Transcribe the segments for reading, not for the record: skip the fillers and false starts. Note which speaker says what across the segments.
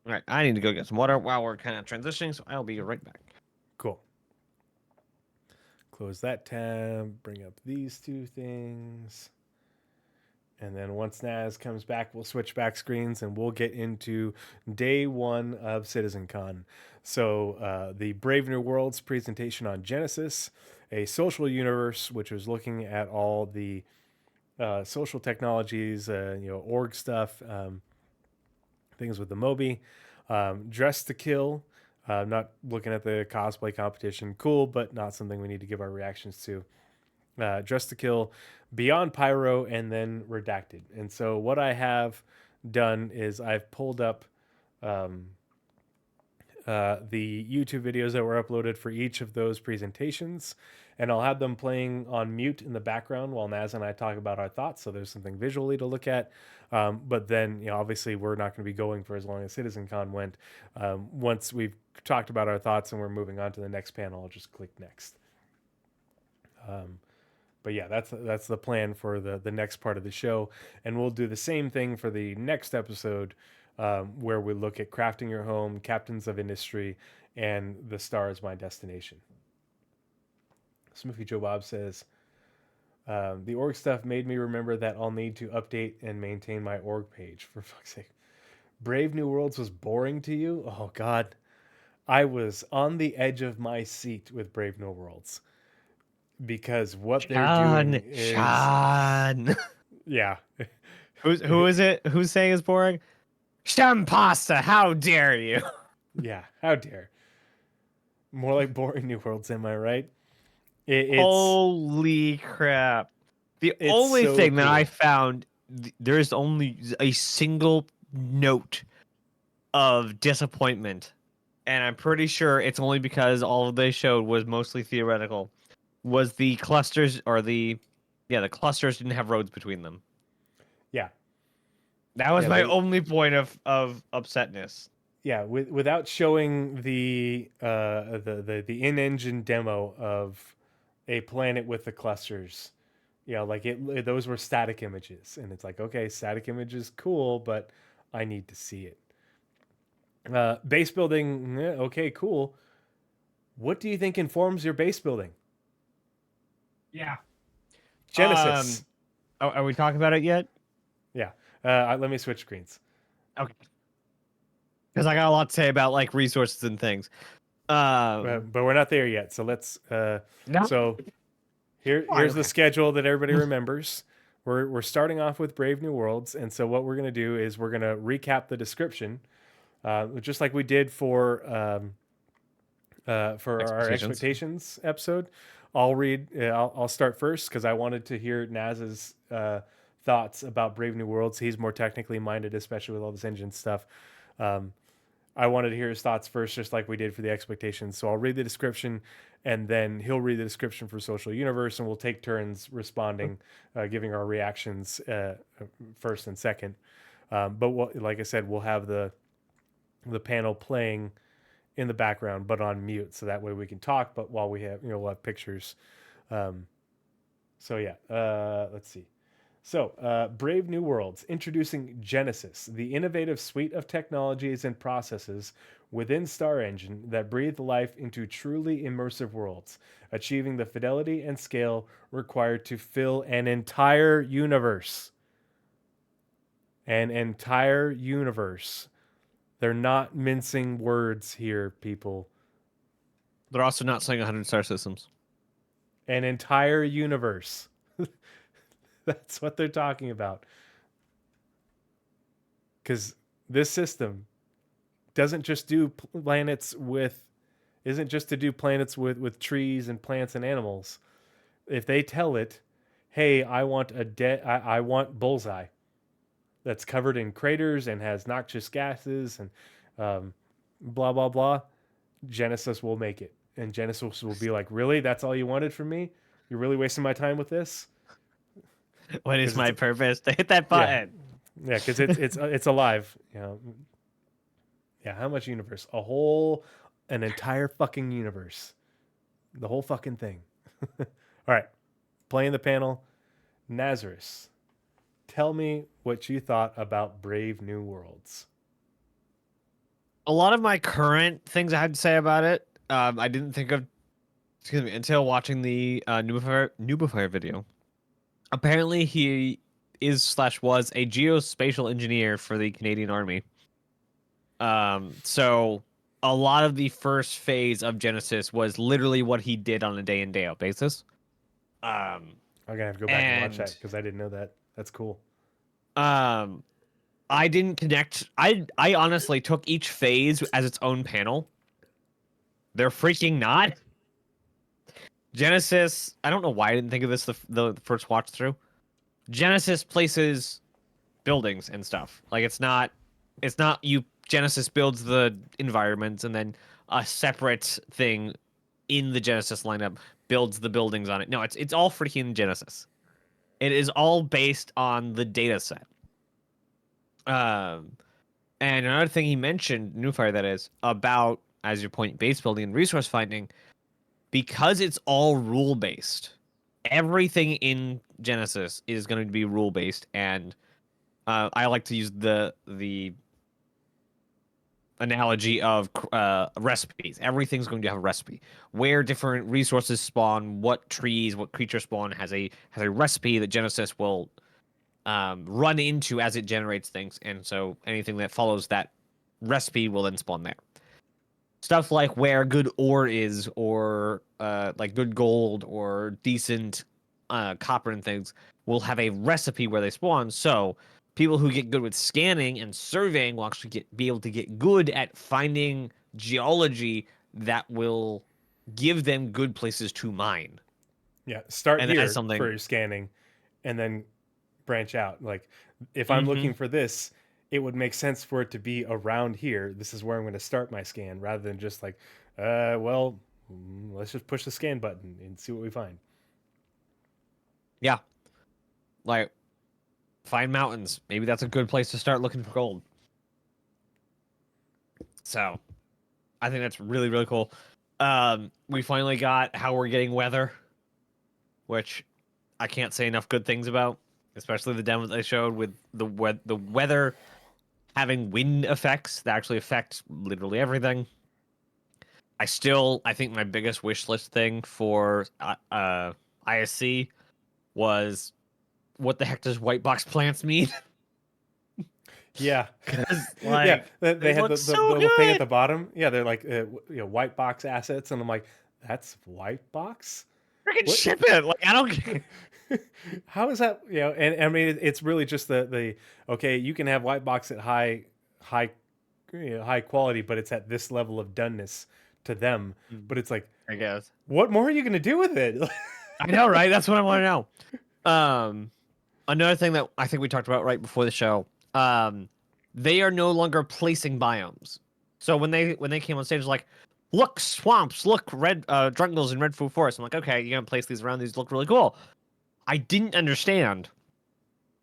Speaker 1: All right, I need to go get some water while we're kind of transitioning, so I'll be right back.
Speaker 2: Cool. Close that tab, bring up these two things. And then once Naz comes back, we'll switch back screens and we'll get into day one of CitizenCon. So, the Brave New Worlds presentation on Genesis, a social universe, which was looking at all the social technologies, org stuff, things with the Moby. Dress to Kill, not looking at the cosplay competition. Cool, but not something we need to give our reactions to. Dress to Kill, Beyond Pyro, and then Redacted. And so what I have done is I've pulled up the YouTube videos that were uploaded for each of those presentations, and I'll have them playing on mute in the background while Naz and I talk about our thoughts. So there's something visually to look at. But then, obviously, we're not going to be going for as long as CitizenCon went. Once we've talked about our thoughts and we're moving on to the next panel, I'll just click next. But yeah, that's the plan for the next part of the show, and we'll do the same thing for the next episode, where we look at crafting your home, captains of industry, and the star is my destination. Smoofy Joe Bob says, the org stuff made me remember that I'll need to update and maintain my org page, for fuck's sake. Brave New Worlds was boring to you? Oh God, I was on the edge of my seat with Brave New Worlds, because what they're doing is,
Speaker 1: Sean.
Speaker 2: yeah.
Speaker 1: Who is it? Who's saying it's boring? Sean Pasta, how dare you?
Speaker 2: Yeah, how dare. More like boring New Worlds, am I right?
Speaker 1: Holy crap. The
Speaker 2: It's
Speaker 1: only
Speaker 2: so
Speaker 1: thing that I
Speaker 2: cool.
Speaker 1: found, there's only a single note of disappointment. And I'm pretty sure it's only because all they showed was mostly theoretical. Was the clusters or the clusters didn't have roads between them.
Speaker 2: Yeah.
Speaker 1: That was
Speaker 2: Yeah,
Speaker 1: my
Speaker 2: they
Speaker 1: only point of upsetness.
Speaker 2: yeah, without showing the in-engine demo of a planet with the clusters. Like those were static images, and it's like, okay, static images cool, but I need to see it. Base building, okay, cool. What do you think informs your base building?
Speaker 1: Yeah.
Speaker 2: Genesis.
Speaker 1: Are we talking about it yet?
Speaker 2: Yeah. Let me switch screens.
Speaker 1: Okay. Because I got a lot to say about like resources and things.
Speaker 2: But we're not there yet. So let's.
Speaker 1: No.
Speaker 2: So here's the
Speaker 1: Okay.
Speaker 2: schedule that everybody remembers. We're starting off with Brave New Worlds, and so what we're gonna do is we're gonna recap the description, just like we did for our
Speaker 1: Expectations.
Speaker 2: expectations episode. I'll read. I'll start first because I wanted to hear Naz's thoughts about Brave New Worlds. He's more technically minded, especially with all this engine stuff. I wanted to hear his thoughts first, just like we did for the expectations. So I'll read the description, and then he'll read the description for Social Universe, and we'll take turns responding, giving our reactions first and second. But like I said, we'll have the panel playing in the background, but on mute, so that way we can talk. But while we have, we'll have pictures. So yeah, let's see. So, Brave New Worlds, introducing Genesis, the innovative suite of technologies and processes within Star Engine that breathe life into truly immersive worlds, achieving the fidelity and scale required to fill an entire universe. An entire universe. They're not mincing words here, people.
Speaker 1: They're also not saying 100 star systems.
Speaker 2: An entire universe. That's what they're talking about. Because this system doesn't just do planets with isn't just to do planets with trees and plants and animals. If they tell it, hey, I want I want bullseye that's covered in craters and has noxious gases and blah blah blah, Genesis will make it, and Genesis will be like, really, that's all you wanted from me? You're really wasting my time with this?
Speaker 1: What is
Speaker 2: Because it's
Speaker 1: my purpose? To hit that
Speaker 2: yeah,
Speaker 1: button.
Speaker 2: yeah, because it's alive. Yeah, how much universe? An entire fucking universe. The whole fucking thing. All right, playing the panel. Nazeris, tell me what you thought about Brave New Worlds.
Speaker 1: A lot of my current things I had to say about it, I didn't think of, excuse me, until watching the Nubify video. Apparently, he is/was a geospatial engineer for the Canadian Army. So a lot of the first phase of Genesis was literally what he did on a day in day out basis. Um,
Speaker 2: I'm gonna have to go back and watch that
Speaker 1: and
Speaker 2: because I didn't know that. That's cool.
Speaker 1: um, I didn't connect. I honestly took each phase as its own panel. They're freaking not. Genesis. I don't know why I didn't think of this the first watch through. Genesis places buildings and stuff. Like it's not you. Genesis builds the environments and then a separate thing in the Genesis lineup builds the buildings on it. No, it's all freaking Genesis. It is all based on the data set. Um, and another thing he mentioned, Newfire, that is about as your point, base building and resource finding, because it's all rule based. Everything in Genesis is going to be rule based, and I like to use the analogy of recipes. Everything's going to have a recipe. Where different resources spawn, what trees, what creatures spawn has a recipe that Genesis will run into as it generates things, and so anything that follows that recipe will then spawn there. Stuff like where good ore is, or like good gold or decent copper and things will have a recipe where they spawn. So people who get good with scanning and surveying will actually be able to get good at finding geology that will give them good places to mine.
Speaker 2: Yeah, start
Speaker 1: And that is
Speaker 2: here for
Speaker 1: something.
Speaker 2: your scanning, and then branch out. Like, if I'm
Speaker 1: Hmm.
Speaker 2: looking for this, it would make sense for it to be around here. This is where I'm going to start my scan, rather than just like, well, let's just push the scan button and see what we find.
Speaker 1: Yeah, like find mountains. Maybe that's a good place to start looking for gold. So I think that's really, really cool. We finally got how we're getting weather, which I can't say enough good things about, especially the demo they showed with the weather having wind effects that actually affect literally everything. I think my biggest wish list thing for ISC was what the heck does white box plants mean?
Speaker 2: Yeah,
Speaker 1: Because
Speaker 2: yeah.
Speaker 1: like
Speaker 2: They
Speaker 1: they
Speaker 2: had
Speaker 1: look
Speaker 2: the
Speaker 1: so
Speaker 2: little thing at
Speaker 1: good.
Speaker 2: the bottom. Yeah, they're like, white box assets, and I'm like, that's white box.
Speaker 1: Freaking
Speaker 2: What?
Speaker 1: ship it! Like I don't.
Speaker 2: How is that? And I mean, it's really just the okay. You can have white box at high high quality, but it's at this level of doneness to them. But it's like,
Speaker 1: I guess.
Speaker 2: what more are you gonna do with it?
Speaker 1: I know, right? That's what I want to know. Another thing that I think we talked about right before the show, they are no longer placing biomes. So when they came on stage, like, look swamps, look red jungles and red food forests. I'm like, okay, you're gonna place these around. These look really cool. I didn't understand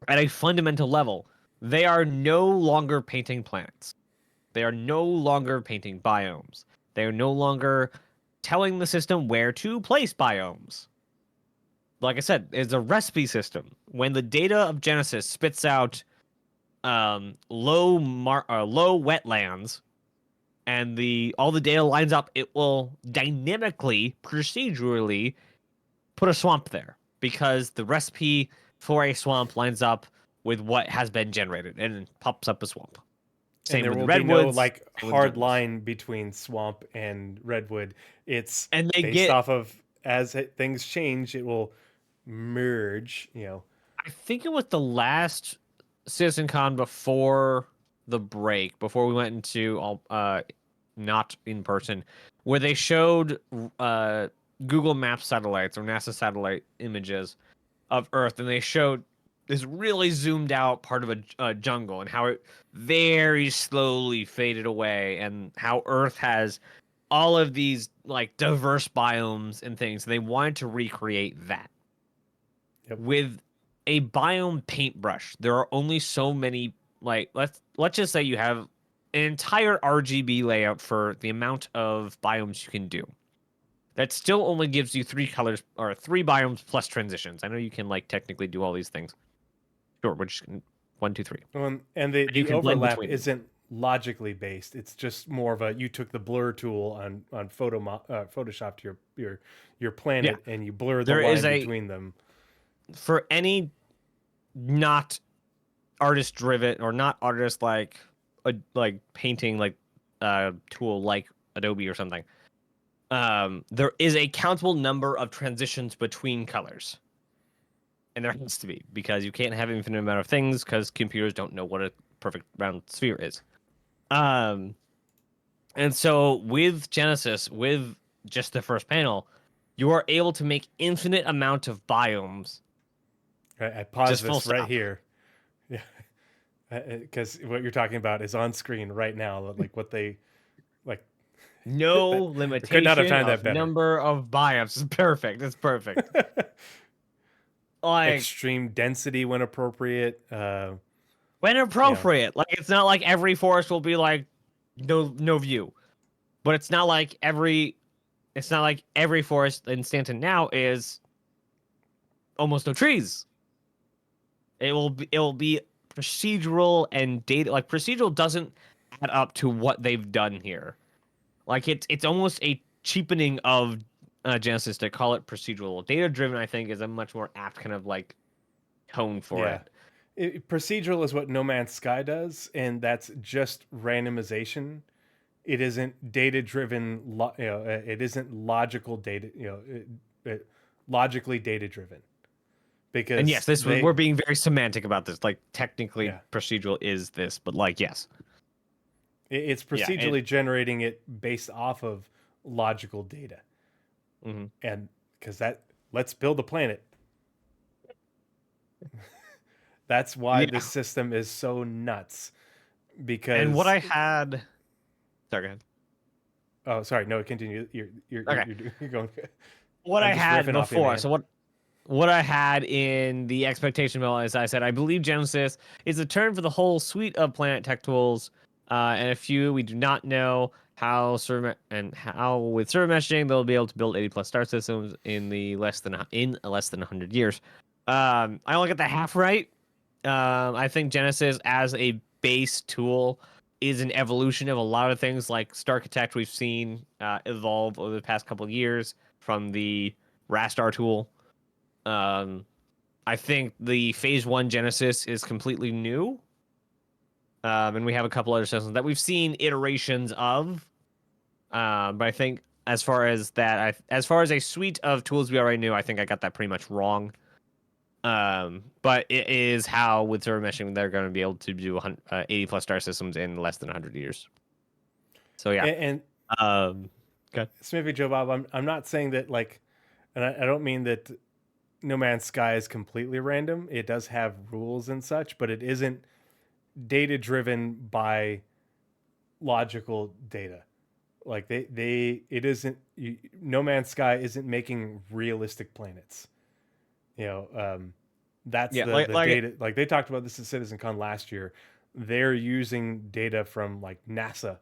Speaker 1: at a fundamental level. They are no longer painting planets. They are no longer painting biomes. They are no longer telling the system where to place biomes. Like I said, it's a recipe system. When the data of Genesis spits out low wetlands and the all the data lines up, it will dynamically, procedurally put a swamp there because the recipe for a swamp lines up with what has been generated and it pops up a swamp.
Speaker 2: And
Speaker 1: Same
Speaker 2: there
Speaker 1: with the
Speaker 2: will be no
Speaker 1: redwoods,
Speaker 2: like
Speaker 1: same with
Speaker 2: hard
Speaker 1: jungles.
Speaker 2: line between swamp and redwood. It's
Speaker 1: And they
Speaker 2: based
Speaker 1: get,
Speaker 2: off of things change, it will merge.
Speaker 1: I think it was the last CitizenCon before the break, before we went into all not in person, where they showed Google Maps satellites or NASA satellite images of Earth, and they showed this really zoomed out part of a jungle and how it very slowly faded away, and how Earth has all of these like diverse biomes and things. They wanted to recreate that
Speaker 2: Yep.
Speaker 1: with a biome paintbrush. There are only so many. Like let's just say you have an entire RGB layout for the amount of biomes you can do. That still only gives you three colors or three biomes plus transitions. I know you can like technically do all these things. Sure, we're just one, two, three.
Speaker 2: And the
Speaker 1: And you
Speaker 2: the
Speaker 1: can blend
Speaker 2: overlap
Speaker 1: between them.
Speaker 2: isn't logically based. It's just more of a, you took the blur tool on Photoshop to your
Speaker 1: Yeah,
Speaker 2: planet, and you blur the
Speaker 1: there is
Speaker 2: line
Speaker 1: a
Speaker 2: between them.
Speaker 1: for any not artist driven or not artist like painting like tool like Adobe or something. There is a countable number of transitions between colors. And there has to be, because you can't have an infinite amount of things because computers don't know what a perfect round sphere is. And so with Genesis, with just the first panel, you are able to make infinite amount of biomes.
Speaker 2: I pause
Speaker 1: Just full
Speaker 2: this right
Speaker 1: stop.
Speaker 2: here. Yeah, because what you're talking about is on screen right now. Like what they like.
Speaker 1: No
Speaker 2: We could not have
Speaker 1: limitation
Speaker 2: timed that
Speaker 1: of
Speaker 2: better.
Speaker 1: number of biomes. It's perfect. It's perfect. Like
Speaker 2: Extreme density when appropriate.
Speaker 1: when
Speaker 2: You know,
Speaker 1: appropriate. Like it's not like every forest will be like no view. But it's not like every forest in Stanton now is almost no trees. It will be procedural and data, like procedural doesn't add up to what they've done here. Like it's almost a cheapening of Genesis to call it procedural. Data driven, I think, is a much more apt kind of like tone for
Speaker 2: yeah.
Speaker 1: it.
Speaker 2: Procedural is what No Man's Sky does, and that's just randomization. It isn't data driven. It isn't logical data. Logically data driven,
Speaker 1: And yes,
Speaker 2: because
Speaker 1: this
Speaker 2: they
Speaker 1: we're being very semantic about this. Like technically,
Speaker 2: yeah,
Speaker 1: procedural is this, but like yes,
Speaker 2: it's
Speaker 1: yeah, it.
Speaker 2: procedurally generating it based off of logical data,
Speaker 1: Mhm.
Speaker 2: and because that, let's build a planet. That's why
Speaker 1: Yeah,
Speaker 2: this system is so nuts.
Speaker 1: and what
Speaker 2: Because
Speaker 1: I had. Sorry, go ahead.
Speaker 2: oh, sorry, no, continue.
Speaker 1: Okay,
Speaker 2: You're going.
Speaker 1: what
Speaker 2: I'm
Speaker 1: I
Speaker 2: just
Speaker 1: had
Speaker 2: riffing off you,
Speaker 1: before.
Speaker 2: man.
Speaker 1: So what I had in the expectation bill is I said I believe Genesis is a term for the whole suite of planet tech tools, and a few we do not know how with server meshing they'll be able to build 80 plus star systems in less than 100 years. I only got the half right. I think Genesis as a base tool is an evolution of a lot of things like Starchitect we've seen evolve over the past couple of years from the Rastar tool. um, I think the Phase One Genesis is completely new, and we have a couple other systems that we've seen iterations of. But I think as far as that, as far as a suite of tools we already knew, I think I got that pretty much wrong. But it is how with server meshing they're going to be able to do 80 plus star systems in less than 100 years. So yeah.
Speaker 2: And
Speaker 1: Um, okay.
Speaker 2: Smithy Joe Bob, I'm not saying that like, and I don't mean that No Man's Sky is completely random. It does have rules and such, but it isn't data driven by logical data. Like it isn't. No Man's Sky isn't making realistic planets. You know, that's
Speaker 1: Yeah,
Speaker 2: the data. Like they talked about this at CitizenCon last year. They're using data from like NASA,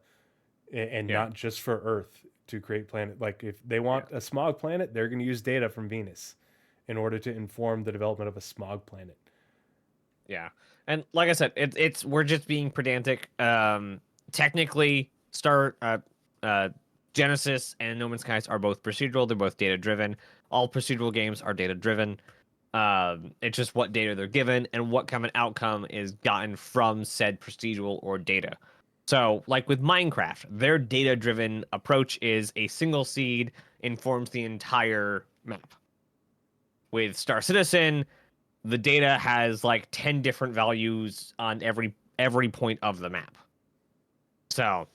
Speaker 2: and
Speaker 1: yeah,
Speaker 2: not just for Earth to create planet. Like if they
Speaker 1: yeah,
Speaker 2: want a smog planet, they're going to use data from Venus in order to inform the development of a smog planet.
Speaker 1: yeah. And like I said, it's we're just being pedantic. Technically, uh, Genesis and No Man's Skies are both procedural. They're both data driven. All procedural games are data driven. It's just what data they're given and what kind of outcome is gotten from said procedural or data. So, like with Minecraft, their data driven approach is a single seed informs the entire map. With Star Citizen, the data has like 10 different values on every point of the map. So,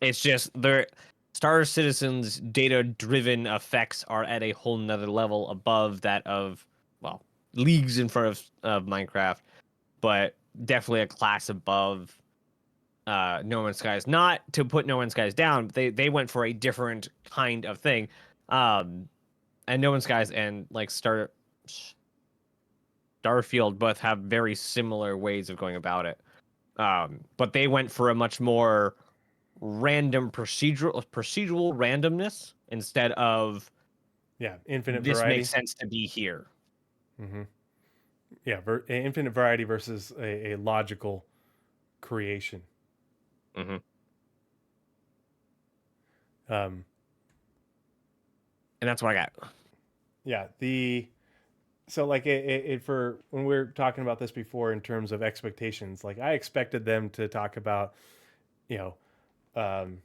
Speaker 1: it's just their Star Citizen's data driven effects are at a whole nother level above that of, well, leagues in front of Minecraft, but definitely a class above No Man's Skies. Not to put No Man's Skies down, but they went for a different kind of thing. And No Man's Skies and like Starfield both have very similar ways of going about it. But they went for a much more random procedural randomness instead of
Speaker 2: Yeah, infinite
Speaker 1: this makes
Speaker 2: variety.
Speaker 1: sense to be here.
Speaker 2: Yeah, infinite variety versus a logical creation.
Speaker 1: Mm-hmm.
Speaker 2: Um,
Speaker 1: And that's what I got.
Speaker 2: yeah, so like it for when we were talking about this before in terms of expectations, like I expected them to talk about, you know, um,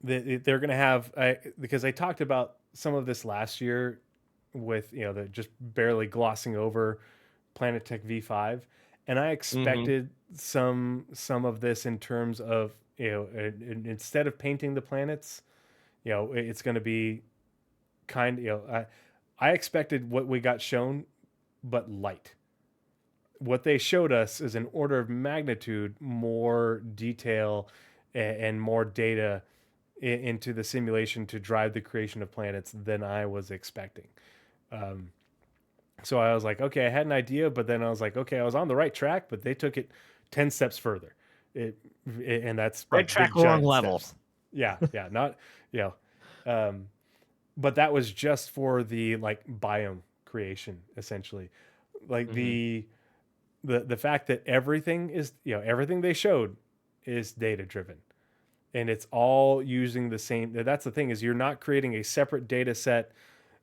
Speaker 2: they're going to have because I talked about some of this last year with the just barely glossing over Planet Tech V5, and I
Speaker 1: Mm-hmm.
Speaker 2: expected some of this in terms of instead of painting the planets, it's going to be I expected what we got shown, but light. What they showed us is an order of magnitude more detail and more data into the simulation to drive the creation of planets than I was expecting. Um, so I was like, okay, I had an idea, but then I was like, okay, I was on the right track, but they took it 10 steps further. And that's
Speaker 1: Right
Speaker 2: like big
Speaker 1: track, wrong
Speaker 2: giant
Speaker 1: level.
Speaker 2: steps. Yeah, yeah, not, you um, but that was just for the like biome creation, essentially. Like
Speaker 1: Mm-hmm.
Speaker 2: the fact that everything is, everything they showed is data driven, and it's all using the same. That's the thing, is you're not creating a separate data set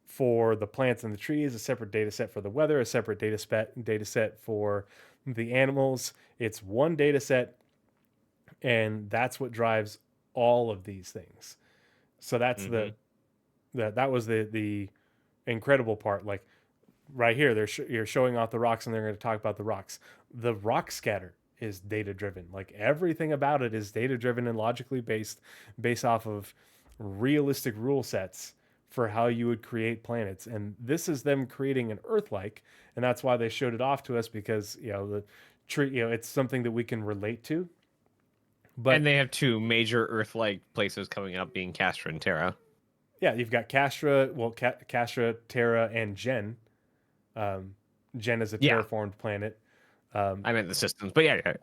Speaker 2: for the plants and the trees, a separate data set for the weather, a separate data set for the animals. It's one data set, and that's what drives all of these things. So that's
Speaker 1: Mm-hmm.
Speaker 2: that was the incredible part. Like right here, you're showing off the rocks, and they're going to talk about the rocks. The rock scatter is data driven. Like everything about it is data driven and logically based off of realistic rule sets for how you would create planets. And this is them creating an Earth-like, and that's why they showed it off to us, because the tree, it's something that we can relate to.
Speaker 1: And
Speaker 2: But
Speaker 1: they have two major Earth-like places coming up, being Castra and Terra.
Speaker 2: yeah, you've got Castra, well, Castra, Terra, and Gen. Um, Gen is a
Speaker 1: Yeah,
Speaker 2: terraformed planet. Um,
Speaker 1: I meant the systems, but yeah.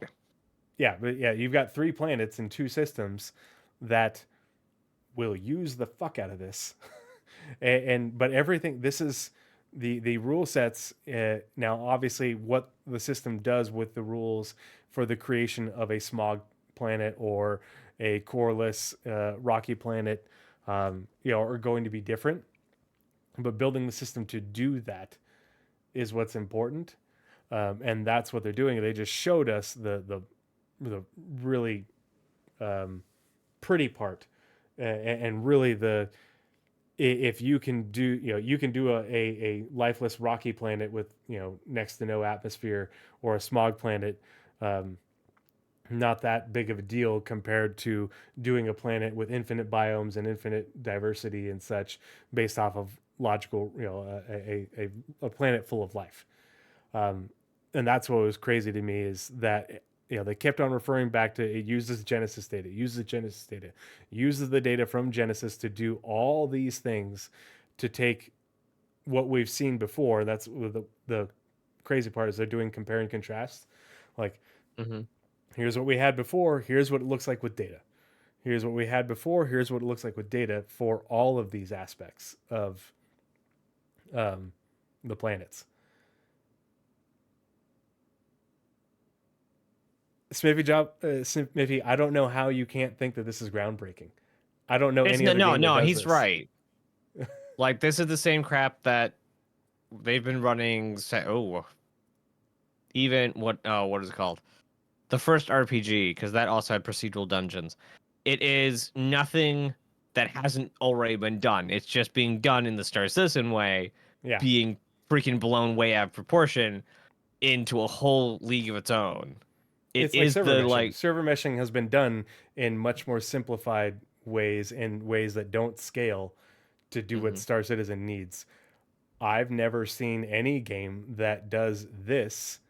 Speaker 2: yeah, but yeah, you've got 3 planets and 2 systems that will use the fuck out of this. And but everything, this is the rule sets. Now, obviously, what the system does with the rules for the creation of a smog planet or a coreless rocky planet, are going to be different. But building the system to do that is what's important, and that's what they're doing. They just showed us the really pretty part, and really if you can do a lifeless rocky planet with next to no atmosphere, or a smog planet, um, not that big of a deal compared to doing a planet with infinite biomes and infinite diversity and such, based off of logical, a planet full of life. um, and that's what was crazy to me, is that they kept on referring back to it uses Genesis data, uses the data from Genesis to do all these things, to take what we've seen before. That's the crazy part, is they're doing compare and contrast. Like,
Speaker 1: Mm-hmm.
Speaker 2: here's what we had before, here's what it looks like with data. Here's what we had before, here's what it looks like with data for all of these aspects of um, the planets. Smithy, I don't know how you can't think that this is groundbreaking. I don't know
Speaker 1: It's
Speaker 2: any
Speaker 1: no,
Speaker 2: other
Speaker 1: no,
Speaker 2: game that
Speaker 1: no.
Speaker 2: does
Speaker 1: He's
Speaker 2: this.
Speaker 1: right. Like, this is the same crap that they've been running. Even what is it called? The first RPG, because that also had procedural dungeons. It is nothing that hasn't already been done. It's just being done in the Star Citizen way,
Speaker 2: Yeah,
Speaker 1: being freaking blown way out of proportion into a whole league of its own. It
Speaker 2: it's like
Speaker 1: is
Speaker 2: server
Speaker 1: the
Speaker 2: meshing.
Speaker 1: like.
Speaker 2: Server meshing has been done in much more simplified ways, in ways that don't scale to do what
Speaker 1: Mhm.
Speaker 2: Star Citizen needs. I've never seen any game that does this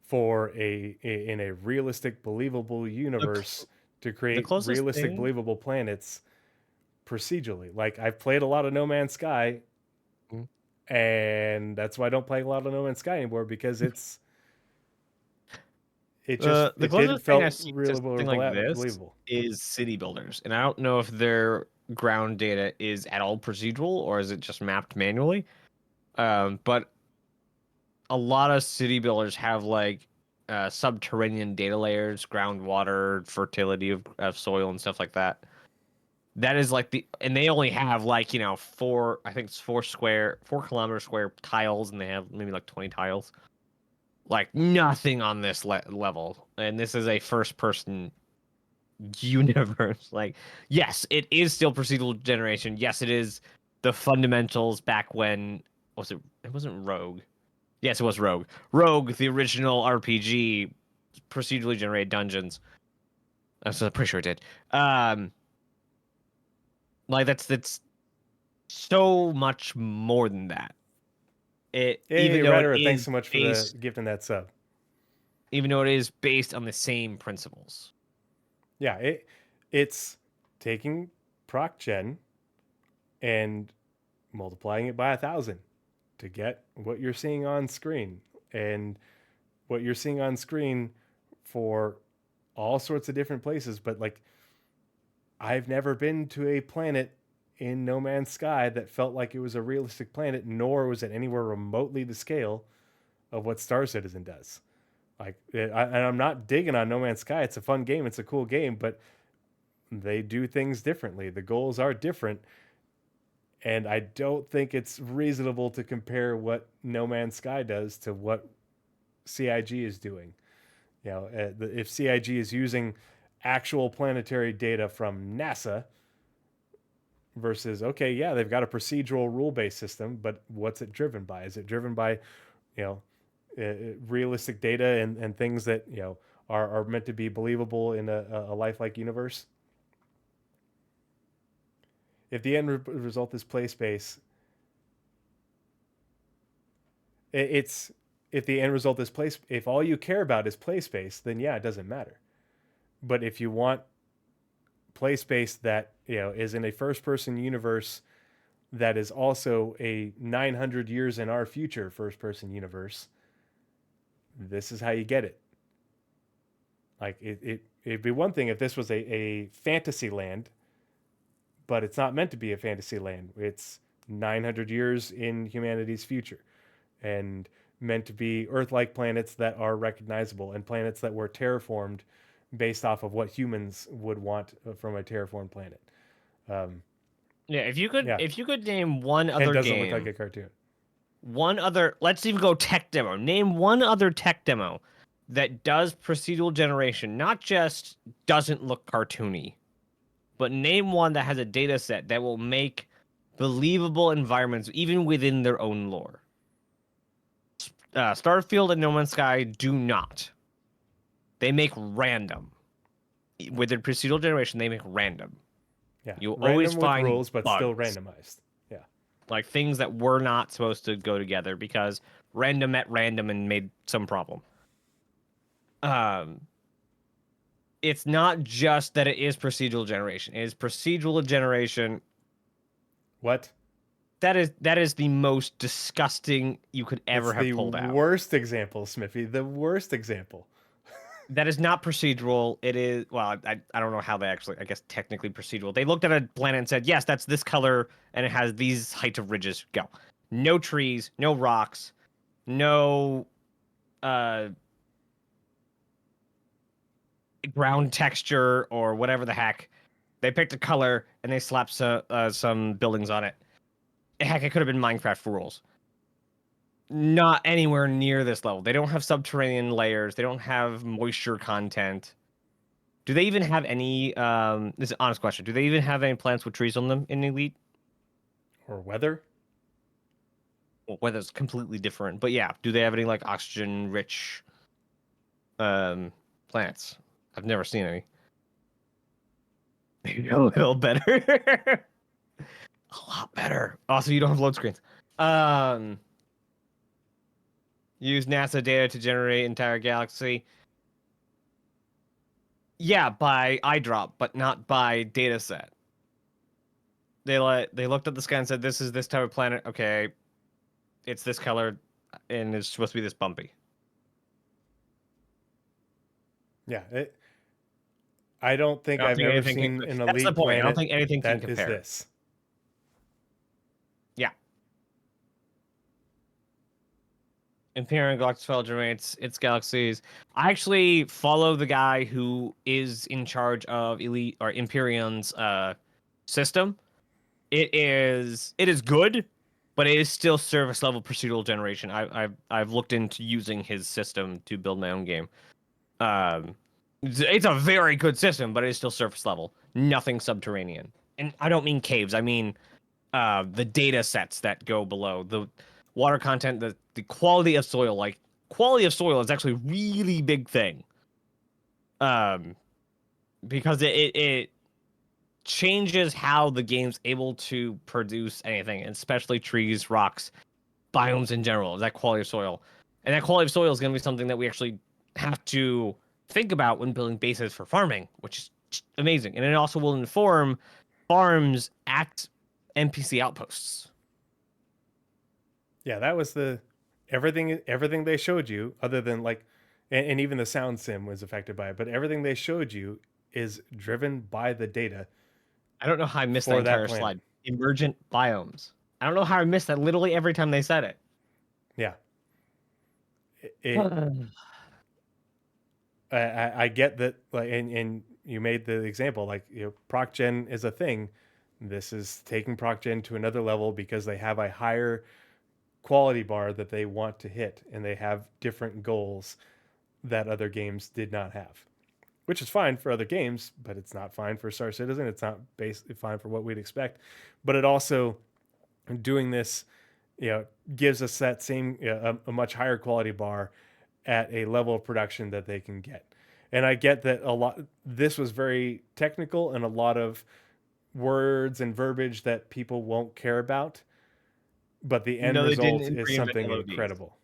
Speaker 2: for in a realistic, believable
Speaker 1: the
Speaker 2: universe,
Speaker 1: cl-
Speaker 2: to
Speaker 1: the
Speaker 2: create
Speaker 1: closest
Speaker 2: realistic,
Speaker 1: thing.
Speaker 2: believable planets procedurally. Like, I've played a lot of No Man's Sky,
Speaker 1: Mhm.
Speaker 2: and that's why I don't play a lot of No Man's Sky anymore, because
Speaker 1: The
Speaker 2: it didn't
Speaker 1: closest thing I've
Speaker 2: felt
Speaker 1: seen to
Speaker 2: real
Speaker 1: something like this
Speaker 2: believable.
Speaker 1: is city builders, and I don't know if their ground data is at all procedural or is it just mapped manually. But a lot of city builders have like subterranean data layers, groundwater, fertility of soil and stuff like that. That is like and they only have like, I think it's 4 kilometer square tiles, and they have maybe like 20 tiles. Like nothing on this level. And this is a first person universe. Like, yes, it is still procedural generation. Yes, it is the fundamentals back when, it wasn't Rogue. Yes, it was Rogue. Rogue, the original RPG, procedurally generated dungeons. I'm pretty sure it did. Like that's so much more than that.
Speaker 2: Hey,
Speaker 1: Even though it
Speaker 2: Redder, thanks
Speaker 1: is
Speaker 2: so much for the
Speaker 1: based,
Speaker 2: gift and that sub.
Speaker 1: even though it is based on the same principles.
Speaker 2: Yeah, it's taking proc gen and multiplying it by 1,000 to get what you're seeing on screen, and what you're seeing on screen for all sorts of different places. But like, I've never been to a planet in No Man's Sky that felt like it was a realistic planet, nor was it anywhere remotely the scale of what Star Citizen does. Like, and I'm not digging on No Man's Sky. It's a fun game. It's a cool game, but they do things differently. The goals are different. And I don't think it's reasonable to compare what No Man's Sky does to what CIG is doing. If CIG is using actual planetary data from NASA versus, okay, yeah, they've got a procedural rule-based system, but what's it driven by? Is it driven by, you know, realistic data and things that, are meant to be believable in a lifelike universe? If the end result is play space, it's if the end result is place, if all you care about is play space, then yeah, it doesn't matter. But if you want play space that is in a first person universe that is also a 900 years in our future first person universe, this is how you get it. Like, it'd be one thing if this was a fantasy land, but it's not meant to be a fantasy land. It's 900 years in humanity's future, and meant to be Earth-like planets that are recognizable, and planets that were terraformed based off of what humans would want from a terraformed planet.
Speaker 1: Yeah, if you could
Speaker 2: Yeah,
Speaker 1: if you could name one
Speaker 2: and it
Speaker 1: other
Speaker 2: doesn't look like
Speaker 1: game,
Speaker 2: a cartoon.
Speaker 1: let's even go tech demo. Name one other tech demo that does procedural generation, not just doesn't look cartoony, but name one that has a data set that will make believable environments even within their own lore. Starfield and No Man's Sky do not. They make random. With their procedural generation, they make random.
Speaker 2: Yeah,
Speaker 1: You always
Speaker 2: random with
Speaker 1: find
Speaker 2: rules, but still
Speaker 1: bugs,
Speaker 2: randomized. Yeah,
Speaker 1: like things that were not supposed to go together because random met random and made some problem. Um, it's not just that it is procedural generation. It is procedural generation.
Speaker 2: what?
Speaker 1: That is the most disgusting you could ever
Speaker 2: It's
Speaker 1: have
Speaker 2: the
Speaker 1: pulled out.
Speaker 2: worst example, Smithy. The worst example.
Speaker 1: That is not procedural. It is, well, I don't know how they actually, I guess technically procedural. They looked at a planet and said, yes, that's this color and it has these height of ridges. Go. No trees, no rocks, no ground texture or whatever the heck. They picked a color and they slapped some buildings on it. Heck, it could have been Minecraft rules. Not anywhere near this level. They don't have subterranean layers. They don't have moisture content. Do they even have any? This is an honest question. Do they even have any plants with trees on them in Elite?
Speaker 2: Or weather?
Speaker 1: Well, weather's completely different, but yeah. Do they have any like oxygen-rich plants? I've never seen any. Maybe a little better. A lot better. Also, you don't have load screens. Use NASA data to generate entire galaxy. Yeah, by eyedrop, but not by data set. They looked at the sky and said, "This is this type of planet. Okay, it's this color, and it's supposed to be this bumpy."
Speaker 2: Yeah, I don't think
Speaker 1: I don't
Speaker 2: I've
Speaker 1: think
Speaker 2: ever
Speaker 1: anything
Speaker 2: seen
Speaker 1: can.
Speaker 2: an
Speaker 1: That's the
Speaker 2: elite
Speaker 1: point. I don't
Speaker 2: planet
Speaker 1: think anything can
Speaker 2: that is
Speaker 1: compare.
Speaker 2: this.
Speaker 1: Yeah. Empyrean Galactic File generates its galaxies. I actually follow the guy who is in charge of Elite or Empyrean's system. It is good, but it is still service level procedural generation. I've looked into using his system to build my own game. It's a very good system, but it is still surface level, nothing subterranean. And I don't mean caves. I mean the data sets that go below, the water content, the quality of soil. Like quality of soil is actually a really big thing. Um, because it changes how the game's able to produce anything, especially trees, rocks, biomes in general. Is that quality of soil, and that quality of soil is going to be something that we actually have to think about when building bases for farming, which is amazing, and it also will inform farms at NPC outposts.
Speaker 2: Yeah, that was the everything they showed you, other than like, and even the sound sim was affected by it. But everything they showed you is driven by the data
Speaker 1: I don't know how I missed that
Speaker 2: for that
Speaker 1: entire
Speaker 2: planet.
Speaker 1: slide. Emergent biomes. I don't know how I missed that literally every time they said it.
Speaker 2: Yeah, it I get that, like, and you made the example, like, proc gen is a thing. This is taking proc gen to another level because they have a higher quality bar that they want to hit, and they have different goals that other games did not have, which is fine for other games, but it's not fine for Star Citizen. It's not basically fine for what we'd expect. But it also, doing this, gives us that same, a much higher quality bar at a level of production that they can get. And I get that a lot. This was very technical and a lot of words and verbiage that people won't care about, but the end
Speaker 1: No, they
Speaker 2: result
Speaker 1: didn't
Speaker 2: is
Speaker 1: reinvent
Speaker 2: something
Speaker 1: LODs.
Speaker 2: incredible.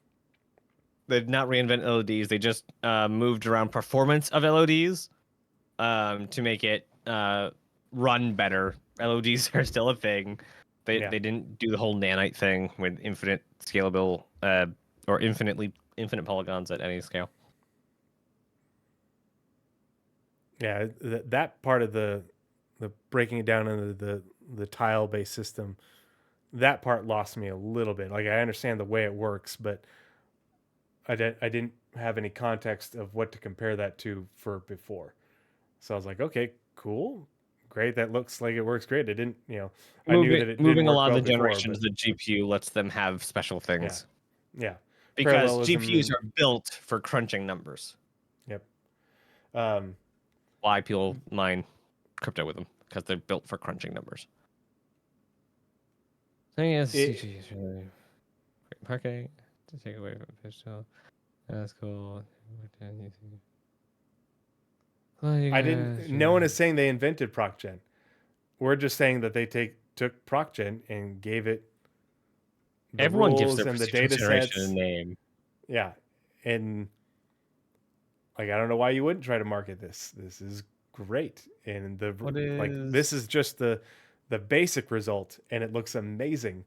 Speaker 1: They did not reinvent LODs. They just moved around performance of LODs to make it run better. LODs are still a thing.
Speaker 2: Yeah.
Speaker 1: They didn't do the whole nanite thing with infinite scalable or infinite polygons at any scale.
Speaker 2: Yeah, that part of the breaking it down into the tile based system, that part lost me a little bit. Like, I understand the way it works, but I didn't have any context of what to compare that to for before. So I was like, okay, cool, great. That looks like it works great. It didn't, I knew that it didn't
Speaker 1: Moving a
Speaker 2: work
Speaker 1: lot of
Speaker 2: well
Speaker 1: the
Speaker 2: before,
Speaker 1: generations,
Speaker 2: but
Speaker 1: the GPU lets them have special
Speaker 2: yeah,
Speaker 1: things
Speaker 2: yeah,
Speaker 1: because
Speaker 2: parallelism
Speaker 1: GPUs
Speaker 2: and
Speaker 1: are built for crunching numbers.
Speaker 2: yep. Um,
Speaker 1: Why people mine crypto with them because they're built for crunching numbers. Thing is,
Speaker 2: it,
Speaker 1: CG is really great parking to take away from pistol. That's cool.
Speaker 2: I didn't. No one is saying they invented ProcGen. We're just saying that they took ProcGen and gave it the
Speaker 1: Everyone gives
Speaker 2: rules
Speaker 1: their
Speaker 2: and the
Speaker 1: procedural
Speaker 2: data
Speaker 1: generation a
Speaker 2: sets.
Speaker 1: name.
Speaker 2: Yeah, and like, I don't know why you wouldn't try to market this. This is great, and
Speaker 1: What
Speaker 2: this
Speaker 1: is
Speaker 2: is just the basic result, and it looks amazing.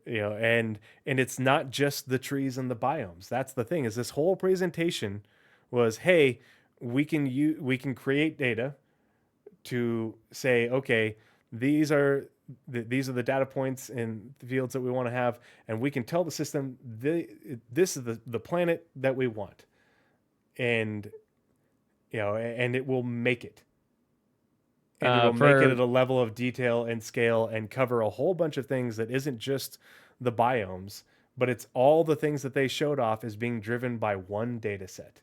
Speaker 2: And it's not just the trees and the biomes. That's the thing, is this whole presentation was, hey, we can create data to say, okay, these are these are the data points and the fields that we want to have, and we can tell the system this is the planet that we want, and and it will make it, and it'll make it
Speaker 1: for
Speaker 2: at a level of detail and scale and cover a whole bunch of things that isn't just the biomes, but it's all the things that they showed off as being driven by one data set,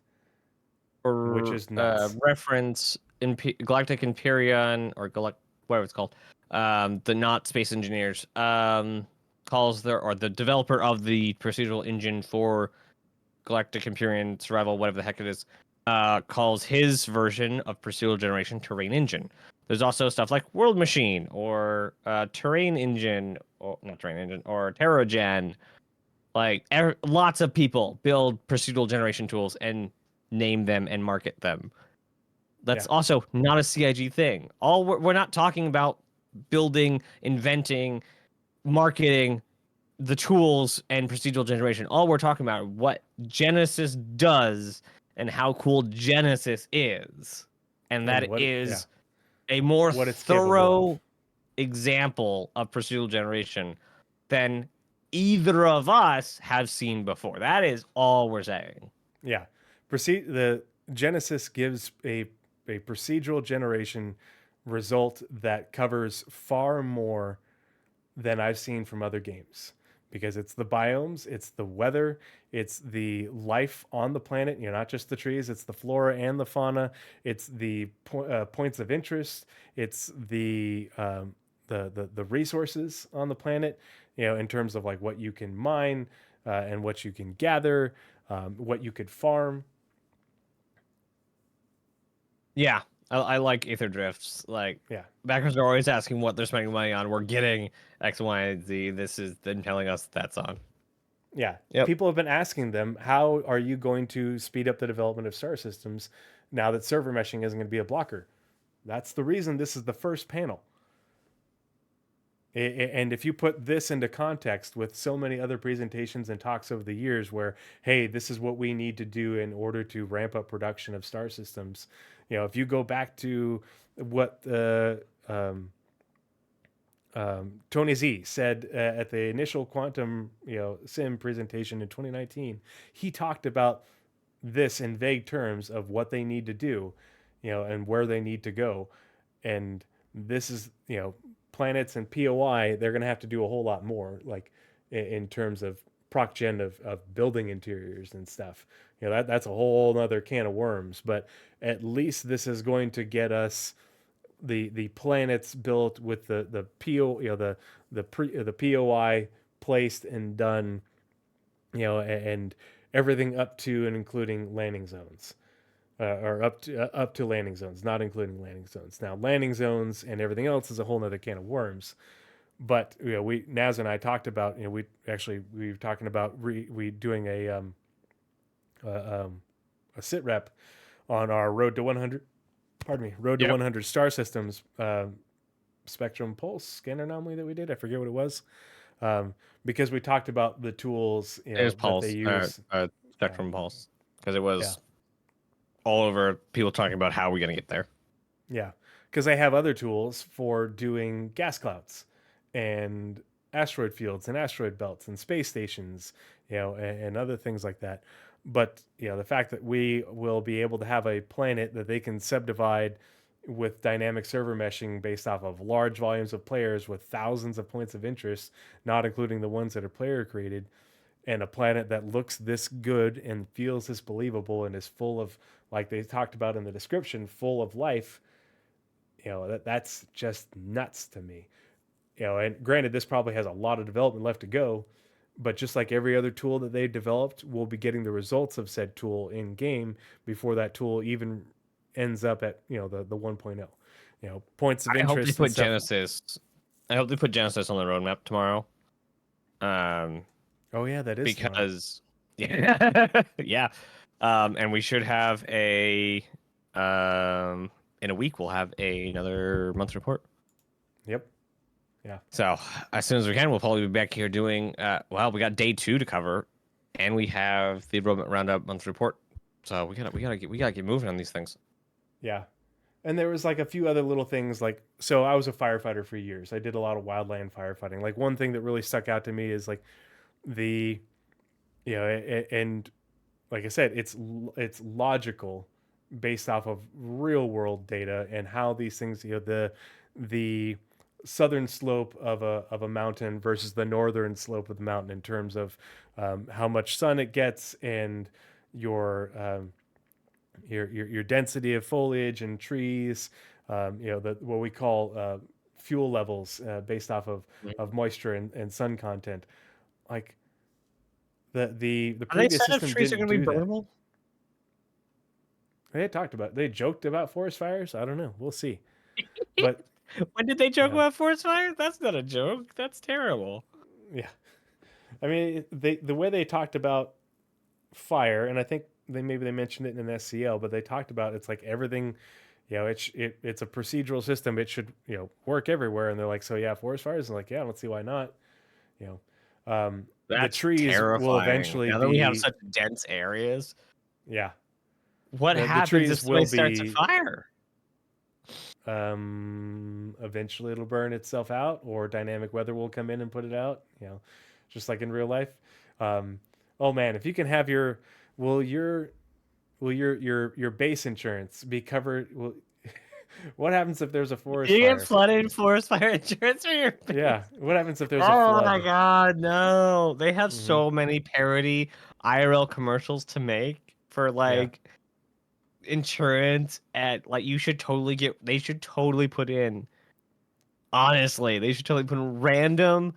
Speaker 2: which is nuts.
Speaker 1: reference Galactic Empyrean or whatever it's called, the not space engineers calls the developer of the procedural engine for Galactic Empyrean Survival, whatever the heck it is, calls his version of procedural generation Terrain Engine. There's also stuff like World Machine or Terrain Engine, or not Terrain Engine, or TerraGen. Like lots of people build procedural generation tools and name them and market them. That's
Speaker 2: Yeah.
Speaker 1: also not a CIG thing. We're not talking about building, inventing, marketing the tools and procedural generation. All we're talking about are what Genesis does and how cool Genesis is. And
Speaker 2: And
Speaker 1: that
Speaker 2: what yeah,
Speaker 1: is a more
Speaker 2: what it's capable of.
Speaker 1: thorough example of procedural generation than either of us have seen before. That is all we're saying.
Speaker 2: Yeah. The Genesis gives a procedural generation result that covers far more than I've seen from other games, because it's the biomes, it's the weather, it's the life on the planet. You know, not just the trees, it's the flora and the fauna, it's the points of interest, it's the resources on the planet. You know, in terms of like what you can mine and what you can gather, what you could farm.
Speaker 1: Yeah, I like Aether Drifts. Like,
Speaker 2: Yeah.
Speaker 1: backers are always asking what they're spending money on. We're getting X, Y, and Z. This is them telling us that's on.
Speaker 2: Yeah.
Speaker 1: Yep.
Speaker 2: People have been asking them, how are you going to speed up the development of star systems now that server meshing isn't going to be a blocker? That's the reason this is the first panel. And if you put this into context with so many other presentations and talks over the years where, hey, this is what we need to do in order to ramp up production of star systems. You know, if you go back to what Tony Z said at the initial quantum, sim presentation in 2019, he talked about this in vague terms of what they need to do, and where they need to go. And this is, planets and POI, they're going to have to do a whole lot more, like in terms of proc gen of building interiors and stuff. That's a whole other can of worms, but at least this is going to get us the planets built with the PO, the POI placed and done, and everything up to and including landing zones. Or up to landing zones, not including landing zones. Now, landing zones and everything else is a whole other can of worms. But Naz and I talked about, we were talking about we doing a sit rep on our Road to 100. Pardon me, Road to 100 Star Systems Spectrum Pulse scanner anomaly that we did. I forget what it was, because we talked about the tools
Speaker 1: It was
Speaker 2: that
Speaker 1: Pulse,
Speaker 2: they use.
Speaker 1: Spectrum Pulse, because it was all over people talking about how we're going to get there.
Speaker 2: Yeah, because they have other tools for doing gas clouds and asteroid fields and asteroid belts and space stations, and other things like that. But the fact that we will be able to have a planet that they can subdivide with dynamic server meshing based off of large volumes of players with thousands of points of interest, not including the ones that are player created, and a planet that looks this good and feels this believable and is full of, like they talked about in the description, full of life, that's just nuts to me. And granted, this probably has a lot of development left to go, but just like every other tool that they developed, we'll be getting the results of said tool in game before that tool even ends up at the 1.0. Points of interest.
Speaker 1: I hope they put Genesis. I hope they put Genesis on the roadmap tomorrow.
Speaker 2: Oh yeah, that is
Speaker 1: because yeah, and we should have in a week we'll have another month report.
Speaker 2: Yep. Yeah.
Speaker 1: So as soon as we can, we'll probably be back here doing. We got day 2 to cover, and we have the Roadmap Roundup month report. So we gotta get moving on these things.
Speaker 2: Yeah. And there was like a few other little things, like, so I was a firefighter for years. I did a lot of wildland firefighting. Like, one thing that really stuck out to me is like and like I said, it's logical based off of real world data and how these things, the southern slope of a mountain versus the northern slope of the mountain in terms of how much sun it gets and your density of foliage and trees, what we call fuel levels based off of moisture and sun content. Like the previous system didn't do that. They talked about, they joked about forest fires. I don't know. We'll see. But
Speaker 1: when did they joke about forest fires? That's not a joke. That's terrible.
Speaker 2: Yeah. I mean, the way they talked about fire, and I think they mentioned it in an SCL, but they talked about it's like everything, it's a procedural system. It should work everywhere. And they're like, so yeah, forest fires. And like, yeah, I don't see why not. The trees
Speaker 1: terrifying.
Speaker 2: will eventually
Speaker 1: now that we have such dense areas.
Speaker 2: Yeah.
Speaker 1: What happens if somebody starts a fire?
Speaker 2: Eventually it'll burn itself out, or dynamic weather will come in and put it out. just like in real life. Oh man, if you can have will your your base insurance be covered? What happens if there's a forest
Speaker 1: You get
Speaker 2: fire?
Speaker 1: flooded forest fire insurance for your
Speaker 2: Yeah,
Speaker 1: base.
Speaker 2: what happens if there's a
Speaker 1: Oh my
Speaker 2: flood?
Speaker 1: god, no. They have
Speaker 2: Hmm.
Speaker 1: so many parody IRL commercials to make for
Speaker 2: Yeah,
Speaker 1: like insurance at like you should totally get they should totally put in honestly, they should totally put in random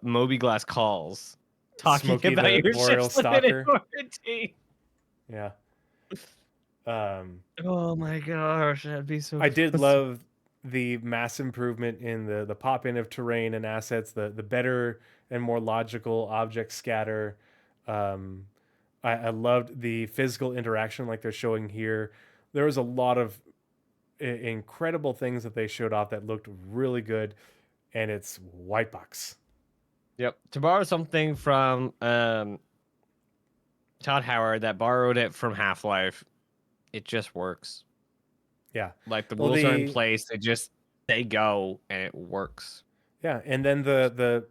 Speaker 1: Moby Glass calls talking
Speaker 2: Smokey
Speaker 1: about
Speaker 2: the
Speaker 1: your
Speaker 2: boreal
Speaker 1: ship's limited
Speaker 2: stalker.
Speaker 1: warranty.
Speaker 2: Yeah. Um,
Speaker 1: Oh my gosh, that'd be so
Speaker 2: I did
Speaker 1: funny.
Speaker 2: love the mass improvement in the pop in of terrain and assets, the better and more logical object scatter. Um, I loved the physical interaction like they're showing here. There was a lot of incredible things that they showed off that looked really good, and it's white box.
Speaker 1: Yep. To borrow something from Todd Howard that borrowed it from Half-Life, it just works.
Speaker 2: Yeah.
Speaker 1: Like the
Speaker 2: Well,
Speaker 1: rules are in place, they go and it works.
Speaker 2: yeah, and then the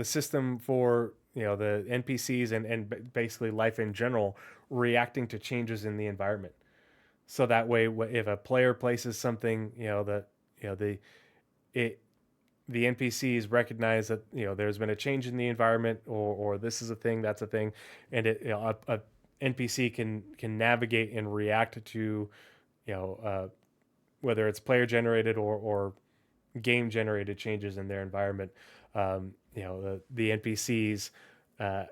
Speaker 2: system for the NPCs and basically life in general reacting to changes in the environment. So that way, if a player places something, that the it the NPCs recognize that there's been a change in the environment, or this is a thing, that's a thing, and a NPC can navigate and react to whether it's player generated or game generated changes in their environment. The NPCs uh,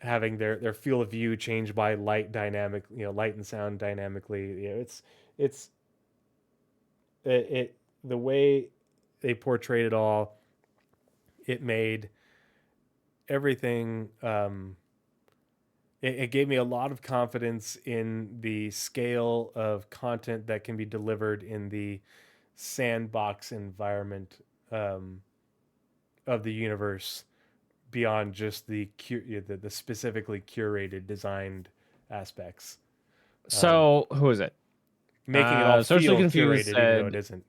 Speaker 2: having their field of view change by light dynamic, light and sound dynamically. It's it the way they portrayed it all. It made everything. It gave me a lot of confidence in the scale of content that can be delivered in the sandbox environment um, of the universe beyond just the specifically curated designed aspects, um,
Speaker 1: So who is it?
Speaker 2: making it all
Speaker 1: Socially
Speaker 2: feel
Speaker 1: confused
Speaker 2: curated even though it
Speaker 1: said
Speaker 2: isn't.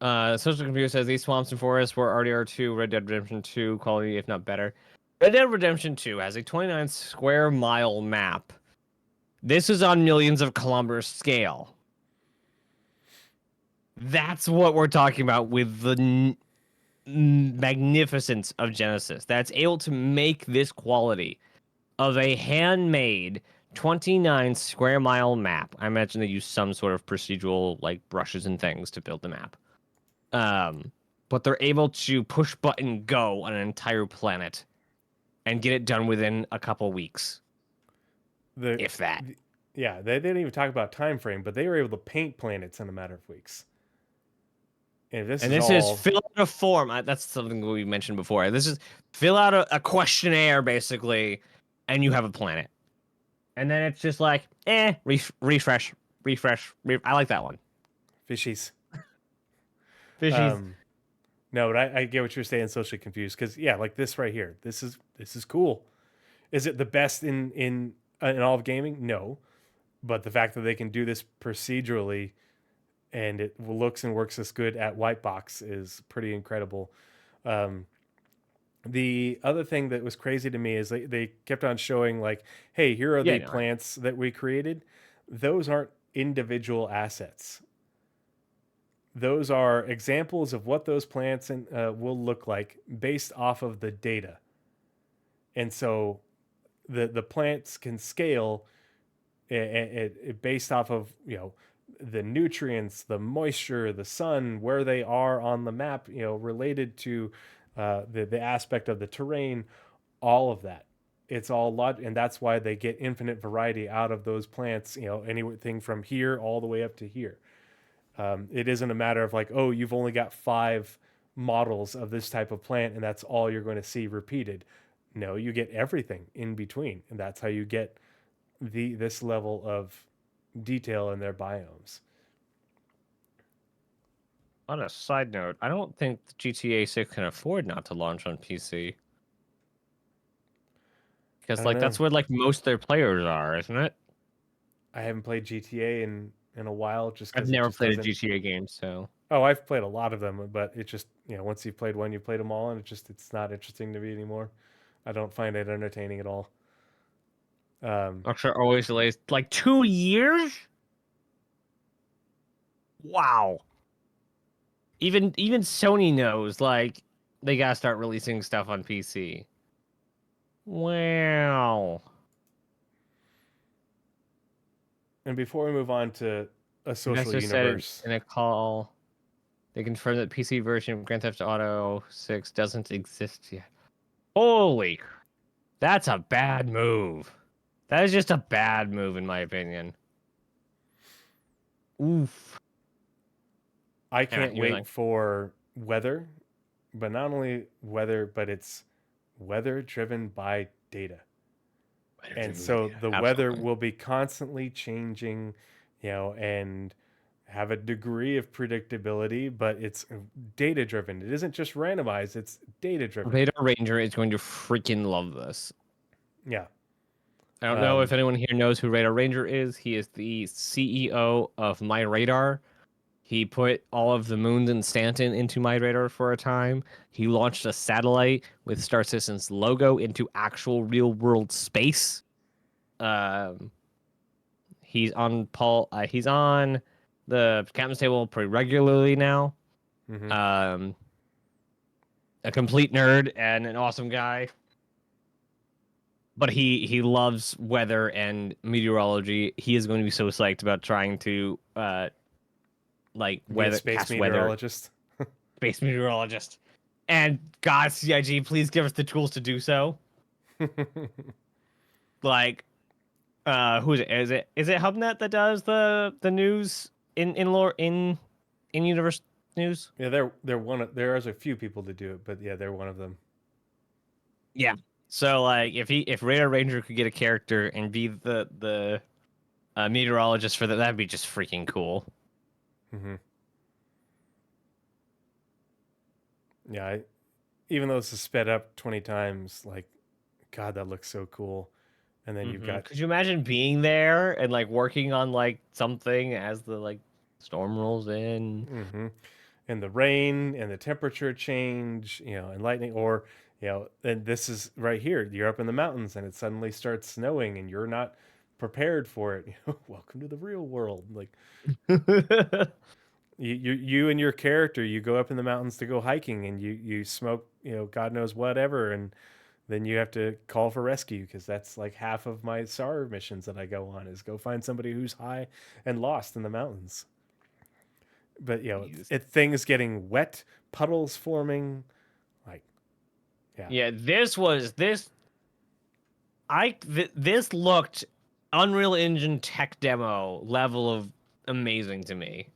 Speaker 1: Socially confused says these swamps and forests were RDR2, Red Dead Redemption 2 quality, if not better. Red Dead Redemption 2 has a 29 square mile map. This is on millions of kilometers scale. That's what we're talking about with the magnificence of Genesis. That's able to make this quality of a handmade 29 square mile map. I imagine they use some sort of procedural like brushes and things to build the map. But they're able to push button go on an entire planet and get it done within a couple weeks,
Speaker 2: The,
Speaker 1: if that.
Speaker 2: yeah, they didn't even talk about time frame, but they were able to paint planets in a matter of weeks. And this
Speaker 1: And
Speaker 2: is
Speaker 1: this is
Speaker 2: all
Speaker 1: fill out a form. That's something we mentioned before. This is fill out a questionnaire basically, and you have a planet. And then it's just like, refresh, refresh. I like that one.
Speaker 2: fishies.
Speaker 1: Fishies.
Speaker 2: Um, no, but I get what you're saying. Socially confused because yeah, like this right here. This is cool. Is it the best in all of gaming? No, but the fact that they can do this procedurally and it looks and works this good at white box is pretty incredible. Um, the other thing that was crazy to me is they kept on showing like, hey, here are
Speaker 1: Yeah,
Speaker 2: the
Speaker 1: no, I know.
Speaker 2: plants that we created. Those aren't individual assets. Those are examples of what those plants will look like based off of the data. And so the plants can scale based off of the nutrients, the moisture, the sun, where they are on the map, related to the aspect of the terrain, all of that. It's all lot, and that's why they get infinite variety out of those plants. Anything from here all the way up to here. It isn't a matter of like, oh, you've only got 5 models of this type of plant, and that's all you're going to see repeated. No, you get everything in between, and that's how you get this level of detail in their biomes.
Speaker 1: On a side note, I don't think GTA 6 can afford not to launch on PC.
Speaker 2: I
Speaker 1: Because
Speaker 2: don't
Speaker 1: like
Speaker 2: know.
Speaker 1: that's where like most of their players are, isn't it?
Speaker 2: I haven't played GTA in a while just
Speaker 1: I've
Speaker 2: because it
Speaker 1: never
Speaker 2: just
Speaker 1: played a
Speaker 2: doesn't.
Speaker 1: GTA game, so
Speaker 2: Oh, I've played a lot of them, but it just once you've played one, you played them all, and it's not interesting to me anymore. I don't find it entertaining at all.
Speaker 1: Rockstar always delays like 2 years. Wow. Even Sony knows like they gotta start releasing stuff on PC. Wow.
Speaker 2: and before we move on to a social
Speaker 1: Nestor said it
Speaker 2: universe,
Speaker 1: in a call. They confirmed that PC version of Grand Theft Auto 6 doesn't exist yet. Holy, that's a bad move. That is just a bad move, in my opinion. Oof.
Speaker 2: I
Speaker 1: And
Speaker 2: can't
Speaker 1: even
Speaker 2: wait
Speaker 1: like,
Speaker 2: for weather, but not only weather, but it's weather driven by data. And so the weather
Speaker 1: absolutely.
Speaker 2: will be constantly changing, and have a degree of predictability, but it's data driven. It isn't just randomized, it's data driven.
Speaker 1: Radar Ranger is going to freaking love this.
Speaker 2: Yeah.
Speaker 1: I don't know if
Speaker 2: Um,
Speaker 1: anyone here knows who Radar Ranger is. He is the CEO of My Radar. He put all of the moons in Stanton into My Radar for a time. He launched a satellite with Star Citizen's logo into actual real world space. Um, he's on the captain's table pretty regularly now.
Speaker 2: mhm.
Speaker 1: Um, a complete nerd and an awesome guy. But he loves weather and meteorology. He is going to be so psyched about trying to like
Speaker 2: Be a
Speaker 1: weather
Speaker 2: space
Speaker 1: cast weather
Speaker 2: meteorologist.
Speaker 1: space meteorologist. And God, CIG, please give us the tools to do so. Like, who is it? Is it HubNet that does the news in lore in universe news?
Speaker 2: Yeah, they're one of there's a few people to do it, but yeah, they're one of them.
Speaker 1: Yeah. So like, if Radar Ranger could get a character and be the meteorologist for that, that'd be just freaking cool.
Speaker 2: Hmm. Yeah, even though this is sped up 20 times, like, God, that looks so cool. And then you've got,
Speaker 1: Could you imagine being there and like working on like something as the like storm rolls in?
Speaker 2: hmm and the rain and the temperature change, and lightning, or, and this is right here. You're up in the mountains and it suddenly starts snowing and you're not prepared for it. Welcome to the real world. Like, you and your character, you go up in the mountains to go hiking and you smoke, God knows whatever, and then you have to call for rescue because that's like half of my SAR missions that I go on is go find somebody who's high and lost in the mountains. But
Speaker 1: Jeez.
Speaker 2: things getting wet, puddles forming, like, yeah.
Speaker 1: Yeah, this looked Unreal Engine tech demo level of amazing to me.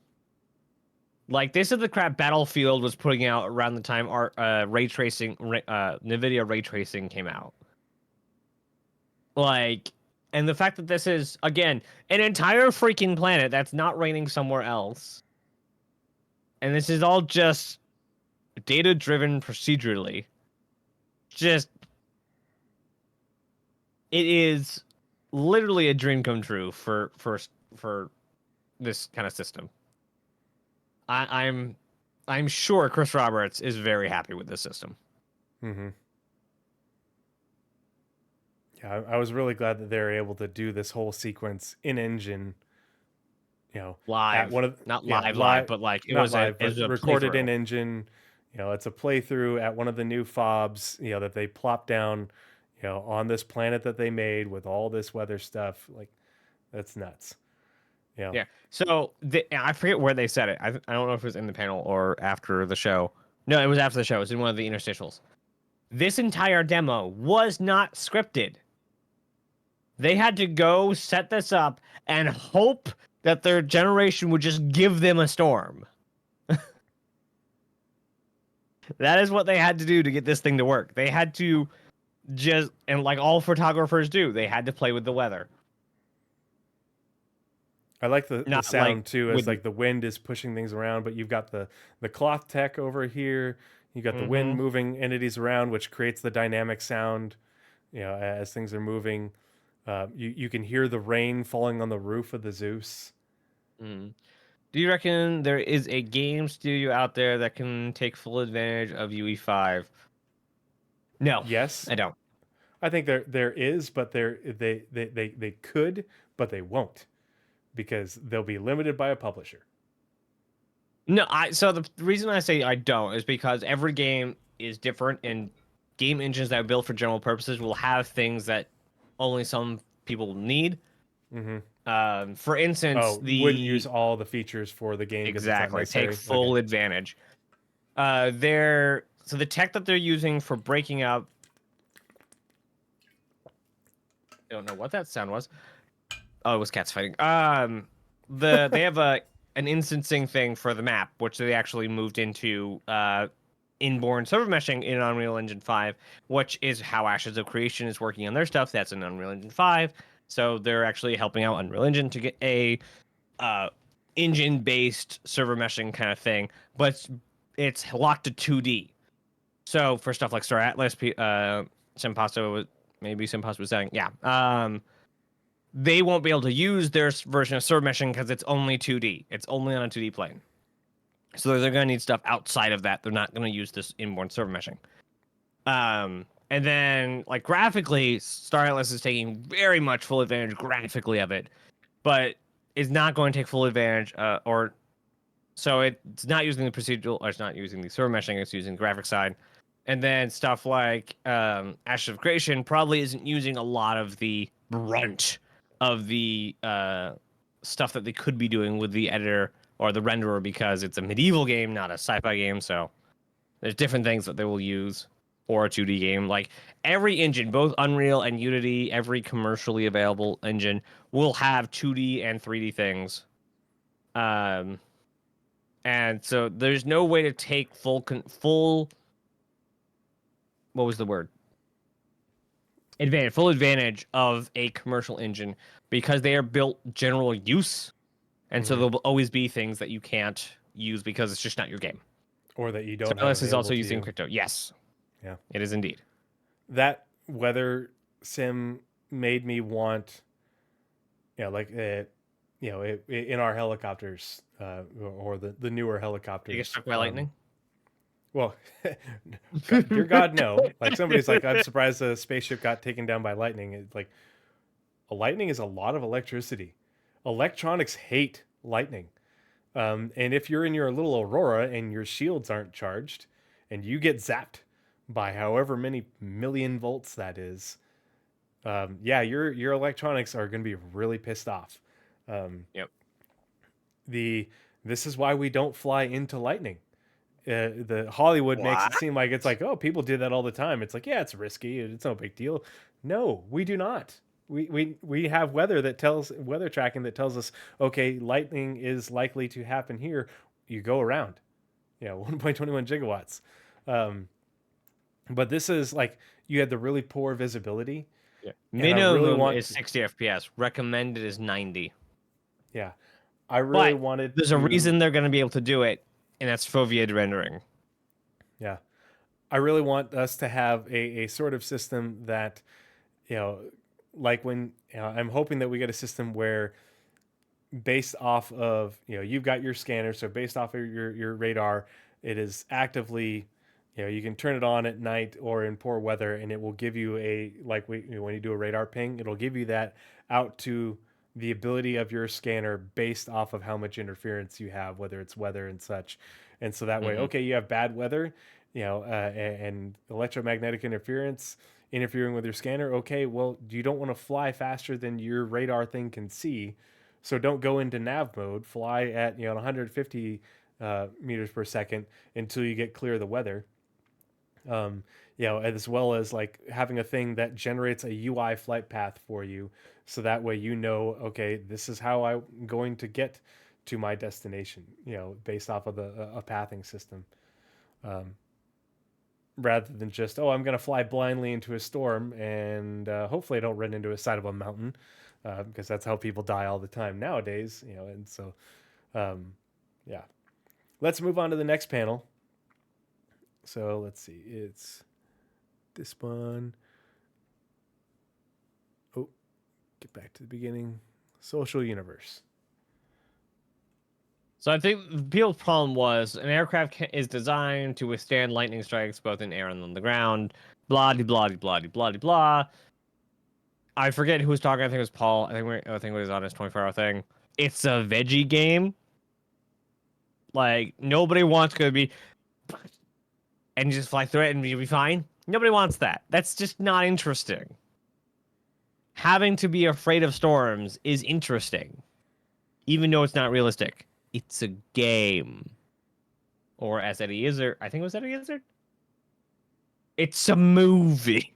Speaker 1: Like this is the crap Battlefield was putting out around the time ray tracing, NVIDIA ray tracing came out. Like, and the fact that this is again an entire freaking planet that's not raining somewhere else, and this is all just data driven procedurally. Just it is literally a dream come true for this kind of system. I'm sure Chris Roberts is very happy with this system.
Speaker 2: hmm Yeah, I was really glad that they were able to do this whole sequence in engine, at
Speaker 1: Live,
Speaker 2: one of
Speaker 1: not
Speaker 2: yeah,
Speaker 1: live,
Speaker 2: live,
Speaker 1: but like
Speaker 2: not
Speaker 1: it
Speaker 2: live, but
Speaker 1: was a
Speaker 2: recorded in
Speaker 1: playthrough.
Speaker 2: engine. It's a playthrough at one of the new fobs, that they plop down, on this planet that they made with all this weather stuff. Like, that's nuts. Yeah.
Speaker 1: Yeah. So I forget where they said it. I don't know if it was in the panel or after the show. No, it was after the show. It was in one of the interstitials. This entire demo was not scripted. They had to go set this up and hope that their generation would just give them a storm. That is what they had to do to get this thing to work. They had to just, and like all photographers do, they had to play with the weather.
Speaker 2: I like the
Speaker 1: Not like
Speaker 2: sound too, as
Speaker 1: with.
Speaker 2: like the wind is pushing things around, but you've got the cloth tech over here. You got the wind
Speaker 1: Mm-hmm.
Speaker 2: moving entities around, which creates the dynamic sound. As things are moving, you can hear the rain falling on the roof of the Zeus.
Speaker 1: Mm. Do you reckon there is a game studio out there that can take full advantage of UE5? No,
Speaker 2: Yes,
Speaker 1: I don't.
Speaker 2: I think there is, but they could, but they won't because they'll be limited by a publisher.
Speaker 1: No, so the reason I say I don't is because every game is different, and game engines that are built for general purposes will have things that only some people need.
Speaker 2: Mm-hmm.
Speaker 1: For instance,
Speaker 2: Oh, wouldn't use all the features for the game because it's not
Speaker 1: exactly, take
Speaker 2: necessary.
Speaker 1: full
Speaker 2: Okay.
Speaker 1: advantage. So the tech that they're using for breaking up, I don't know what that sound was. Oh, it was cats fighting. They have an instancing thing for the map, which they actually moved into inborn server meshing in Unreal Engine 5, which is how Ashes of Creation is working on their stuff. That's in Unreal Engine 5. So they're actually helping out Unreal Engine to get a engine-based server meshing kind of thing, but it's locked to 2D. So for stuff like Star Atlas, Simpasta was saying, yeah. They won't be able to use their version of server meshing because it's only 2D. It's only on a 2D plane. So they're going to need stuff outside of that. They're not going to use this inborn server meshing. And then, like, graphically, Star Atlas is taking very much full advantage graphically of it, but is not going to take full advantage, so it's not using the procedural, or it's not using the server meshing, it's using the graphic side. And then stuff like Ashes of Creation probably isn't using a lot of the brunt of the stuff that they could be doing with the editor or the renderer because it's a medieval game, not a sci-fi game. So there's different things that they will use for a 2D game. Like every engine, both Unreal and Unity, every commercially available engine will have 2D and 3D things. And so there's no way to take full what was the word? Full advantage of a commercial engine because they are built general use, and so
Speaker 2: Mm-hmm.
Speaker 1: there will always be things that you can't use because it's just not your game.
Speaker 2: Or that you don't have
Speaker 1: Starless is
Speaker 2: available
Speaker 1: also
Speaker 2: to
Speaker 1: using
Speaker 2: you.
Speaker 1: crypto. Yes,
Speaker 2: Yeah.
Speaker 1: it is indeed.
Speaker 2: That weather sim made me want, in our helicopters, or the newer
Speaker 1: You get
Speaker 2: helicopters.
Speaker 1: struck by lightning?
Speaker 2: Well, God, dear God, no. Like somebody's like, I'm surprised the spaceship got taken down by lightning. It's like, a lightning is a lot of electricity. Electronics hate lightning. And if you're in your little Aurora and your shields aren't charged, and you get zapped by however many million volts that is, yeah, your electronics are going to be really pissed off.
Speaker 1: Yep.
Speaker 2: This is why we don't fly into lightning. The Hollywood makes it
Speaker 1: What?
Speaker 2: seem like it's like, oh, people do that all the time. It's like, yeah, it's risky. It's no big deal. No, we do not. We have weather tracking that tells us, okay, lightning is likely to happen here. You go around, 1.21 gigawatts. But this is like you had the really poor visibility,
Speaker 1: Yeah.
Speaker 2: and I really
Speaker 1: Minimum
Speaker 2: want,
Speaker 1: is 60 FPS. Recommended is 90.
Speaker 2: yeah, I really
Speaker 1: But
Speaker 2: wanted
Speaker 1: there's a
Speaker 2: to,
Speaker 1: reason they're going to be able to do it, and that's foveated rendering.
Speaker 2: yeah, I really want us to have a sort of system that, you know, like when, I'm hoping that we get a system where based off of, you've got your scanner, so based off of your radar, it is actively, you can turn it on at night or in poor weather, and it will give you when you do a radar ping, it'll give you that out to the ability of your scanner based off of how much interference you have, whether it's weather and such. And so that way,
Speaker 1: Mm-hmm.
Speaker 2: okay, you have bad weather, and electromagnetic interference interfering with your scanner. Okay, well, you don't want to fly faster than your radar thing can see, so don't go into nav mode. Fly at 150 meters per second until you get clear of the weather. As well as like having a thing that generates a UI flight path for you, so that way okay, this is how I'm going to get to my destination. Based off of a pathing system, rather than just, oh, I'm going to fly blindly into a storm and hopefully I don't run into a side of a mountain, because that's how people die all the time nowadays. And so, yeah. Let's move on to the next panel. So let's see. It's this one. Oh, get back to the beginning. Social universe.
Speaker 1: So I think the people's problem was an aircraft is designed to withstand lightning strikes both in air and on the ground. Blah de blah de blah de blah de blah. I forget who was talking. I think it was Paul. I think it was on his 24-hour thing. It's a veggie game. Like nobody wants to be and you just fly through it and you'll be fine. Nobody wants that. That's just not interesting. Having to be afraid of storms is interesting, even though it's not realistic. It's a game. Or as Eddie Izzard, I think it was Eddie Izzard. It's a movie.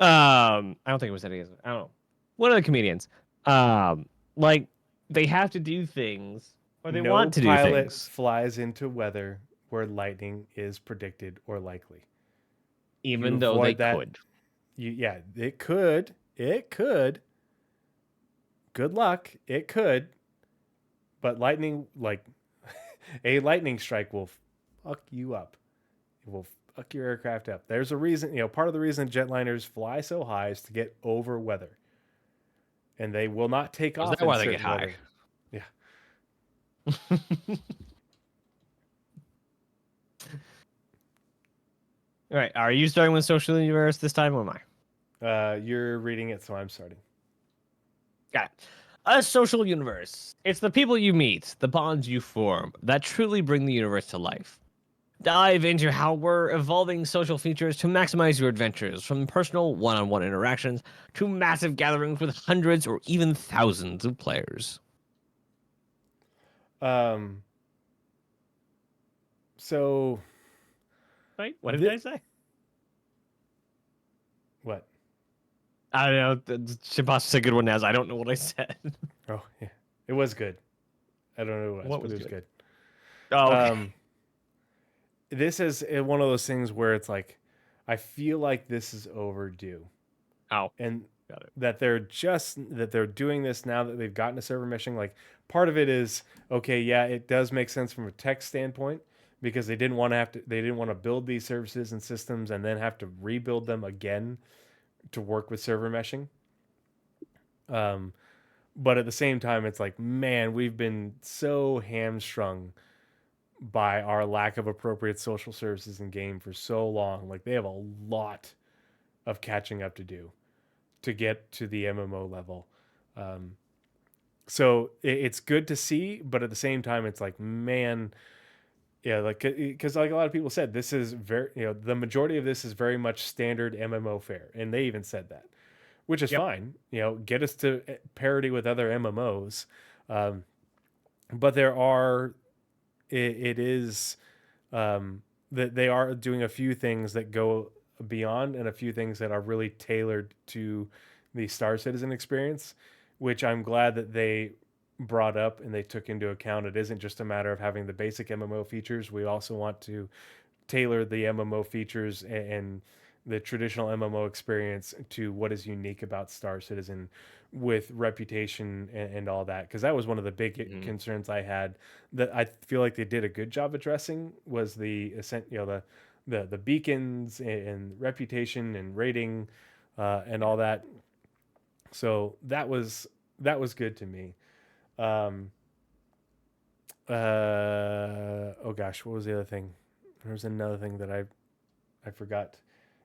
Speaker 1: I don't think it was Eddie Izzard. I don't know. One of the comedians. Like they have to do things or they
Speaker 2: No
Speaker 1: want to do
Speaker 2: pilot
Speaker 1: things,
Speaker 2: flies into weather where lightning is predicted or likely. You
Speaker 1: even though they
Speaker 2: avoid that.
Speaker 1: could.
Speaker 2: Yeah, it could. It could. Good luck. It could. But lightning, like a lightning strike, will fuck you up. It will fuck your aircraft up. There's a reason. Part of the reason jetliners fly so high is to get over weather, and they will not take
Speaker 1: Is
Speaker 2: off
Speaker 1: that
Speaker 2: in
Speaker 1: why they get
Speaker 2: certain
Speaker 1: high?
Speaker 2: weather. Yeah.
Speaker 1: All right. Are you starting with social universe this time or am I?
Speaker 2: You're reading it, so I'm starting.
Speaker 1: Got it. A social universe. It's the people you meet, the bonds you form, that truly bring the universe to life. Dive into how we're evolving social features to maximize your adventures, from personal one-on-one interactions to massive gatherings with hundreds or even thousands of players.
Speaker 2: So
Speaker 1: Right? What did I say?
Speaker 2: What?
Speaker 1: I don't know. Shabazz is a good one, as I don't know what I said.
Speaker 2: Oh, yeah. It was good. I don't know
Speaker 1: What
Speaker 2: but
Speaker 1: was
Speaker 2: it was
Speaker 1: good?
Speaker 2: good.
Speaker 1: Oh, okay.
Speaker 2: This is one of those things where it's like, I feel like this is overdue.
Speaker 1: Oh,
Speaker 2: And
Speaker 1: got it.
Speaker 2: that they're doing this now that they've gotten to server meshing. Like, part of it is, okay, yeah, it does make sense from a tech standpoint, because they didn't want to build these services and systems and then have to rebuild them again to work with server meshing. But at the same time, it's like, man, we've been so hamstrung by our lack of appropriate social services in game for so long. Like, they have a lot of catching up to do to get to the MMO level. So it's good to see, but at the same time, it's like, man, yeah, like, because like a lot of people said, this is very, the majority of this is very much standard MMO fare, and they even said that, which is
Speaker 1: Yep.
Speaker 2: fine. Get us to parity with other MMOs. But there are, it is, that they are doing a few things that go beyond, and a few things that are really tailored to the Star Citizen experience, which I'm glad that they brought up and they took into account. It isn't just a matter of having the basic MMO features. We also want to tailor the MMO features and the traditional MMO experience to what is unique about Star Citizen, with reputation and all that. Because that was one of the big concerns I had, that I feel like they did a good job addressing, was the the beacons and reputation and rating and all that. So that was good to me. Oh gosh, what was the other thing? There was another thing that I forgot,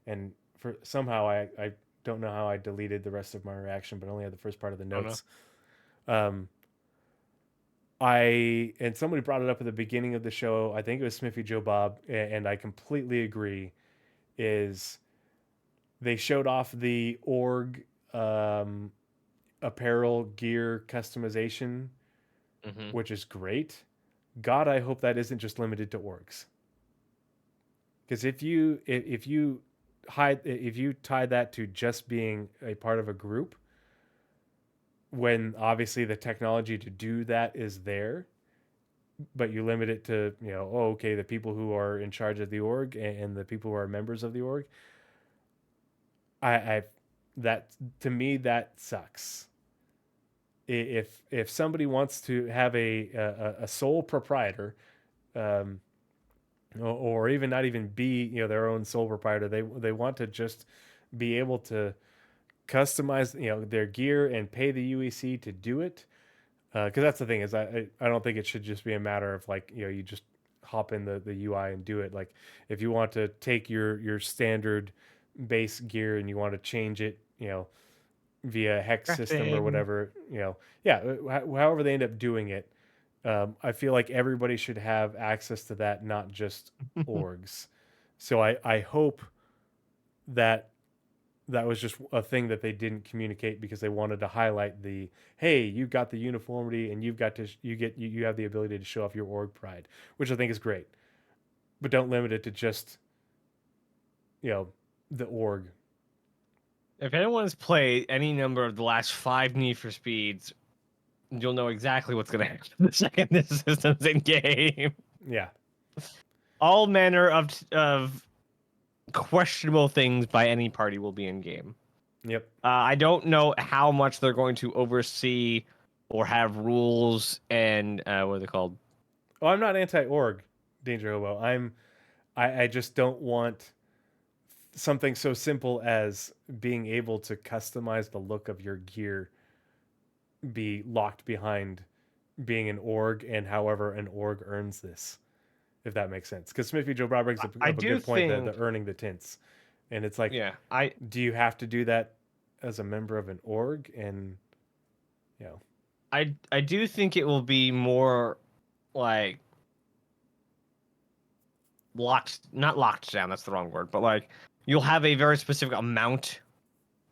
Speaker 2: and for somehow I don't know how I deleted the rest of my reaction, but only had the first part of the notes. And somebody brought it up at the beginning of the show. I think it was Smithy Joe Bob, and I completely agree. Is they showed off the org apparel gear customization, which is great. God, I hope that isn't just limited to orgs. Because if you tie that to just being a part of a group, when obviously the technology to do that is there, but you limit it to, the people who are in charge of the org and the people who are members of the org, I that, to me, that sucks. If somebody wants to have a sole proprietor, or even not even be their own sole proprietor, they want to just be able to customize their gear and pay the UEC to do it, Because that's the thing is I don't think it should just be a matter of like you just hop in the UI and do it. Like if you want to take your standard base gear and you want to change it, via hex system or
Speaker 1: Crafting.
Speaker 2: whatever, yeah, however they end up doing it, I feel like everybody should have access to that, not just orgs. So I hope that that was just a thing that they didn't communicate because they wanted to highlight the, hey, you got the uniformity and you've got to you have the ability to show off your org pride, which I think is great, but don't limit it to just the org.
Speaker 1: If anyone's played any number of the last 5 Need for Speeds, you'll know exactly what's going to happen the second this system's in game.
Speaker 2: Yeah.
Speaker 1: All manner of questionable things by any party will be in game.
Speaker 2: Yep.
Speaker 1: I don't know how much they're going to oversee or have rules and what are they called?
Speaker 2: Oh, I'm not anti-org, Danger Hobo. I just don't want something so simple as being able to customize the look of your gear be locked behind being an org and however an org earns this, if that makes sense. Because Smithy Joe Bob brings up
Speaker 1: I
Speaker 2: a
Speaker 1: do
Speaker 2: good point,
Speaker 1: think,
Speaker 2: the earning the tints. And it's like,
Speaker 1: yeah,
Speaker 2: do you have to do that as a member of an org? And,
Speaker 1: I do think it will be more like not locked down, that's the wrong word, but like you'll have a very specific amount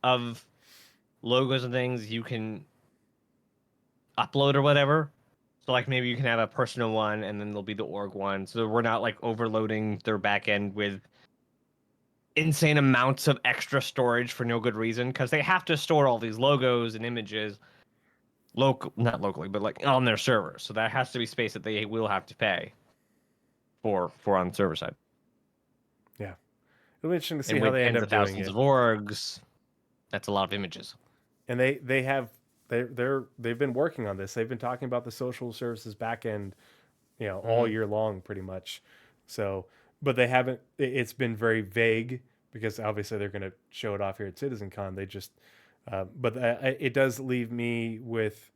Speaker 1: of logos and things you can upload or whatever. So like maybe you can have a personal one and then there'll be the org one. So we're not like overloading their backend with insane amounts of extra storage for no good reason because they have to store all these logos and images not locally, but like on their server. So that has to be space that they will have to pay for on the server side.
Speaker 2: yeah. It'll be interesting to see
Speaker 1: And
Speaker 2: how
Speaker 1: with
Speaker 2: they end
Speaker 1: tens
Speaker 2: up
Speaker 1: of
Speaker 2: doing
Speaker 1: thousands
Speaker 2: it.
Speaker 1: of orgs, that's a lot of images.
Speaker 2: And they've been working on this. They've been talking about the social services backend, all
Speaker 1: Mm-hmm.
Speaker 2: year long, pretty much. So, but they haven't. It's been very vague because obviously they're going to show it off here at CitizenCon. They just, but it does leave me with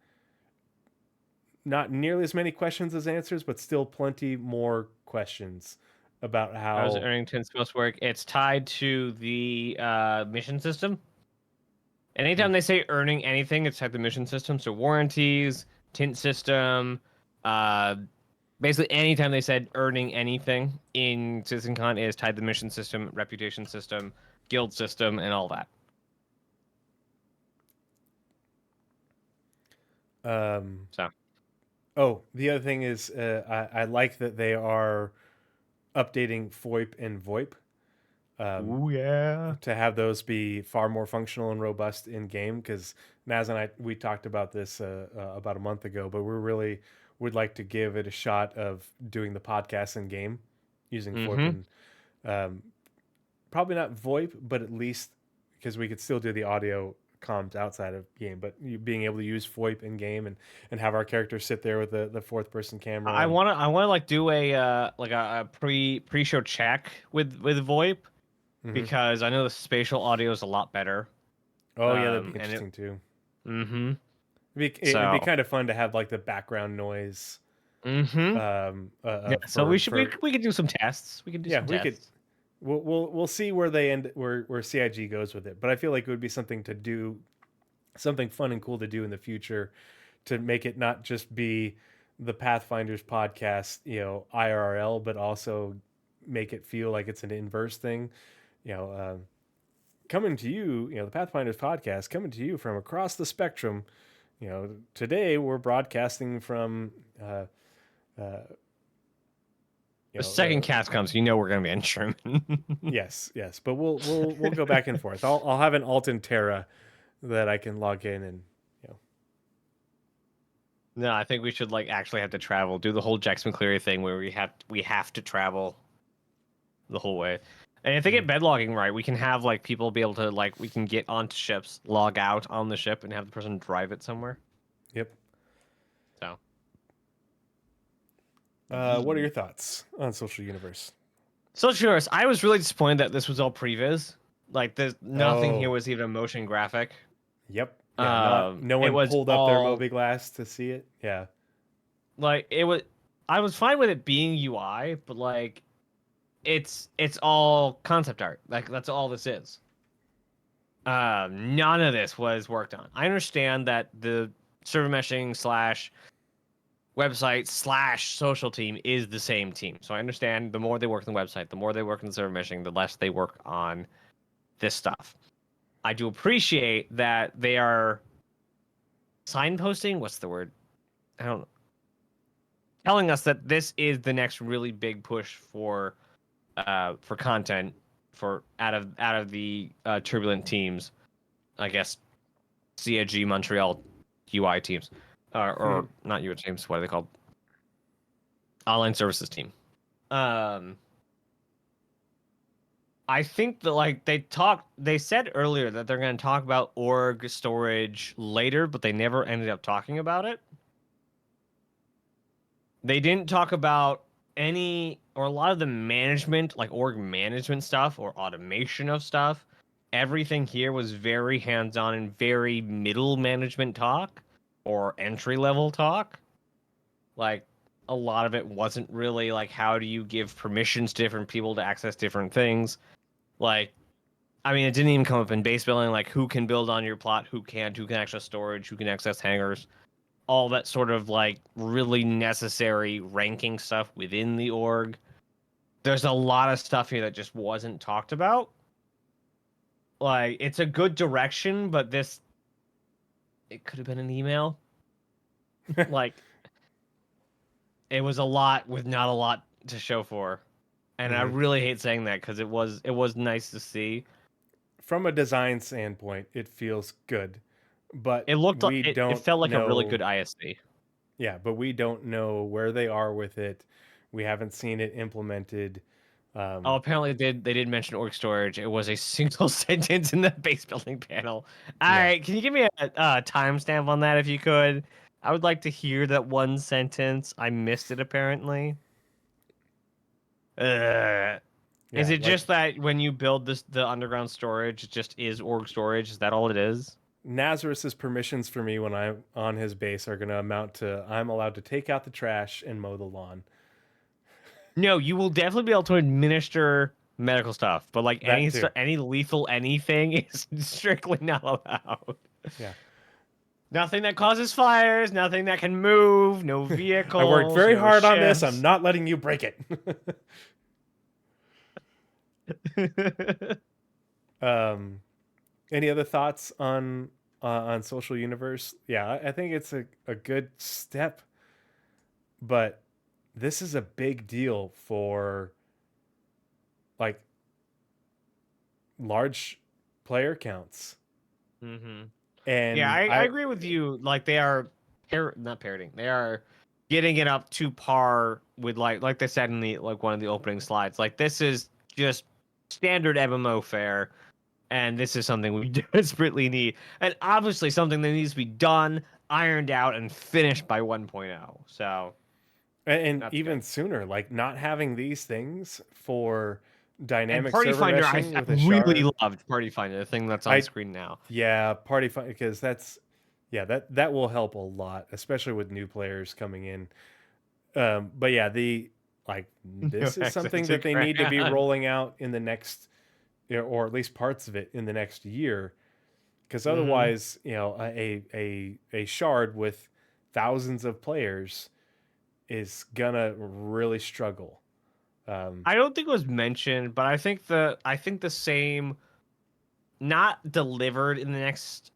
Speaker 2: not nearly as many questions as answers, but still plenty more questions about
Speaker 1: How does
Speaker 2: how.
Speaker 1: earning tints supposed to work? It's tied to the mission system.
Speaker 2: Hmm.
Speaker 1: Anytime they say earning anything, it's tied to the mission system. So warranties, tint system, uh, basically anytime they said earning anything in CitizenCon is tied to the mission system, reputation system, guild system, and all that.
Speaker 2: Um,
Speaker 1: So,
Speaker 2: oh, the other thing is, I like that they are updating FOIP and VoIP.
Speaker 1: ooh yeah.
Speaker 2: To have those be far more functional and robust in game. Because Naz and I we talked about this about a month ago, but we really would like to give it a shot of doing the podcast in game using VoIP
Speaker 1: Mm-hmm.
Speaker 2: and probably not VoIP, but at least because we could still do the audio comms outside of game, but being able to use VoIP in game and have our characters sit there with the fourth person camera and
Speaker 1: I wanna like do a like a pre-show check with VoIP
Speaker 2: mhm.
Speaker 1: because I know the spatial audio is a lot better.
Speaker 2: Oh yeah, that'd be
Speaker 1: And it
Speaker 2: interesting too.
Speaker 1: mm-hmm.
Speaker 2: It'd be
Speaker 1: So
Speaker 2: kind of fun to have like the background noise
Speaker 1: mm-hmm. Yeah, so
Speaker 2: for
Speaker 1: we could do some tests. We could do
Speaker 2: yeah,
Speaker 1: some
Speaker 2: we could
Speaker 1: tests.
Speaker 2: we'll see where they end where CIG goes with it. But I feel like it would be something to do, something fun and cool to do in the future, to make it not just be the Pathfinders podcast, IRL, but also make it feel like it's an inverse thing. You know, coming to you, the Pathfinders podcast coming to you from across the spectrum. Today we're broadcasting from uh, you
Speaker 1: The
Speaker 2: know
Speaker 1: second cast comes, you know we're gonna be in Sherman.
Speaker 2: yes, but we'll go back and forth. I'll have an Alton Terra that I can log in and
Speaker 1: No, I think we should like actually have to travel, do the whole Jax McCleary thing where we have to travel the whole way. And if they
Speaker 2: mhm.
Speaker 1: get bed logging right, we can have like people be able to like we can get onto ships, log out on the ship, and have the person drive it somewhere.
Speaker 2: Yep.
Speaker 1: So
Speaker 2: What are
Speaker 1: yeah.
Speaker 2: your thoughts on Social Universe?
Speaker 1: So sure, I was really disappointed that this was all previs. Like there's nothing here
Speaker 2: Oh,
Speaker 1: was even a motion graphic.
Speaker 2: yep. Yeah, no
Speaker 1: It
Speaker 2: one
Speaker 1: was
Speaker 2: pulled up their
Speaker 1: all
Speaker 2: mobiGlas to see it. Yeah.
Speaker 1: like it was. I was fine with it being UI, but like it's all concept art. Like that's all this is. None of this was worked on. I understand that the server meshing slash website slash social team is the same team. So I understand the more they work on the website, the more they work on the server meshing, the less they work on this stuff. I do appreciate that they are signposting. What's the word? I don't know. Telling us that this is the next really big push for content for out of the turbulent teams. I guess CIG Montreal UI teams, or not UI teams. What are they called? Online services team. Um, I think that like they said earlier that they're going to talk about org storage later, but they never ended up talking about it. They didn't talk about any or a lot of the management, like org management stuff or automation of stuff. Everything here was very hands-on and very middle management talk or entry level talk. Like a lot of it wasn't really like how do you give permissions to different people to access different things. Like, I mean, it didn't even come up in base building, like who can build on your plot, who can't, who can access storage, who can access hangars, all that sort of like really necessary ranking stuff within the org. There's a lot of stuff here that just wasn't talked about. Like, it's a good direction, but it could have been an email. Like, it was a lot with not a lot to show for. And I really hate saying that because it was nice to see.
Speaker 2: From a design standpoint, it feels good, but
Speaker 1: It looked like
Speaker 2: we
Speaker 1: it
Speaker 2: don't
Speaker 1: felt like a really
Speaker 2: know.
Speaker 1: good ISD.
Speaker 2: Yeah, but we don't know where they are with it. We haven't seen it implemented.
Speaker 1: Oh, apparently they did mention org storage. It was a single sentence in the base building panel. All
Speaker 2: Yeah,
Speaker 1: right, can you give me a timestamp on that if you could? I would like to hear that one sentence. I missed it apparently. Is
Speaker 2: yeah.
Speaker 1: it
Speaker 2: Like
Speaker 1: just that when you build the underground storage, it just is org storage? Is that all it is?
Speaker 2: Nazeris's permissions for me when I'm on his base are going to amount to I'm allowed to take out the trash and mow the lawn.
Speaker 1: No, you will definitely be able to administer medical stuff, but like
Speaker 2: That too.
Speaker 1: any lethal anything is strictly not allowed.
Speaker 2: Yeah.
Speaker 1: Nothing that causes fires, nothing that can move, no
Speaker 2: I worked
Speaker 1: vehicles,
Speaker 2: very
Speaker 1: no
Speaker 2: hard on this. I'm
Speaker 1: ships.
Speaker 2: not letting you break it. um, any other thoughts on Social Universe? Yeah, I think it's a good step, but this is a big deal for like large player counts.
Speaker 1: hmm Yeah,
Speaker 2: And
Speaker 1: I agree with you. Like they are not parroting. They are getting it up to par with like they said in the like one of the opening slides. Like this is just standard MMO fare, and this is something we desperately need. And obviously something that needs to be done, ironed out, and finished by 1.0. So
Speaker 2: and
Speaker 1: that's good.
Speaker 2: even sooner, like not having these things for
Speaker 1: And
Speaker 2: dynamic
Speaker 1: Party
Speaker 2: server
Speaker 1: Finder,
Speaker 2: meshing
Speaker 1: I
Speaker 2: with a
Speaker 1: really
Speaker 2: shard.
Speaker 1: loved Party Finder, the thing that's on
Speaker 2: I
Speaker 1: screen now.
Speaker 2: Yeah, party fun because that's yeah, that will help a lot, especially with new players coming in. But yeah, the like
Speaker 1: No
Speaker 2: this is
Speaker 1: access
Speaker 2: something
Speaker 1: to
Speaker 2: that they need to be
Speaker 1: ground.
Speaker 2: rolling out in the next, or at least parts of it in the next year, because
Speaker 1: hmm
Speaker 2: otherwise, a shard with thousands of players is gonna really struggle. Um,
Speaker 1: I don't think it was mentioned, but I think the same, not delivered in the next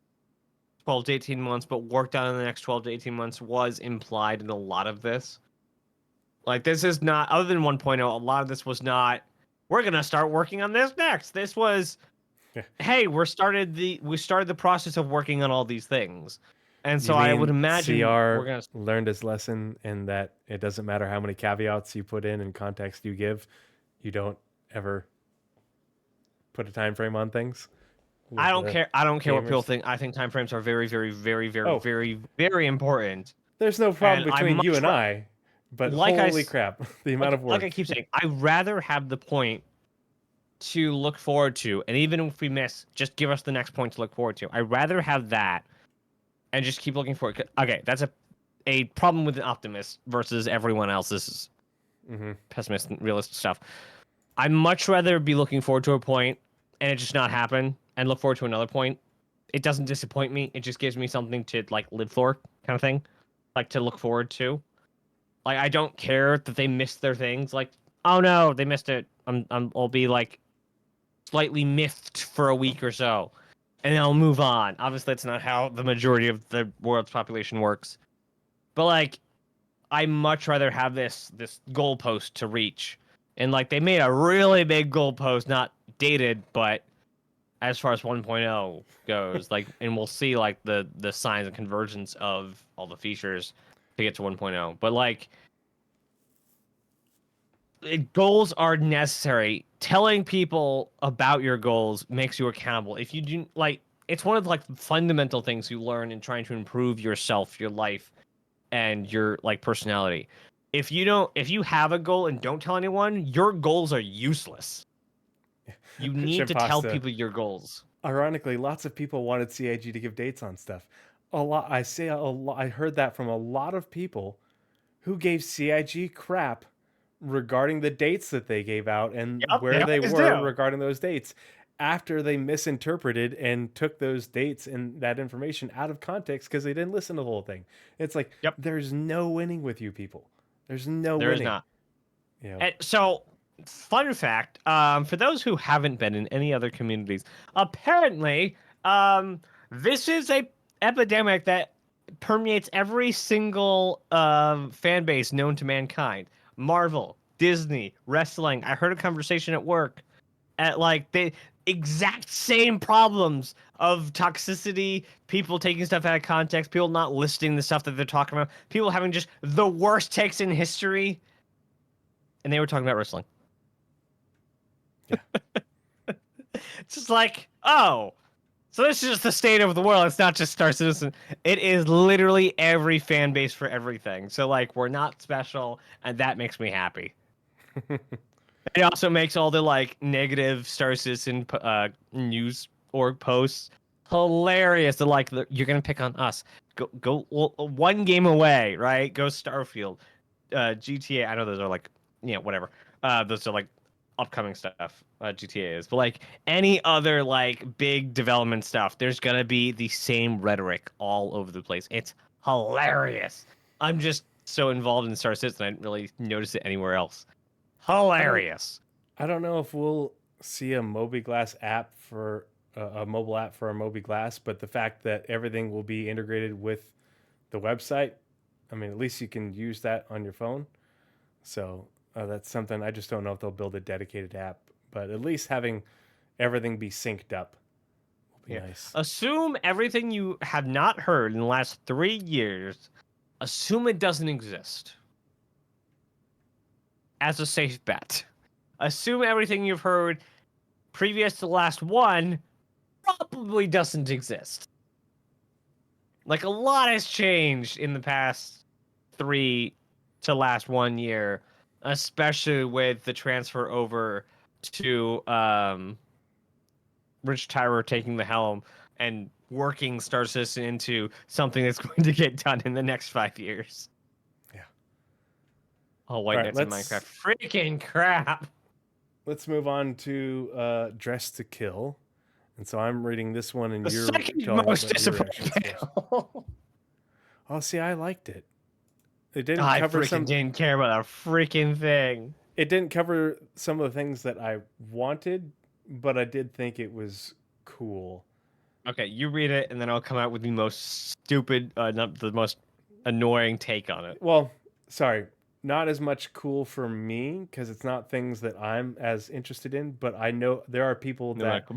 Speaker 1: 12 to 18 months, but worked on in the next 12 to 18 months was implied in a lot of this. Like this is not other than 1.0, a lot of this was not we're going to start working on this next. This was hey, we started the process of working on all these things. And so
Speaker 2: you
Speaker 1: I would
Speaker 2: mean
Speaker 1: imagine we're
Speaker 2: CR
Speaker 1: going to
Speaker 2: learned his lesson in that it doesn't matter how many caveats you put in and context you give, you don't ever put a time frame on things
Speaker 1: I
Speaker 2: with
Speaker 1: don't
Speaker 2: the
Speaker 1: care. I don't care what people
Speaker 2: gamers.
Speaker 1: think. I think timeframes are very, very, very, very,
Speaker 2: Oh,
Speaker 1: very, very important.
Speaker 2: there's no problem
Speaker 1: And I
Speaker 2: between you
Speaker 1: much
Speaker 2: and I, but
Speaker 1: like
Speaker 2: holy crap, the amount of
Speaker 1: like I
Speaker 2: work.
Speaker 1: keep saying, I rather have the point to look forward to, and even if we miss, just give us the next point to look forward to. I'd rather have that and just keep looking for it. Okay, that's a problem with an optimist versus everyone else's
Speaker 2: Mm-hmm.
Speaker 1: pessimist and realist stuff. I'd much rather be looking forward to a point and it just not happen and look forward to another point. It doesn't disappoint me. It just gives me something to like live for, kind of thing, like to look forward to. Like I don't care that they missed their things. Like, oh no, they missed it. I'll be like slightly miffed for a week or so, and then I'll move on. Obviously, that's not how the majority of the world's population works. But like, I much rather have this goalpost to reach. And like, they made a really big goalpost, not dated, but as far as 1.0 goes, like, and we'll see like the signs and convergence of all the features to get to 1.0. But like, goals are necessary. Telling people about your goals makes you accountable. If you do like, it's one of like fundamental things you learn in trying to improve yourself, your life, and your like personality. If you have a goal and don't tell anyone, your goals are useless. You need to tell
Speaker 2: Shimposta.
Speaker 1: people your goals.
Speaker 2: Ironically, lots of people wanted CIG to give dates on stuff. A lot. I say a lot. I heard that from a lot of people who gave CIG crap regarding the dates that they gave out and
Speaker 1: Yep, they
Speaker 2: where they
Speaker 1: always
Speaker 2: were
Speaker 1: do.
Speaker 2: regarding those dates after they misinterpreted and took those dates and that information out of context because they didn't listen to the whole thing. It's like
Speaker 1: Yep,
Speaker 2: there's no winning with you people. There's no
Speaker 1: there is
Speaker 2: winning.
Speaker 1: not.
Speaker 2: You know.
Speaker 1: And so, fun fact, for those who haven't been in any other communities, apparently, this is a epidemic that permeates every single fan base known to mankind. Marvel, Disney, wrestling. I heard a conversation at work at like the exact same problems of toxicity, people taking stuff out of context, people not listing the stuff that they're talking about, people having just the worst takes in history, and they were talking about wrestling.
Speaker 2: Yeah.
Speaker 1: It's just like, oh, so this is just the state of the world. It's not just Star Citizen. It is literally every fan base for everything. So like, we're not special, and that makes me happy. It also makes all the like negative Star Citizen news org posts hilarious. They're like, you're gonna pick on us. Go one game away, right? Go Starfield, GTA. I know those are like, whatever. Those are like upcoming stuff. GTA is, but like any other like big development stuff, there's gonna be the same rhetoric all over the place. It's hilarious. I'm just so involved in Star Citizen, I didn't really notice it anywhere else.
Speaker 2: I don't
Speaker 1: Hilarious.
Speaker 2: I don't know if we'll see a MobiGlass app for a mobile app for a MobiGlass, but the fact that everything will be integrated with the website, I mean, at least you can use that on your phone. So that's something I just don't know if they'll build a dedicated app, but at least having everything be synced up will be
Speaker 1: Yeah.
Speaker 2: nice.
Speaker 1: Assume everything you have not heard in the last 3 years, assume it doesn't exist as a safe bet. Assume everything you've heard previous to the last one probably doesn't exist. Like a lot has changed in the past 3 to last 1 year, especially with the transfer over to Rich Tyler taking the helm and working Star Citizen into something that's going to get done in the next 5 years.
Speaker 2: Yeah.
Speaker 1: Oh,
Speaker 2: All
Speaker 1: White
Speaker 2: right,
Speaker 1: Knights in Minecraft. Freaking crap.
Speaker 2: let's move on to Dress to Kill. And so I'm reading this one, and
Speaker 1: The
Speaker 2: you're
Speaker 1: second
Speaker 2: telling me
Speaker 1: most
Speaker 2: about your
Speaker 1: disappointing
Speaker 2: reactions first.
Speaker 1: panel.
Speaker 2: Oh, see, I liked it. It didn't
Speaker 1: I
Speaker 2: cover
Speaker 1: freaking
Speaker 2: some.
Speaker 1: didn't care about a freaking thing.
Speaker 2: It didn't cover some of the things that I wanted, but I did think it was cool.
Speaker 1: Okay, you read it, and then I'll come out with the most stupid, not the most annoying take on it.
Speaker 2: Well, sorry, not as much cool for me because it's not things that I'm as interested in, but I know there are people
Speaker 1: No,
Speaker 2: that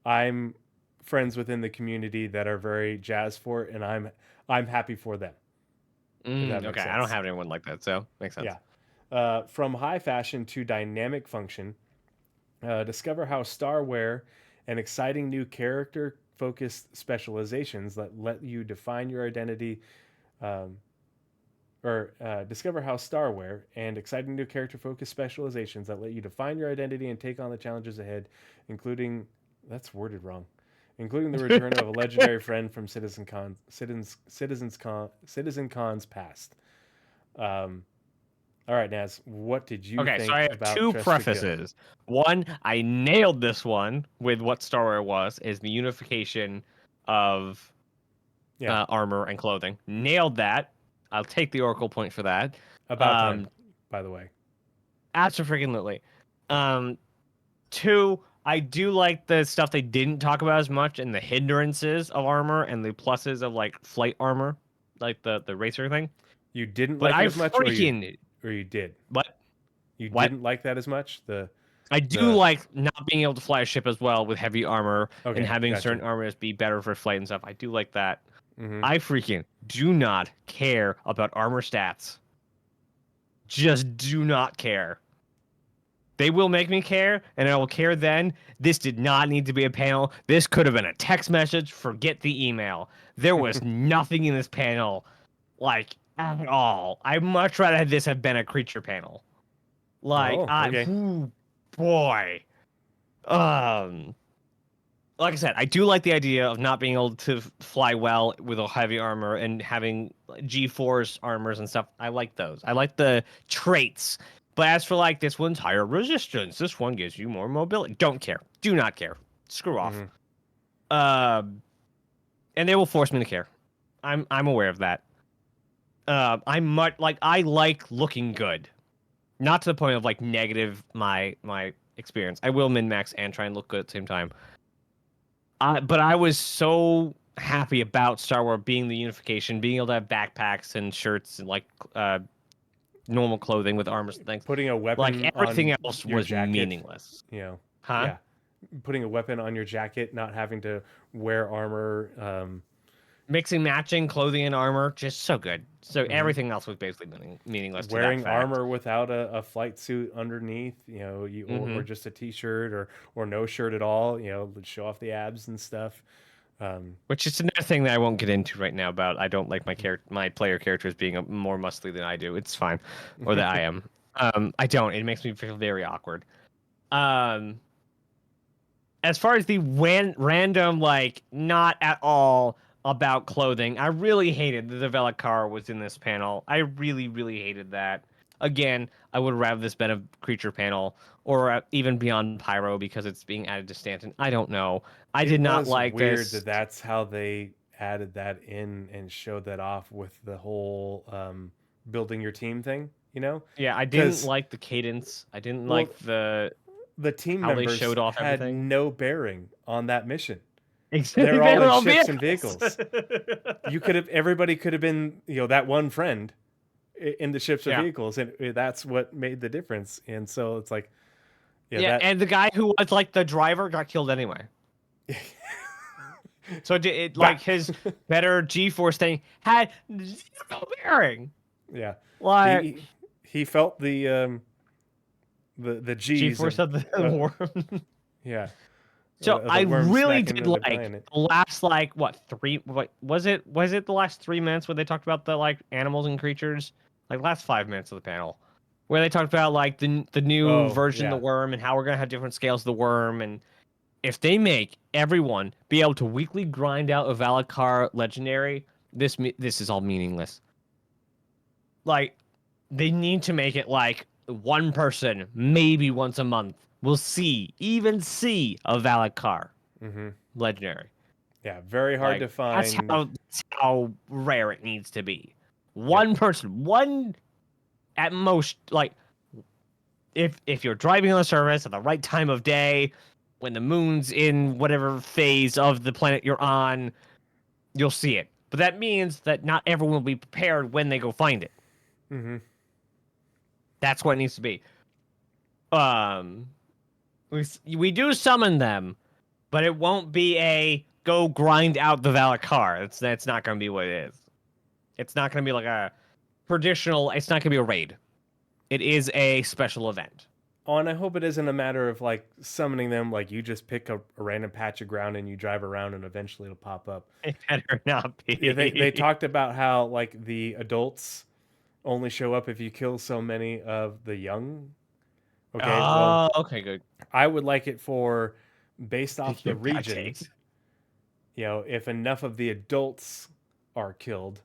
Speaker 2: I'm friends within the community that are very jazzed for it, and I'm happy for them. If that
Speaker 1: Okay,
Speaker 2: makes
Speaker 1: I don't
Speaker 2: sense.
Speaker 1: have anyone like that, so makes sense.
Speaker 2: Yeah. From high fashion to dynamic function, discover how Starware and exciting new character focused specializations that let you define your identity. Discover how Starware and exciting new character focused specializations that let you define your identity and take on the challenges ahead, including, that's worded wrong, including the return of a legendary friend from CitizenCon's past. All right, Naz, what did you
Speaker 1: Okay, so I
Speaker 2: think
Speaker 1: have
Speaker 2: about
Speaker 1: two
Speaker 2: Trust the Guild?
Speaker 1: prefaces. One, I nailed this one with what Star Wars was, is the unification of
Speaker 2: Yeah,
Speaker 1: armor and clothing. Nailed that. I'll take the Oracle point for that.
Speaker 2: about time, by the way.
Speaker 1: Absolutely. Um, Two, I do like the stuff they didn't talk about as much and the hindrances of armor and the pluses of like flight armor, like the racer thing.
Speaker 2: You didn't
Speaker 1: But
Speaker 2: like it
Speaker 1: I
Speaker 2: as much, or you
Speaker 1: freaking
Speaker 2: did?
Speaker 1: what
Speaker 2: You
Speaker 1: what
Speaker 2: didn't like that as much.
Speaker 1: I do
Speaker 2: The
Speaker 1: like not being able to fly a ship as well with heavy armor and
Speaker 2: Okay,
Speaker 1: having
Speaker 2: gotcha.
Speaker 1: certain armors be better for flight and stuff. I do like that.
Speaker 2: Hmm.
Speaker 1: I freaking do not care about armor stats. Just do not care. They will make me care, and I will care then. This did not need to be a panel. This could have been a text message. Forget the email. There was nothing in this panel, like, at all. I'd much rather have this have been a creature panel. Like,
Speaker 2: Oh, okay.
Speaker 1: ooh, boy. Um, like I said, I do like the idea of not being able to fly well with a heavy armor and having G-force armors and stuff. I like those. I like the traits. But as for like this one's higher resistance, this one gives you more mobility. Don't care. Do not care. Screw off.
Speaker 2: Hmm.
Speaker 1: And they will force me to care. I'm aware of that. I'm much like I like looking good, not to the point of like negative my experience. I will min max and try and look good at the same time. But I was so happy about Star Wars being the unification, being able to have backpacks and shirts and like normal clothing with armors and things.
Speaker 2: Putting a
Speaker 1: Like
Speaker 2: weapon
Speaker 1: everything
Speaker 2: on
Speaker 1: else
Speaker 2: your
Speaker 1: was
Speaker 2: jacket,
Speaker 1: meaningless.
Speaker 2: you know,
Speaker 1: Huh?
Speaker 2: yeah, putting a weapon on your jacket, not having to wear armor.
Speaker 1: Mixing matching clothing and armor, just so good. So
Speaker 2: Mhm.
Speaker 1: everything else was basically meaningless to that
Speaker 2: Wearing
Speaker 1: fact.
Speaker 2: armor without a flight suit underneath, or
Speaker 1: Hmm.
Speaker 2: just a t-shirt or no shirt at all, show off the abs and stuff.
Speaker 1: Which is another thing that I won't get into right now about I don't like my player characters being more muscly than I do. It's fine. Or that I am. I don't. It makes me feel very awkward. Um as far as the random, like, not at all about clothing, I really hated that the Velakar was in this panel. I really, really hated that. Again, I would rather this been a creature panel or even beyond Pyro because it's being added to Stanton. I don't know. I
Speaker 2: It
Speaker 1: did not
Speaker 2: was
Speaker 1: like
Speaker 2: weird
Speaker 1: this.
Speaker 2: that that's how they added that in and showed that off with the whole building your team thing,
Speaker 1: Yeah, I didn't
Speaker 2: because
Speaker 1: like the cadence. I didn't
Speaker 2: well,
Speaker 1: like the
Speaker 2: the team
Speaker 1: how they
Speaker 2: members
Speaker 1: showed off
Speaker 2: had
Speaker 1: everything.
Speaker 2: no bearing on that mission.
Speaker 1: Exactly,
Speaker 2: They're
Speaker 1: they
Speaker 2: all
Speaker 1: were
Speaker 2: in
Speaker 1: all
Speaker 2: ships and
Speaker 1: vehicles.
Speaker 2: vehicles. Everybody could have been, that one friend in the ships or
Speaker 1: Yeah.
Speaker 2: vehicles, and that's what made the difference. And so it's like, yeah,
Speaker 1: Yeah,
Speaker 2: that
Speaker 1: and the guy who was like the driver got killed anyway. So
Speaker 2: bah!
Speaker 1: like his better G-force thing had zero bearing.
Speaker 2: Yeah,
Speaker 1: Like
Speaker 2: he felt the G's
Speaker 1: G-force
Speaker 2: of
Speaker 1: of the worm.
Speaker 2: yeah,
Speaker 1: So
Speaker 2: the
Speaker 1: I
Speaker 2: worm
Speaker 1: really
Speaker 2: smacking
Speaker 1: did
Speaker 2: into the
Speaker 1: like
Speaker 2: planet.
Speaker 1: the last like what three? What was it? Was it the last 3 minutes where they talked about the like animals and creatures? Like last 5 minutes of the panel, where they talked about like the new
Speaker 2: Oh
Speaker 1: version of
Speaker 2: yeah.
Speaker 1: the worm and how we're gonna have different scales of the worm, and if they make everyone be able to weekly grind out a Valakar legendary, this is all meaningless. Like they need to make it like one person, maybe once a month, will even see a Valakar
Speaker 2: Hmm.
Speaker 1: legendary.
Speaker 2: Yeah, very hard
Speaker 1: Like
Speaker 2: to find.
Speaker 1: that's how rare it needs to be.
Speaker 2: Yep.
Speaker 1: One person, one at most. Like if you're driving on the surface at the right time of day, when the moon's in whatever phase of the planet you're on, you'll see it. But that means that not everyone will be prepared when they go find it.
Speaker 2: Hmm.
Speaker 1: That's what it needs to be. Um, we do summon them, but it won't be a go grind out the Valakar. That's not going to be what it is. It's not going to be like a traditional. It's not going to be a raid. It is a special event.
Speaker 2: Oh, and I hope it isn't a matter of like summoning them, like you just pick a random patch of ground and you drive around and eventually it'll pop up.
Speaker 1: It better not
Speaker 2: Yeah, they
Speaker 1: be.
Speaker 2: talked about how like the adults only show up if you kill so many of the young. Okay, well,
Speaker 1: Oh, okay, good.
Speaker 2: I would like it for based off the
Speaker 1: Your bad
Speaker 2: region.
Speaker 1: takes.
Speaker 2: if enough of the adults are killed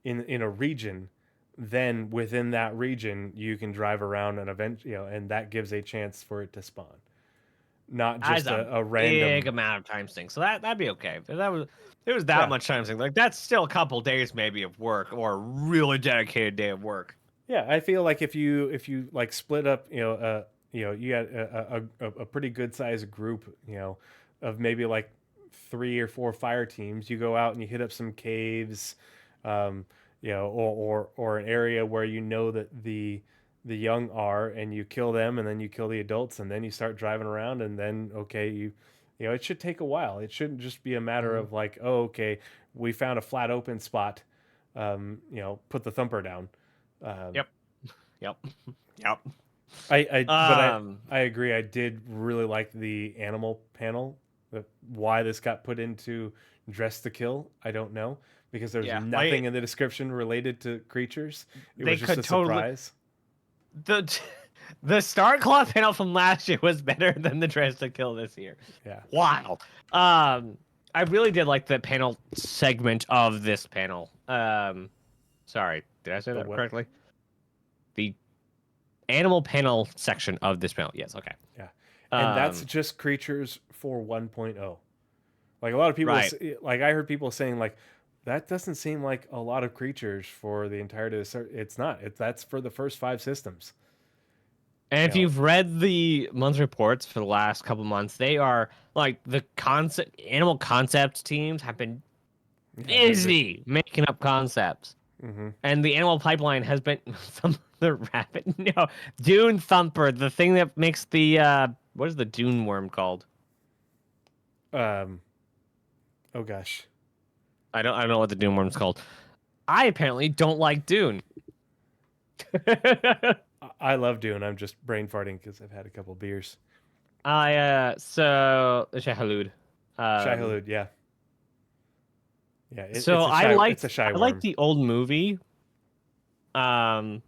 Speaker 2: in a region, then within that region you can drive around and and that gives a chance for it to spawn, not
Speaker 1: That is
Speaker 2: just
Speaker 1: a
Speaker 2: a
Speaker 1: big
Speaker 2: random.
Speaker 1: amount of time sink. So that'd be okay. If there was that
Speaker 2: Yeah,
Speaker 1: much time sink, like that's still a couple days maybe of work or a really dedicated day of work.
Speaker 2: yeah. I feel like if you like split up, you got a pretty good sized group, of maybe like 3 or 4 fire teams. You go out and you hit up some caves, um, or an area where that the young are, and you kill them, and then you kill the adults, and then you start driving around, and then okay, it should take a while. It shouldn't just be a matter
Speaker 1: Mhm.
Speaker 2: of like, oh, okay, we found a flat open spot, put the thumper down. Um,
Speaker 1: Yep. Yep. Yep.
Speaker 2: but
Speaker 1: Um.
Speaker 2: I agree. I did really like the animal panel. Why this got put into Dress to Kill, I don't know, because there's
Speaker 1: Yeah.
Speaker 2: nothing
Speaker 1: Like
Speaker 2: in the description related to creatures. It
Speaker 1: they
Speaker 2: was just
Speaker 1: could
Speaker 2: a
Speaker 1: totally
Speaker 2: surprise.
Speaker 1: the the Star Claw panel from last year was better than the Dress to Kill this year.
Speaker 2: Yeah.
Speaker 1: Wow. I really did like the panel segment of this panel. Sorry, did I say
Speaker 2: The
Speaker 1: that
Speaker 2: what?
Speaker 1: correctly? The animal panel section of this panel. Yes. Okay.
Speaker 2: Yeah. And that's
Speaker 1: Um.
Speaker 2: just creatures for 1.0. Like a lot of people,
Speaker 1: Right.
Speaker 2: like I heard people saying like, that doesn't seem like a lot of creatures for the entirety of the It's not. That's for the first 5 systems.
Speaker 1: And
Speaker 2: You
Speaker 1: if
Speaker 2: know,
Speaker 1: you've read the month reports for the last couple months, they are like the concept animal concept teams have been
Speaker 2: yeah,
Speaker 1: busy making up concepts.
Speaker 2: hmm
Speaker 1: And the animal pipeline has been some of the rabbit no Dune Thumper, the thing that makes the what is the Dune worm called?
Speaker 2: um, oh gosh.
Speaker 1: I don't know what the Dune worm's called. I apparently don't like Dune.
Speaker 2: I love Dune. I'm just brain farting because I've had a couple beers.
Speaker 1: I so Shahalood.
Speaker 2: Shy
Speaker 1: Um
Speaker 2: Halud, yeah, yeah.
Speaker 1: so
Speaker 2: It's a shy
Speaker 1: I liked
Speaker 2: worm.
Speaker 1: the old movie. Um,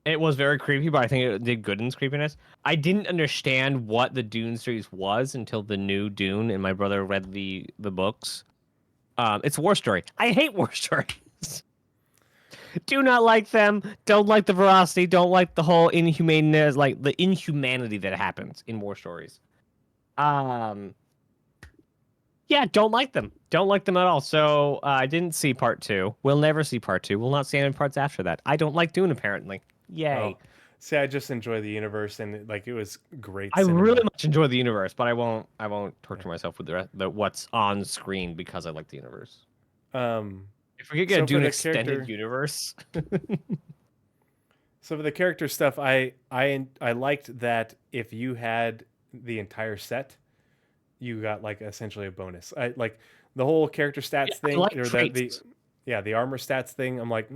Speaker 1: it was very creepy, but I think it did good in its creepiness. I didn't understand what the Dune series was until the new Dune, and my brother read the books. It's a war story. I hate war stories. Do not like them. Don't like the veracity. Don't like the whole inhumaneness, like the inhumanity that happens in war stories. Um, yeah, don't like them. Don't like them at all. So I didn't see part two. We'll never see part two. We'll not see any parts after that. I don't like Dune apparently.
Speaker 2: Oh,
Speaker 1: Yay.
Speaker 2: see, I just enjoy the universe, and like it was great
Speaker 1: I really
Speaker 2: cinema.
Speaker 1: much enjoy the universe, but I won't torture myself with the what's on screen because I like the universe.
Speaker 2: Um,
Speaker 1: If we could get a
Speaker 2: so for
Speaker 1: Dune
Speaker 2: the
Speaker 1: extended
Speaker 2: character,
Speaker 1: universe,
Speaker 2: so for the character stuff, I liked that if you had the entire set, you got like essentially a bonus. I like the whole character
Speaker 1: yeah,
Speaker 2: stats
Speaker 1: I
Speaker 2: thing,
Speaker 1: like
Speaker 2: or the
Speaker 1: traits.
Speaker 2: yeah, the armor stats thing. I'm like,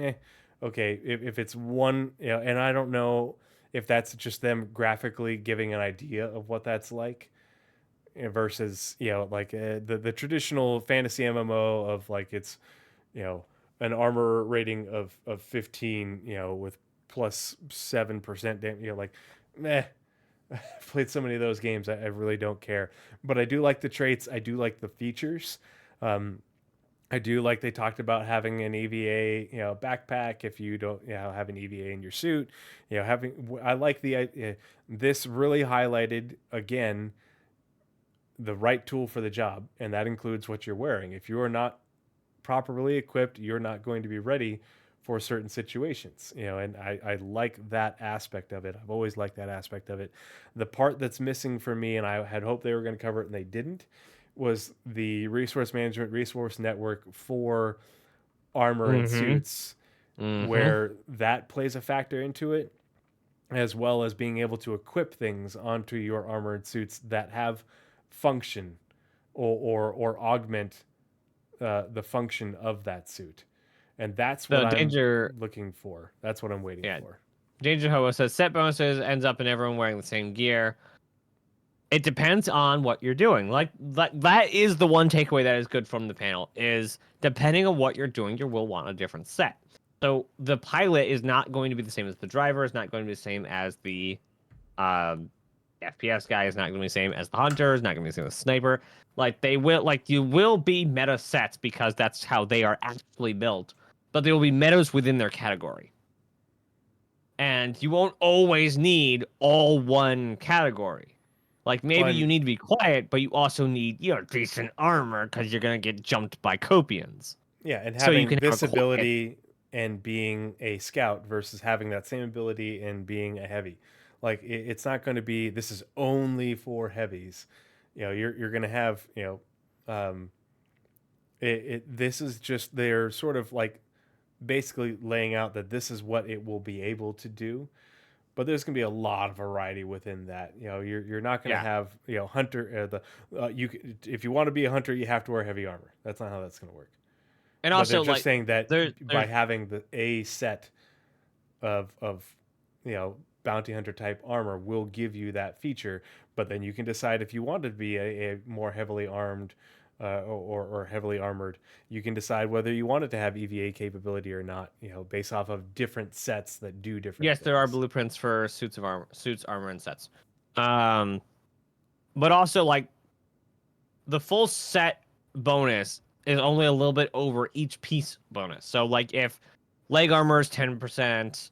Speaker 2: okay, if it's one, and I don't know if that's just them graphically giving an idea of what that's like, versus like the traditional fantasy MMO of like it's you know an armor rating of 15, with plus 7% like meh. I've played so many of those games, I really don't care. But I do like the traits. I do like the features. Um, I do like they talked about having an EVA, backpack if you don't, have an EVA in your suit. I like this really highlighted again the right tool for the job, and that includes what you're wearing. If you are not properly equipped, you're not going to be ready for certain situations, and I like that aspect of it. I've always liked that aspect of it. The part that's missing for me, and I had hoped they were going to cover it and they didn't, was the resource management, resource network for armor and
Speaker 1: Mm-hmm.
Speaker 2: suits,
Speaker 1: Mm-hmm.
Speaker 2: where that plays a factor into it, as well as being able to equip things onto your armor and suits that have function, or augment the function of that suit. And that's what
Speaker 1: The
Speaker 2: I'm
Speaker 1: danger,
Speaker 2: looking for. That's what I'm waiting
Speaker 1: yeah,
Speaker 2: for.
Speaker 1: Danger Hobo says set bonuses ends up in everyone wearing the same gear. It depends on what you're doing. Like that is the one takeaway that is good from the panel is depending on what you're doing, you will want a different set. So the pilot is not going to be the same as the driver. Is not going to be the same as the um, FPS guy is not going to be the same as the hunter, is not going to be the same as the sniper. Like they will, like you will be meta sets because that's how they are actually built, but there will be metas within their category. And you won't always need all one category. Like maybe you need to be quiet, but you also need decent armor because you're gonna get jumped by Copians.
Speaker 2: Yeah, and
Speaker 1: So you
Speaker 2: having
Speaker 1: can have
Speaker 2: this
Speaker 1: a quiet.
Speaker 2: ability and being a scout versus having that same ability and being a heavy. Like it's not going to be this is only for heavies. You're going to have, this is just they're sort of like basically laying out that this is what it will be able to do. But there's going to be a lot of variety within that. You're not going to
Speaker 1: Yeah,
Speaker 2: have, hunter if you want to be a hunter, you have to wear heavy armor. That's not how that's going to work.
Speaker 1: and
Speaker 2: But they're
Speaker 1: also
Speaker 2: just
Speaker 1: like
Speaker 2: saying that by
Speaker 1: there's
Speaker 2: having the a set of bounty hunter type armor will give you that feature. But then you can decide if you want to be a more heavily armed or heavily armored. You can decide whether you want it to have EVA capability or not. Based off of different sets that do different
Speaker 1: yes,
Speaker 2: things.
Speaker 1: there are blueprints for suits, armor, and sets. Um, but also like the full set bonus is only a little bit over each piece bonus. So like if leg armor is 10%,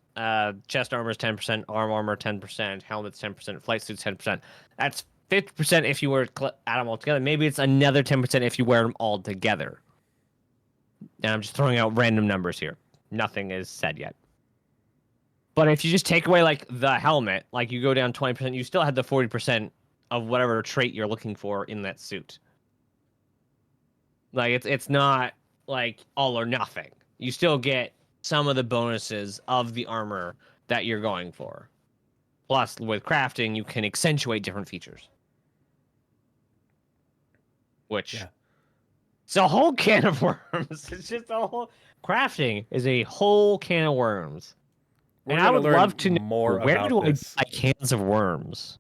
Speaker 1: chest armor is 10%, arm armor 10%, helmet's 10%, flight suit's 10%. That's 50% if you add them all together. Maybe it's another 10% if you wear them all together. And I'm just throwing out random numbers here. Nothing is said yet. But if you just take away like the helmet, like you go down 20%, you still had the 40% of whatever trait you're looking for in that suit. Like it's not like all or nothing. You still get some of the bonuses of the armor that you're going for. Plus, with crafting, you can accentuate different features. Which it's a whole can of worms. It's just a whole crafting is a whole can of worms.
Speaker 2: We're
Speaker 1: And I
Speaker 2: gonna
Speaker 1: would
Speaker 2: learn
Speaker 1: love to know
Speaker 2: more
Speaker 1: where
Speaker 2: about
Speaker 1: do I
Speaker 2: this.
Speaker 1: buy cans of worms?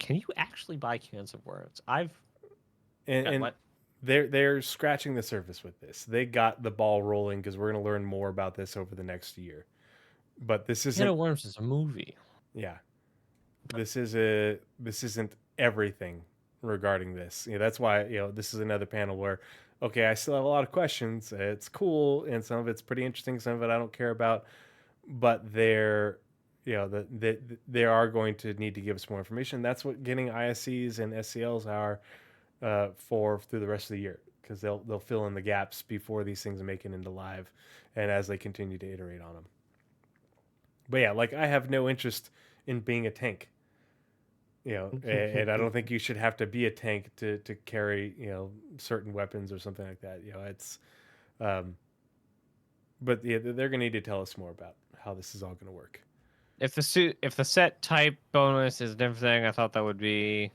Speaker 1: Can you actually buy cans of worms?
Speaker 2: And
Speaker 1: What?
Speaker 2: they're scratching the surface with this. They got the ball rolling because we're going to learn more about this over the next year. But this
Speaker 1: Can
Speaker 2: isn't.
Speaker 1: of Worms is a movie.
Speaker 2: Yeah, this isn't everything regarding this. That's why this is another panel where, okay, I still have a lot of questions. It's cool, and some of it's pretty interesting. Some of it I don't care about, but they are going to need to give us more information. That's what getting ISCs and SCLs are for through the rest of the year, because they'll fill in the gaps before these things make it into live, and as they continue to iterate on them. But yeah, like I have no interest in being a tank, and I don't think you should have to be a tank to carry certain weapons or something like that. It's, but yeah, they're gonna need to tell us more about how this is all gonna work.
Speaker 1: If the set type bonus is a different thing, I thought that would be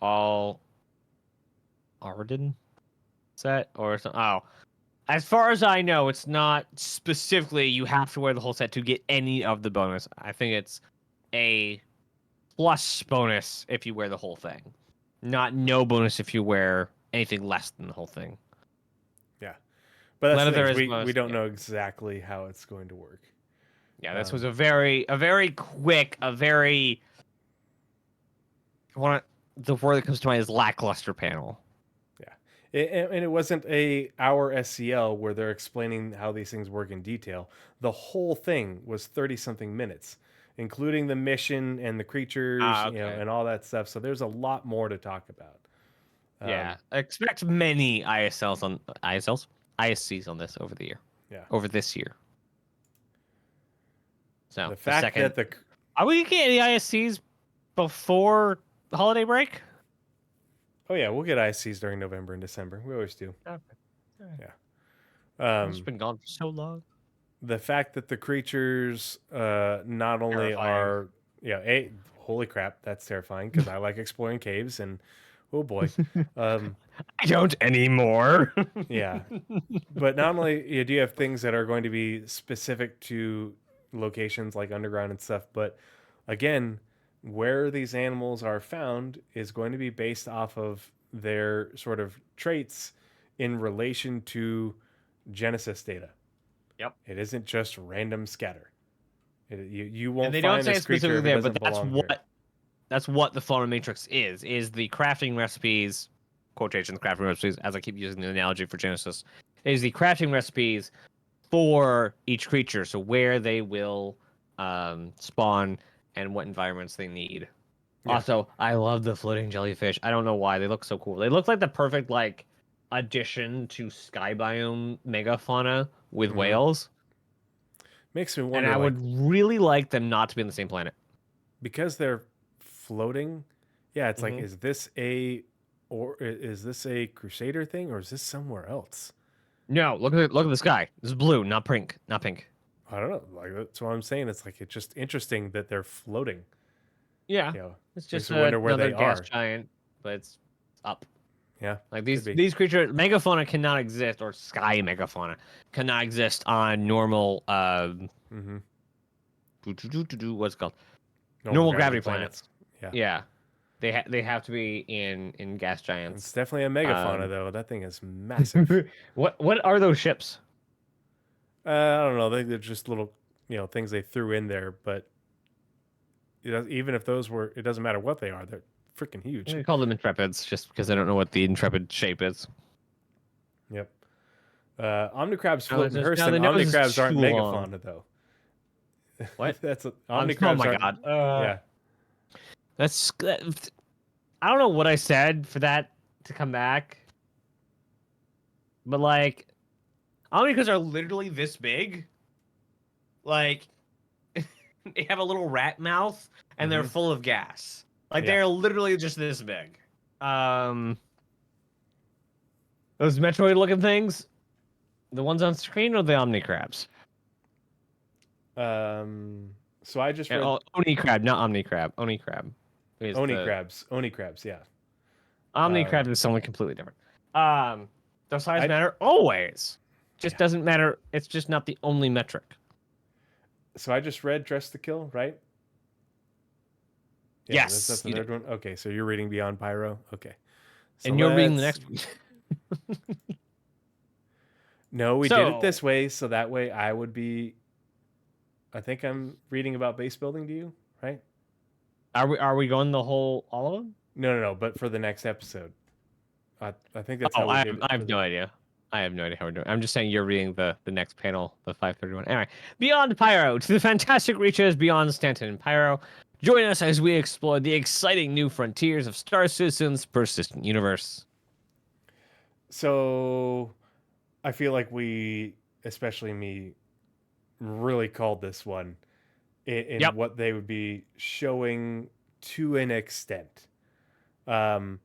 Speaker 1: all Arden set or something. Oh, as far as I know, it's not specifically you have to wear the whole set to get any of the bonus. I think it's a plus bonus if you wear the whole thing, not no bonus if you wear anything less than the whole thing.
Speaker 2: Yeah, but that's the
Speaker 1: There
Speaker 2: thing.
Speaker 1: is
Speaker 2: We don't
Speaker 1: yeah.
Speaker 2: know exactly how it's going to work.
Speaker 1: Yeah, this was a very quick, the word that comes to mind is lackluster panel.
Speaker 2: Yeah, and it wasn't a hour SCL where they're explaining how these things work in detail. The whole thing was 30 something minutes, including the mission and the creatures,
Speaker 1: Okay.
Speaker 2: and all that stuff. So there's a lot more to talk about.
Speaker 1: Yeah, expect many ISCs on this over the year.
Speaker 2: Yeah,
Speaker 1: over this year. So
Speaker 2: the fact that
Speaker 1: are we getting any ISCs before holiday break?
Speaker 2: Oh yeah, we'll get ICs during November and December. We always do.
Speaker 1: Okay.
Speaker 2: Yeah.
Speaker 1: It's been gone for so long.
Speaker 2: The fact that the creatures not only
Speaker 1: Terrifying.
Speaker 2: are holy crap, that's terrifying because I like exploring caves and oh boy.
Speaker 1: I don't anymore.
Speaker 2: Yeah. But not only do you have things that are going to be specific to locations like underground and stuff, but again, where these animals are found is going to be based off of their sort of traits in relation to Genesis data.
Speaker 1: Yep.
Speaker 2: It isn't just random scatter. You won't
Speaker 1: and they
Speaker 2: find
Speaker 1: don't say
Speaker 2: this
Speaker 1: it
Speaker 2: creature
Speaker 1: specifically
Speaker 2: if it
Speaker 1: there,
Speaker 2: doesn't
Speaker 1: but that's
Speaker 2: belong
Speaker 1: what
Speaker 2: here.
Speaker 1: what the Flora Matrix is the crafting recipes, quotations crafting recipes, as I keep using the analogy for Genesis, is the crafting recipes for each creature, so where they will spawn and what environments they need.
Speaker 2: Yeah.
Speaker 1: Also, I love the floating jellyfish. I don't know why they look so cool. They look like the perfect like addition to sky biome megafauna with whales.
Speaker 2: Makes me
Speaker 1: And
Speaker 2: wonder,
Speaker 1: I
Speaker 2: like,
Speaker 1: would really like them not to be on the same planet.
Speaker 2: because they're floating. Yeah, it's like,
Speaker 1: Mhm.
Speaker 2: is this a Crusader thing, or is this somewhere else?
Speaker 1: No, look at the sky. This is blue, not pink, not pink.
Speaker 2: I don't know. Like, that's what I'm saying. It's like, it's just interesting that they're floating.
Speaker 1: Yeah,
Speaker 2: You know,
Speaker 1: it's
Speaker 2: makes
Speaker 1: just
Speaker 2: me wonder where
Speaker 1: another
Speaker 2: they
Speaker 1: gas
Speaker 2: are.
Speaker 1: giant, but it's up.
Speaker 2: Yeah,
Speaker 1: Like
Speaker 2: could be.
Speaker 1: these creatures, megafauna cannot exist, or sky megafauna cannot exist on normal
Speaker 2: Mm-hmm.
Speaker 1: what's it called?
Speaker 2: Normal
Speaker 1: Normal
Speaker 2: gravity
Speaker 1: gravity
Speaker 2: planets.
Speaker 1: planets.
Speaker 2: Yeah.
Speaker 1: Yeah, they have to be in gas
Speaker 2: It's
Speaker 1: giants.
Speaker 2: definitely a megafauna, though. That thing is massive.
Speaker 1: What are those ships?
Speaker 2: I don't know. They're just little, things they threw in there. But even if those were, it doesn't matter what they are. They're freaking huge.
Speaker 1: I call them intrepids just because I don't know what the intrepid shape is.
Speaker 2: Yep. Omnicrabs
Speaker 1: Oh,
Speaker 2: float in Hearst,
Speaker 1: now
Speaker 2: and
Speaker 1: the nose is
Speaker 2: Omnicrabs aren't
Speaker 1: too long.
Speaker 2: megafauna, though.
Speaker 1: What? Oh
Speaker 2: Omnicrabs
Speaker 1: my
Speaker 2: aren't.
Speaker 1: god.
Speaker 2: Yeah.
Speaker 1: I don't know what I said for that to come back, but like, omnicrabs are literally this big. Like, they have a little rat mouth and they're
Speaker 2: Mm-hmm.
Speaker 1: full of gas. Like
Speaker 2: Yeah.
Speaker 1: they're literally just this big. Those Metroid looking things, the ones on screen or the Omnicrabs?
Speaker 2: So I just
Speaker 1: And,
Speaker 2: read
Speaker 1: Oni crab, not Omnicrab. Oni crab is
Speaker 2: Oni
Speaker 1: the
Speaker 2: crabs. Oni crabs. Yeah.
Speaker 1: Omnicrab is something completely different. Does size
Speaker 2: I
Speaker 1: matter? Always. Just
Speaker 2: yeah.
Speaker 1: doesn't matter. It's just not the only metric.
Speaker 2: So I just read Dress to Kill, right? Yeah, that's
Speaker 1: Yes,
Speaker 2: the
Speaker 1: you
Speaker 2: third
Speaker 1: did.
Speaker 2: one. Okay, so you're reading Beyond Pyro. Okay. So
Speaker 1: And you're reading the
Speaker 2: let's.
Speaker 1: next one.
Speaker 2: No, we did it
Speaker 1: So,
Speaker 2: this way, so that way I would be. I think I'm reading about base building to you, right?
Speaker 1: are we going the whole all of them?
Speaker 2: No. But for the next episode, I think that's
Speaker 1: Oh,
Speaker 2: how we did it
Speaker 1: I
Speaker 2: for
Speaker 1: have
Speaker 2: the.
Speaker 1: no idea. I have no idea how we're doing. I'm just saying you're reading the next panel, the 531. Anyway, Beyond Pyro to the fantastic reaches beyond Stanton and Pyro. Join us as we explore the exciting new frontiers of Star Citizen's persistent universe.
Speaker 2: So, I feel like we, especially me, really called this one in
Speaker 1: Yep.
Speaker 2: what they would be showing to an extent. Um,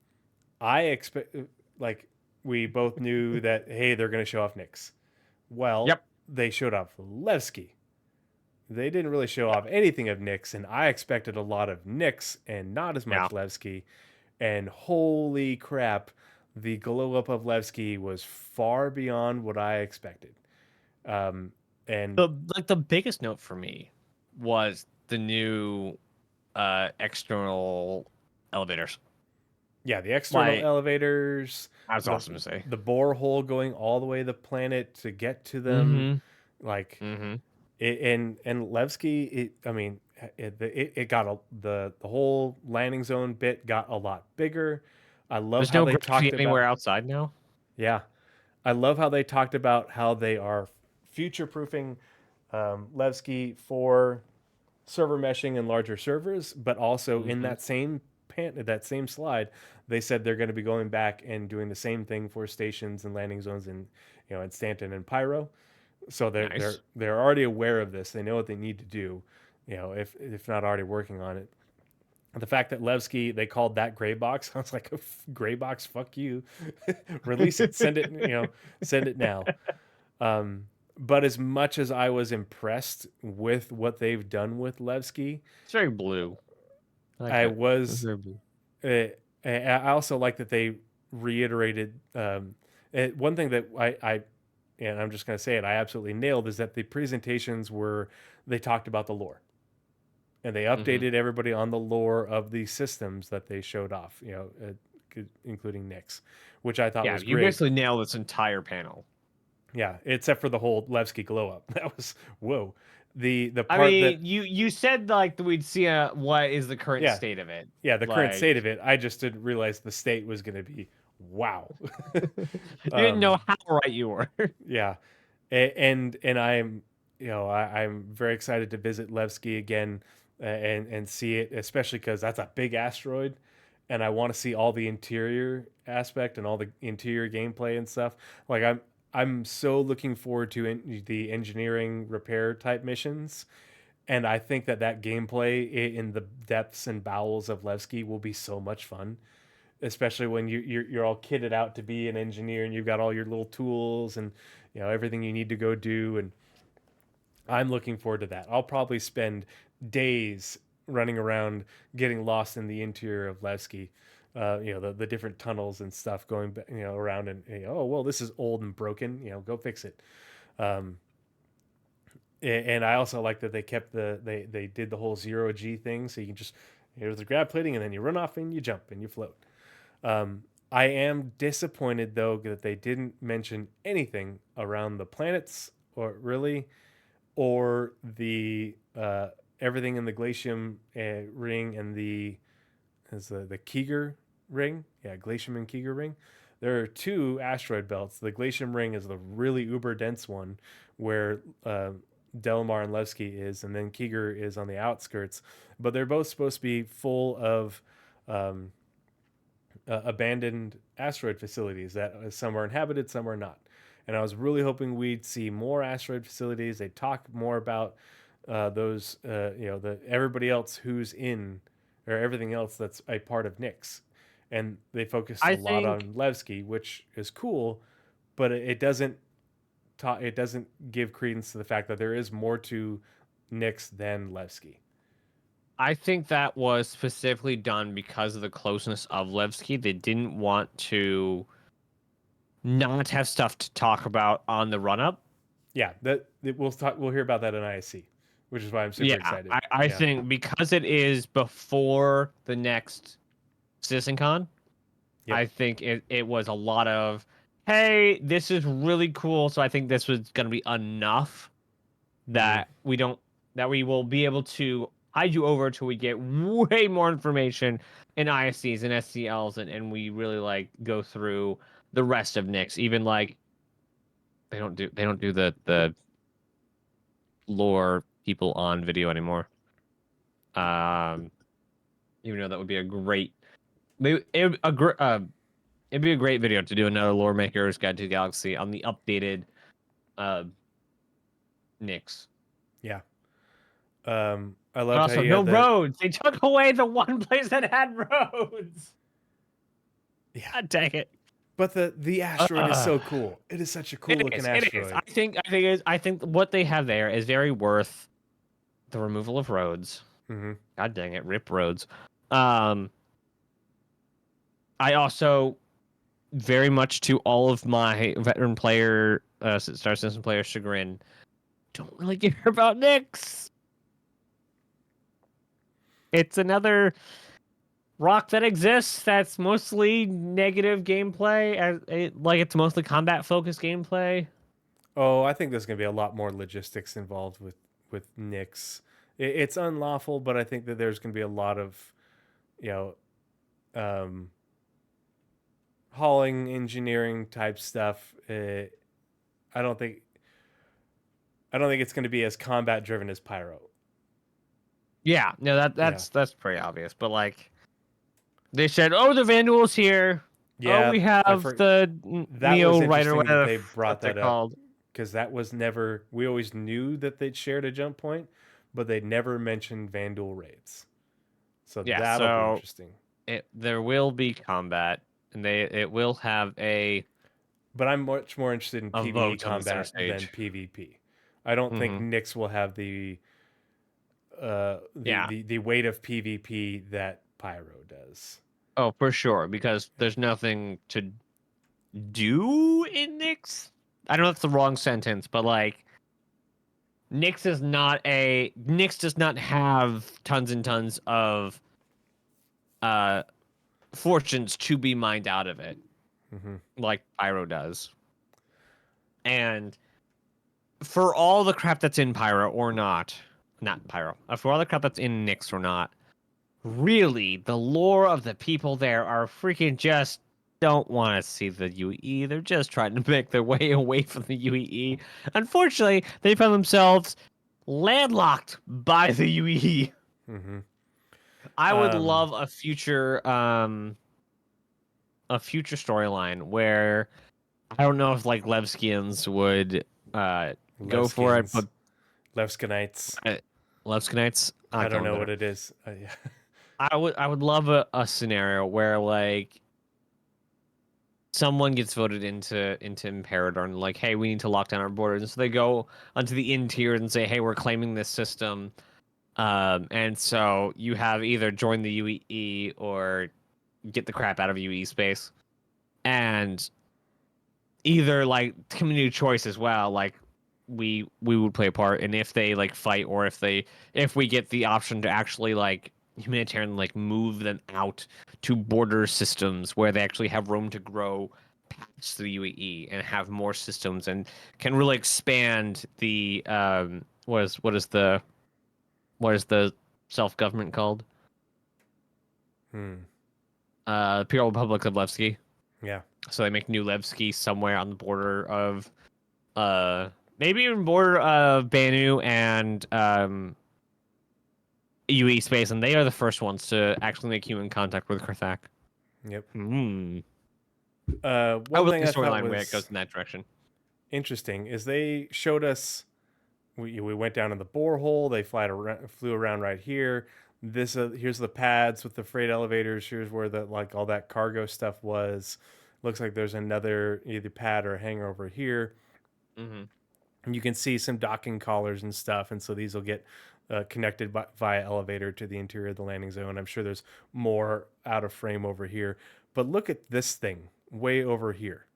Speaker 2: I expect, like, we both knew that, hey, they're going to show off Nyx. Well,
Speaker 1: Yep.
Speaker 2: they showed off Levski. They didn't really show off anything of Nyx, and I expected a lot of Nyx and not as
Speaker 1: Yeah.
Speaker 2: much Levski. And holy crap, the glow up of Levski was far beyond what I expected. Um, and
Speaker 1: The biggest note for me was the new external elevators.
Speaker 2: yeah, the external
Speaker 1: Like,
Speaker 2: elevators,
Speaker 1: that's
Speaker 2: the
Speaker 1: awesome to say.
Speaker 2: the borehole going all the way to the planet to get to them,
Speaker 1: Mm-hmm.
Speaker 2: like
Speaker 1: Mm-hmm.
Speaker 2: and Levski, I mean, it got the whole landing zone bit got a lot bigger. I love
Speaker 1: There's
Speaker 2: how
Speaker 1: no
Speaker 2: they
Speaker 1: graffiti
Speaker 2: talked
Speaker 1: anywhere
Speaker 2: about
Speaker 1: outside now.
Speaker 2: yeah, I love how they talked about how they are future proofing Levski for server meshing and larger servers, but also in
Speaker 1: Mm-hmm.
Speaker 2: that same slide, they said they're going to be going back and doing the same thing for stations and landing zones in in Stanton and Pyro. So
Speaker 1: Nice.
Speaker 2: they're already aware of this. They know what they need to do, if not already working on it. The fact that Levski, they called that gray box, I was like, gray box, fuck you. Release it. Send it, send it now. But as much as I was impressed with what they've done with Levski,
Speaker 1: It's very blue. I like
Speaker 2: I
Speaker 1: it. It's
Speaker 2: was.
Speaker 1: very blue.
Speaker 2: I also like that they reiterated one thing that I and I'm just going to say it. I absolutely nailed is that the presentations were they talked about the lore and they
Speaker 1: Mm-hmm.
Speaker 2: updated everybody on the lore of the systems that they showed off. Including Nyx, which I thought
Speaker 1: Yeah,
Speaker 2: was
Speaker 1: you
Speaker 2: great.
Speaker 1: basically nailed this entire panel.
Speaker 2: Yeah, except for the whole Levski glow up. That was whoa. the
Speaker 1: I
Speaker 2: part that
Speaker 1: mean, you said like that we'd see what is the current
Speaker 2: yeah,
Speaker 1: state of it.
Speaker 2: yeah, the current
Speaker 1: Like
Speaker 2: state of it. I just didn't realize the state was going to be wow.
Speaker 1: you didn't
Speaker 2: um,
Speaker 1: know how right you were.
Speaker 2: yeah, and I'm I'm very excited to visit Levski again and see it, especially because that's a big asteroid, and I want to see all the interior aspect and all the interior gameplay and stuff. Like I'm so looking forward to the engineering repair type missions, and I think that gameplay in the depths and bowels of Levski will be so much fun, especially when you're all kitted out to be an engineer and you've got all your little tools and everything you need to go do. And I'm looking forward to that. I'll probably spend days running around getting lost in the interior of Levski. The different tunnels and stuff going around and oh well, this is old and broken, go fix it. um, and I also like that they kept they did the whole zero G thing, so you can just here's the grab plating and then you run off and you jump and you float. I am disappointed though that they didn't mention anything around the planets or really or the everything in the glacium ring and the Keeger ring. Yeah, glacium and Keeger ring. There are two asteroid belts. The glacium ring is the really uber dense one where Delamar and Levski is, and then Keeger is on the outskirts. But they're both supposed to be full of um, abandoned asteroid facilities that some are inhabited, some are not. And I was really hoping we'd see more asteroid facilities. They talk more about those, the everybody else who's in, or everything else that's a part of Nyx. And they focused a
Speaker 1: I
Speaker 2: lot
Speaker 1: think
Speaker 2: on Levski, which is cool, but it doesn't it doesn't give credence to the fact that there is more to Nyx than Levski.
Speaker 1: I think that was specifically done because of the closeness of Levski. They didn't want to not have stuff to talk about on the run up.
Speaker 2: Yeah, we'll hear about that in ISC, which is why I'm super
Speaker 1: Yeah,
Speaker 2: excited.
Speaker 1: I
Speaker 2: Yeah.
Speaker 1: think because it is before the next CitizenCon,
Speaker 2: Yep.
Speaker 1: I think it was a lot of, hey, this is really cool. So I think this was going to be enough
Speaker 2: Mm-hmm.
Speaker 1: that we will be able to hide you over till we get way more information in ISCs and SCLs, and we really like go through the rest of Nyx. Even like they don't do the lore people on video anymore. Um, even though that would be a great, maybe it'd be a great video to do another lore maker's guide to the galaxy on the updated uh Nyx.
Speaker 2: Yeah. I
Speaker 1: But
Speaker 2: loved how
Speaker 1: also
Speaker 2: you
Speaker 1: no
Speaker 2: had the
Speaker 1: roads. They took away the one place that had roads.
Speaker 2: yeah,
Speaker 1: God dang it.
Speaker 2: but the asteroid is
Speaker 1: Uh,
Speaker 2: so cool. It is such a cool
Speaker 1: it
Speaker 2: looking
Speaker 1: is. It is.
Speaker 2: asteroid.
Speaker 1: I think what they have there is very worth the removal of roads.
Speaker 2: Mm-hmm.
Speaker 1: God dang it, rip roads. Um, I also very much to all of my veteran player, Star Citizen player chagrin, don't really care about Nyx. It's another rock that exists that's mostly negative gameplay, like it's mostly combat focused gameplay.
Speaker 2: Oh, I think there's gonna be a lot more logistics involved with Nyx. It's unlawful, but I think that there's gonna be a lot of you know um, hauling engineering type stuff. I don't think I don't think it's gonna be as combat driven as Pyro.
Speaker 1: Yeah, no,
Speaker 2: Yeah.
Speaker 1: that's pretty obvious. But like they said, oh, the Vandals here. Oh,
Speaker 2: Yeah,
Speaker 1: we have the
Speaker 2: that was
Speaker 1: Neo Rider,
Speaker 2: interesting that
Speaker 1: whatever
Speaker 2: they
Speaker 1: what
Speaker 2: brought
Speaker 1: they're
Speaker 2: that up
Speaker 1: called.
Speaker 2: because that was never. We always knew that they'd shared a jump point, but they never mentioned Vandal raids. So
Speaker 1: Yeah,
Speaker 2: that'll be
Speaker 1: so
Speaker 2: interesting.
Speaker 1: there will be combat, and it will have
Speaker 2: But I'm much more interested in
Speaker 1: a
Speaker 2: PVE
Speaker 1: vote on the center
Speaker 2: combat than
Speaker 1: stage.
Speaker 2: PvP. I don't think
Speaker 1: Hmm.
Speaker 2: Nyx will have
Speaker 1: Yeah.
Speaker 2: the weight of PvP that Pyro does.
Speaker 1: Oh, for sure, because there's nothing to do in Nyx. I know that's the wrong sentence, but like Nyx does not have tons and tons of uh fortunes to be mined out of it
Speaker 2: Hmm.
Speaker 1: like Pyro does. And for all the crap that's in Pyro or not Pyro, for all the crap that's in Nyx or not, really, the lore of the people there are freaking just don't want to see the UE. They're just trying to make their way away from the UE. Unfortunately, they found themselves landlocked by the UE.
Speaker 2: Mm-hmm.
Speaker 1: I would love a future storyline where I don't know if like Levskians would go for it,
Speaker 2: Levskins,
Speaker 1: but
Speaker 2: Levskinites.
Speaker 1: uh, Levskinites,
Speaker 2: I
Speaker 1: I
Speaker 2: don't
Speaker 1: don't
Speaker 2: know
Speaker 1: know.
Speaker 2: what it is. Yeah.
Speaker 1: I would love a scenario where like someone gets voted into Imperador and like, hey, we need to lock down our borders. And so they go onto the interior and say, hey, we're claiming this system. And so you have either join the UE or get the crap out of UE space. And either like community choice as well, like we would play a part. And if they like fight or if we get the option to actually like humanitarian like move them out to border systems where they actually have room to grow past the UAE and have more systems and can really expand the what is the self government called?
Speaker 2: Hmm.
Speaker 1: Imperial Republic of Levski.
Speaker 2: Yeah.
Speaker 1: So they make New Levski somewhere on the border of maybe even border of Banu and UE space, and they are the first ones to actually make human contact with Karthak.
Speaker 2: Yep.
Speaker 1: Hmm. I
Speaker 2: One
Speaker 1: would like
Speaker 2: thing
Speaker 1: a
Speaker 2: I thought
Speaker 1: storyline where it goes
Speaker 2: was
Speaker 1: in that direction.
Speaker 2: interesting is they showed us we went down in the borehole. They flew around right here. This here's the pads with the freight elevators. Here's where the like all that cargo stuff was. Looks like there's another either pad or hangar over here.
Speaker 1: Mm-hmm.
Speaker 2: And you can see some docking collars and stuff. And so these will get connected via elevator to the interior of the landing zone. I'm sure there's more out of frame over here. But look at this thing way over here.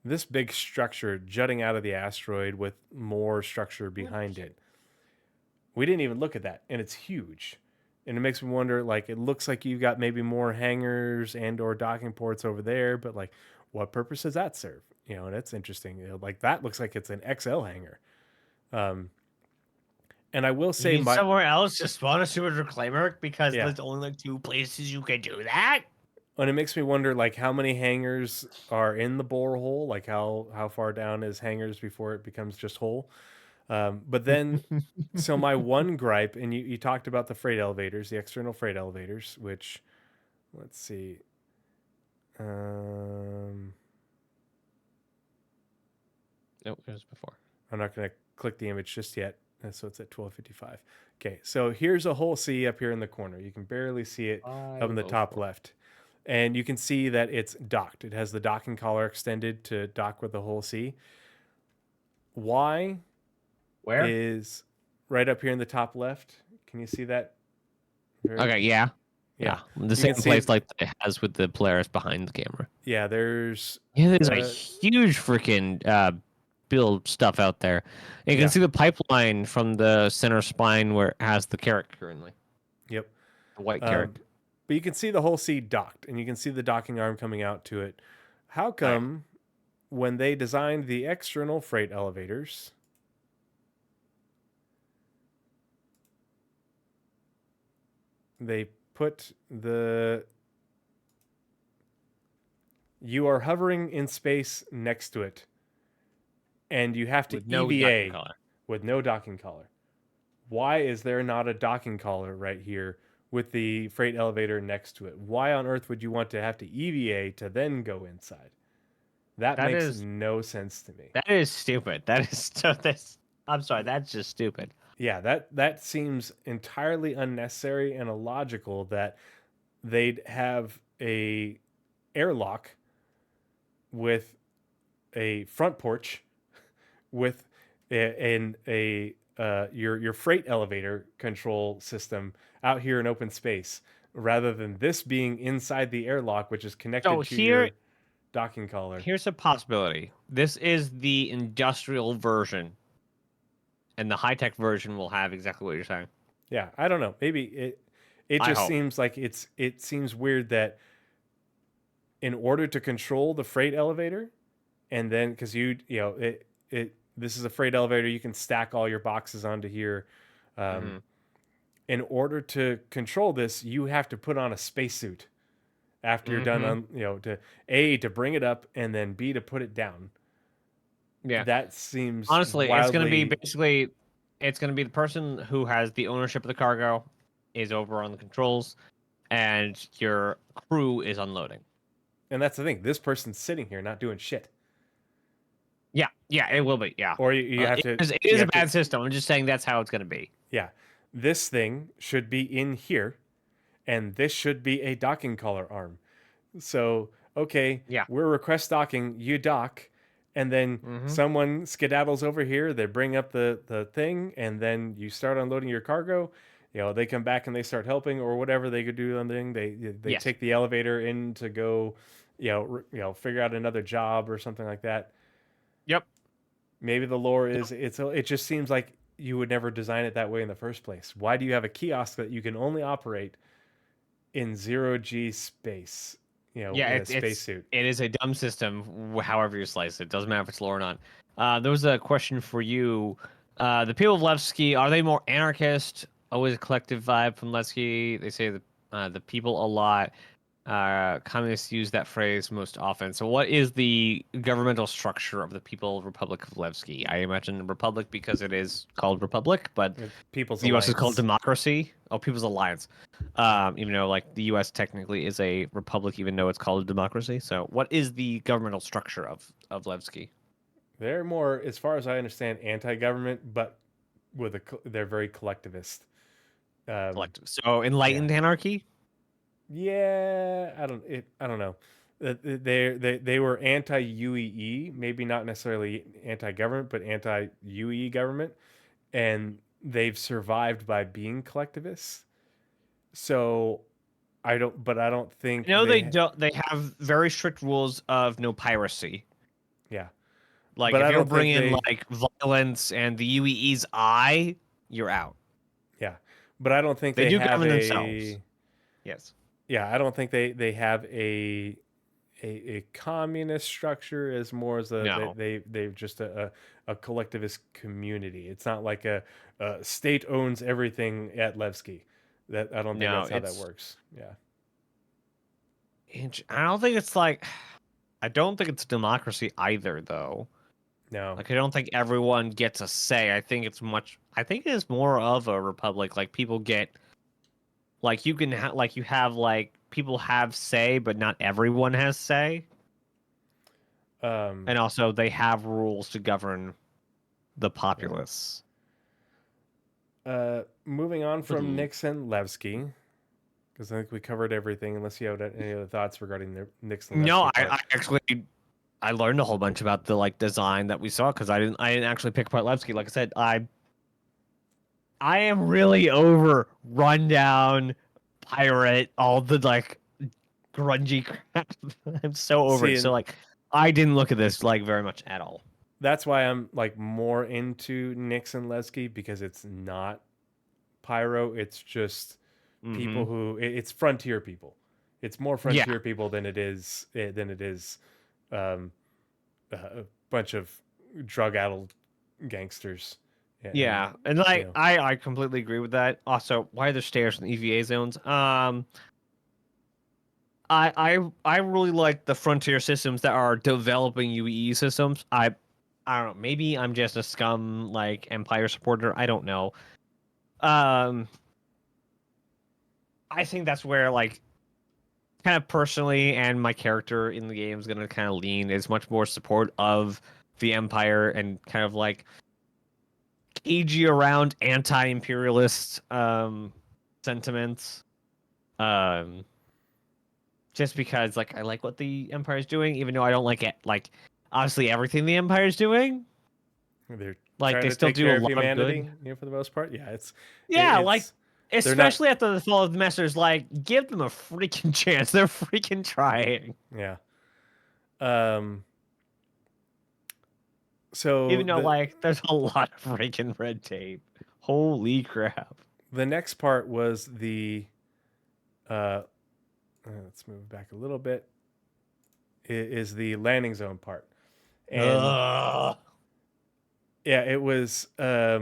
Speaker 2: This big structure jutting out of the asteroid with more structure behind it. We didn't even look at that, and it's huge. And it makes me wonder, like, it looks like you've got maybe more hangars and or docking ports over there, but like, what purpose does that serve? You know, and that's interesting. You know, like that looks like it's an XL hangar. Um, and I will
Speaker 1: You
Speaker 2: say
Speaker 1: need
Speaker 2: my
Speaker 1: somewhere else to spawn a sewage reclaimer because
Speaker 2: yeah,
Speaker 1: there's only like two places you can do that.
Speaker 2: and it makes me wonder, like, how many hangars are in the borehole? Like, how far down is hangars before it becomes just hole? But then, so my one gripe, and you talked about the freight elevators, the external freight elevators, which let's see.
Speaker 1: Nope, it was before.
Speaker 2: I'm not going to click the image just yet. So it's at 12:55. Okay, so here's a whole C up here in the corner. You can barely see it up in the top
Speaker 1: 504.
Speaker 2: left. And you can see that it's docked. It has the docking collar extended to dock with the whole C. Why
Speaker 1: Where?
Speaker 2: is right up here in the top left? Can you see that?
Speaker 1: Okay, yeah.
Speaker 2: Yeah.
Speaker 1: Yeah. The
Speaker 2: You
Speaker 1: same
Speaker 2: can see,
Speaker 1: place like it has with the Polaris behind the camera.
Speaker 2: yeah, there's,
Speaker 1: Yeah, there's a
Speaker 2: uh,
Speaker 1: huge freaking build stuff out there. And you can
Speaker 2: yeah,
Speaker 1: see the pipeline from the center spine where it has the carrot currently.
Speaker 2: yep.
Speaker 1: The white carrot.
Speaker 2: Um, but you can see the whole C docked, and you can see the docking arm coming out to it. How come when they designed the external freight elevators, they put the you are hovering in space next to it, and you have to
Speaker 1: With no docking
Speaker 2: EVA
Speaker 1: collar.
Speaker 2: with no docking collar? Why is there not a docking collar right here with the freight elevator next to it? Why on earth would you want to have to EVA to then go inside? That
Speaker 1: That
Speaker 2: makes
Speaker 1: is
Speaker 2: no sense to me.
Speaker 1: that is stupid. That is so that's I'm sorry, that's just stupid.
Speaker 2: Yeah, that seems entirely unnecessary and illogical that they'd have a airlock with a front porch with your freight elevator control system out here in open space rather than this being inside the airlock which is
Speaker 1: So
Speaker 2: connected to
Speaker 1: here
Speaker 2: your docking collar.
Speaker 1: here's a possibility. This is the industrial version, and the high-tech version will have exactly what you're saying.
Speaker 2: Yeah, I don't know. Maybe it
Speaker 1: I
Speaker 2: just
Speaker 1: hope.
Speaker 2: seems like it seems weird that in order to control the freight elevator and then because you know it this is a freight elevator. You can stack all your boxes onto here.
Speaker 1: Hmm.
Speaker 2: In order to control this, you have to put on a spacesuit after you're done
Speaker 1: Hmm.
Speaker 2: on, to A, to bring it up, and then B, to put it down.
Speaker 1: Yeah.
Speaker 2: That seems
Speaker 1: Honestly, it's going to be
Speaker 2: wildly.
Speaker 1: basically, it's going to be the person who has the ownership of the cargo is over on the controls, and your crew is unloading.
Speaker 2: And that's the thing. This person's sitting here not doing shit.
Speaker 1: Yeah, yeah, it will be. Yeah,
Speaker 2: Or you have
Speaker 1: it
Speaker 2: to,
Speaker 1: is a bad system. I'm just saying that's how it's going to be.
Speaker 2: yeah. This thing should be in here, and this should be a docking collar arm. So, okay,
Speaker 1: Yeah.
Speaker 2: we're request docking, you dock, and then
Speaker 1: Hmm.
Speaker 2: someone skedaddles over here, they bring up the thing, and then you start unloading your cargo. They come back and they start helping or whatever they could do on the thing. They
Speaker 1: Yes.
Speaker 2: take the elevator in to go, figure out another job or something like that.
Speaker 1: Yep.
Speaker 2: Maybe the lore is it just seems like you would never design it that way in the first place. Why do you have a kiosk that you can only operate in zero G space?
Speaker 1: Yeah,
Speaker 2: In a spacesuit.
Speaker 1: it is a dumb system, however you slice it. Doesn't matter if it's lore or not. There was a question for you. The people of Levski, are they more anarchist? Always a collective vibe from Levski. They say the people a lot. Communists use that phrase most often. So, what is the governmental structure of the People Republic of Levski? I imagine Republic because it is called Republic, but
Speaker 2: People's
Speaker 1: the U.S. is called
Speaker 2: Alliance.
Speaker 1: democracy. Oh, People's Alliance. Even though like the U.S. technically is a republic, even though it's called a democracy. So, what is the governmental structure of Levski?
Speaker 2: They're more, as far as I understand, anti-government, but they're very collectivist. Um,
Speaker 1: Collective. So,
Speaker 2: yeah,
Speaker 1: enlightened anarchy.
Speaker 2: yeah. I don't know. They were anti-UEE, maybe not necessarily anti-government, but anti-UEE government, and they've survived by being collectivists. So I don't think
Speaker 1: I know they
Speaker 2: they,
Speaker 1: don't. They have very strict rules of no piracy.
Speaker 2: yeah.
Speaker 1: Like
Speaker 2: But
Speaker 1: if
Speaker 2: I
Speaker 1: you're
Speaker 2: don't think
Speaker 1: bringing
Speaker 2: they,
Speaker 1: like violence and the UEE's eye, you're out.
Speaker 2: yeah. But I don't think
Speaker 1: They
Speaker 2: they
Speaker 1: do
Speaker 2: have
Speaker 1: govern themselves.
Speaker 2: a,
Speaker 1: Yes.
Speaker 2: yeah. I don't think they have a communist structure as more as
Speaker 1: No.
Speaker 2: they've just a collectivist community. It's not like a state owns everything at Levski. That I don't think
Speaker 1: No.
Speaker 2: that's how that
Speaker 1: It's.
Speaker 2: works. Yeah.
Speaker 1: I don't think it's like. I don't think it's democracy either, though.
Speaker 2: No.
Speaker 1: Like I don't think everyone gets a say. I think it's much. I think it is more of a republic. Like people get. Like you can like you have like people have say, but not everyone has say.
Speaker 2: Um.
Speaker 1: And also they have rules to govern the
Speaker 2: Yeah.
Speaker 1: populace.
Speaker 2: Moving on
Speaker 1: But
Speaker 2: from Nixon Levski, because I think we covered everything. Unless you have any other thoughts regarding the Nixon
Speaker 1: no,
Speaker 2: Levski
Speaker 1: I
Speaker 2: part.
Speaker 1: actually I learned a whole bunch about the like design that we saw because I didn't actually pick apart Levski. Like I said, I am really over rundown pirate all the like grungy crap. I'm so over it.
Speaker 2: See,
Speaker 1: So
Speaker 2: and
Speaker 1: like I didn't look at this like very much at all.
Speaker 2: that's why I'm like more into Nixon Levski because it's not pyro. It's just
Speaker 1: Mm-hmm.
Speaker 2: people who it's frontier people. It's more
Speaker 1: Yeah,
Speaker 2: frontier people than it is um, a bunch of drug-addled gangsters. And
Speaker 1: yeah, and
Speaker 2: you
Speaker 1: like
Speaker 2: know,
Speaker 1: I completely agree with that. Also, why are there stairs in the EVA zones? I really like the frontier systems that are developing UE systems. I don't know. Maybe I'm just a scum like Empire supporter. I don't know. Um, I think that's where like kind of personally and my character in the game is gonna kind of lean is much more support of the Empire and kind of like cagey around anti-imperialist sentiments. Um, just because like I like what the Empire's doing, even though I don't like it. Like obviously everything the Empire's doing,
Speaker 2: they're
Speaker 1: like
Speaker 2: trying
Speaker 1: they
Speaker 2: to
Speaker 1: still
Speaker 2: take
Speaker 1: do a
Speaker 2: care of
Speaker 1: lot of
Speaker 2: humanity.
Speaker 1: good.
Speaker 2: For the most part, yeah,
Speaker 1: Yeah, like
Speaker 2: it's they're not.
Speaker 1: especially after the fall of the Masters, like give them a freaking chance. They're freaking trying.
Speaker 2: Yeah. Um. So
Speaker 1: Even though like there's a lot of freaking red tape. Holy crap.
Speaker 2: the next part was the uh let's move back a little bit is the landing zone part. And
Speaker 1: Ugh.
Speaker 2: Yeah, it was. I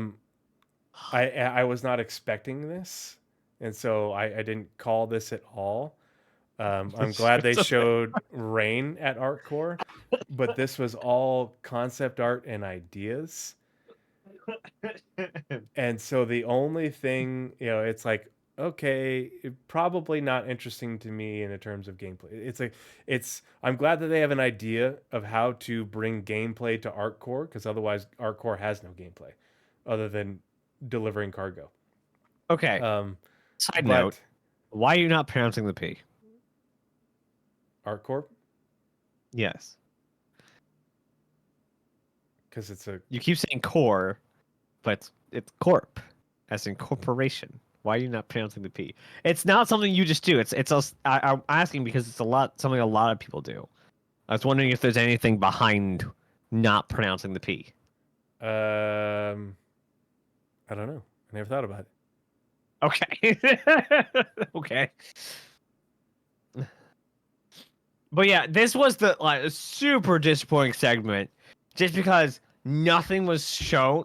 Speaker 2: was not expecting this, and so I didn't call this at all. I'm glad they showed rain at ArtCore, but this was all concept art and ideas. And so the only thing, it's like, okay, probably not interesting to me in terms of gameplay. I'm glad that they have an idea of how to bring gameplay to ArtCore, because otherwise ArtCore has no gameplay other than delivering cargo.
Speaker 1: Okay.
Speaker 2: Um,
Speaker 1: Side note:
Speaker 2: but
Speaker 1: why are you not pronouncing the P?
Speaker 2: ArtCorp,
Speaker 1: Yes.
Speaker 2: because it's a
Speaker 1: You keep saying core, but it's corp, as in corporation. Why are you not pronouncing the P? It's not something you just do. I'm asking because it's something a lot of people do. I was wondering if there's anything behind not pronouncing the P.
Speaker 2: I don't know. I never thought about it.
Speaker 1: Okay. Okay. But yeah, this was the like super disappointing segment, just because nothing was shown.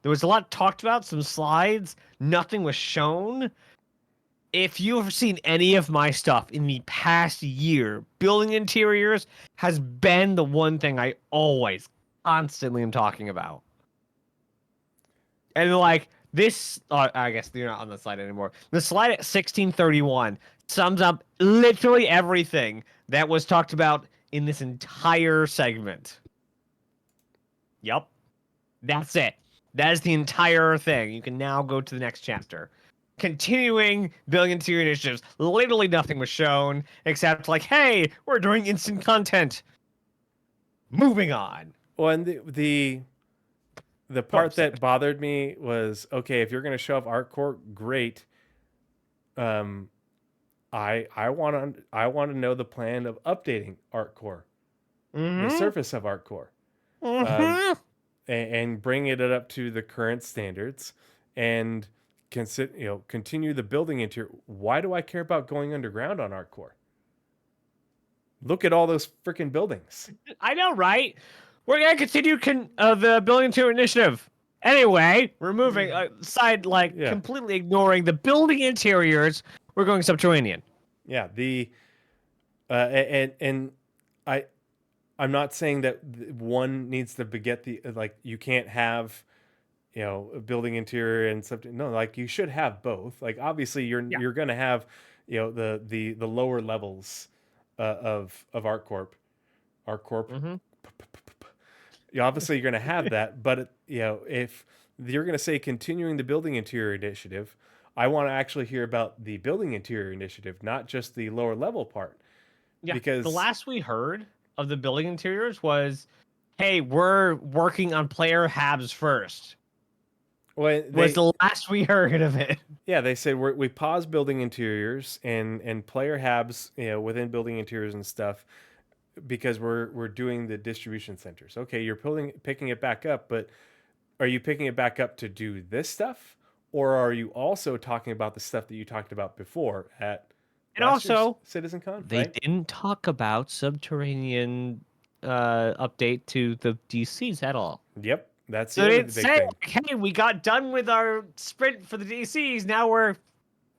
Speaker 1: There was a lot talked about, some slides. Nothing was shown. If you've seen any of my stuff in the past year, building interiors has been the one thing I always constantly am talking about. And like this, I guess you're not on the slide anymore. The slide at 1631 sums up literally everything that was talked about in this entire segment. Yep, that's it. That is the entire thing. You can now go to the next chapter. Continuing building interior initiatives. Literally nothing was shown except like, hey, we're doing instant content. Moving on.
Speaker 2: Well, and the
Speaker 1: So
Speaker 2: part that
Speaker 1: upset.
Speaker 2: bothered me was, okay, if you're going to show off ArtCore, great. Um, I want to know the plan of updating ArtCore, the
Speaker 1: Mm-hmm.
Speaker 2: surface of ArtCore, um,
Speaker 1: Mm-hmm.
Speaker 2: and bring it up to the current standards, and continue the building interior. Why do I care about going underground on ArtCore? Look at all those freaking buildings.
Speaker 1: I know, right? We're gonna continue the building interior initiative. Anyway, we're moving side, like
Speaker 2: Yeah,
Speaker 1: completely ignoring the building interiors. We're going subterranean.
Speaker 2: yeah. And I I'm not saying that one needs to beget the like you can't have a building interior and something. No, like you should have both. Like obviously
Speaker 1: Yeah.
Speaker 2: you're gonna have the lower levels of ArtCorp.
Speaker 1: Mm-hmm.
Speaker 2: Obviously you're gonna have that, but if you're gonna say continuing the building interior initiative, I want to actually hear about the building interior initiative, not just the lower level part,
Speaker 1: Yeah. The
Speaker 2: because
Speaker 1: last we heard of the building interiors was, "Hey, we're working on player habs first."
Speaker 2: when
Speaker 1: Was
Speaker 2: they
Speaker 1: the last we heard of it.
Speaker 2: yeah, they said we pause building interiors and player habs, within building interiors and stuff, because we're doing the distribution centers. Okay, you're picking it back up, but are you picking it back up to do this stuff, or are you also talking about the stuff that you talked about before at
Speaker 1: And
Speaker 2: last year's
Speaker 1: also,
Speaker 2: CitizenCon,
Speaker 1: they
Speaker 2: right?
Speaker 1: didn't talk about subterranean update to the DCs at all.
Speaker 2: Yep, that's
Speaker 1: So
Speaker 2: the
Speaker 1: they
Speaker 2: other
Speaker 1: didn't
Speaker 2: big
Speaker 1: say,
Speaker 2: thing.
Speaker 1: like, hey, we got done with our sprint for the DCs. Now we're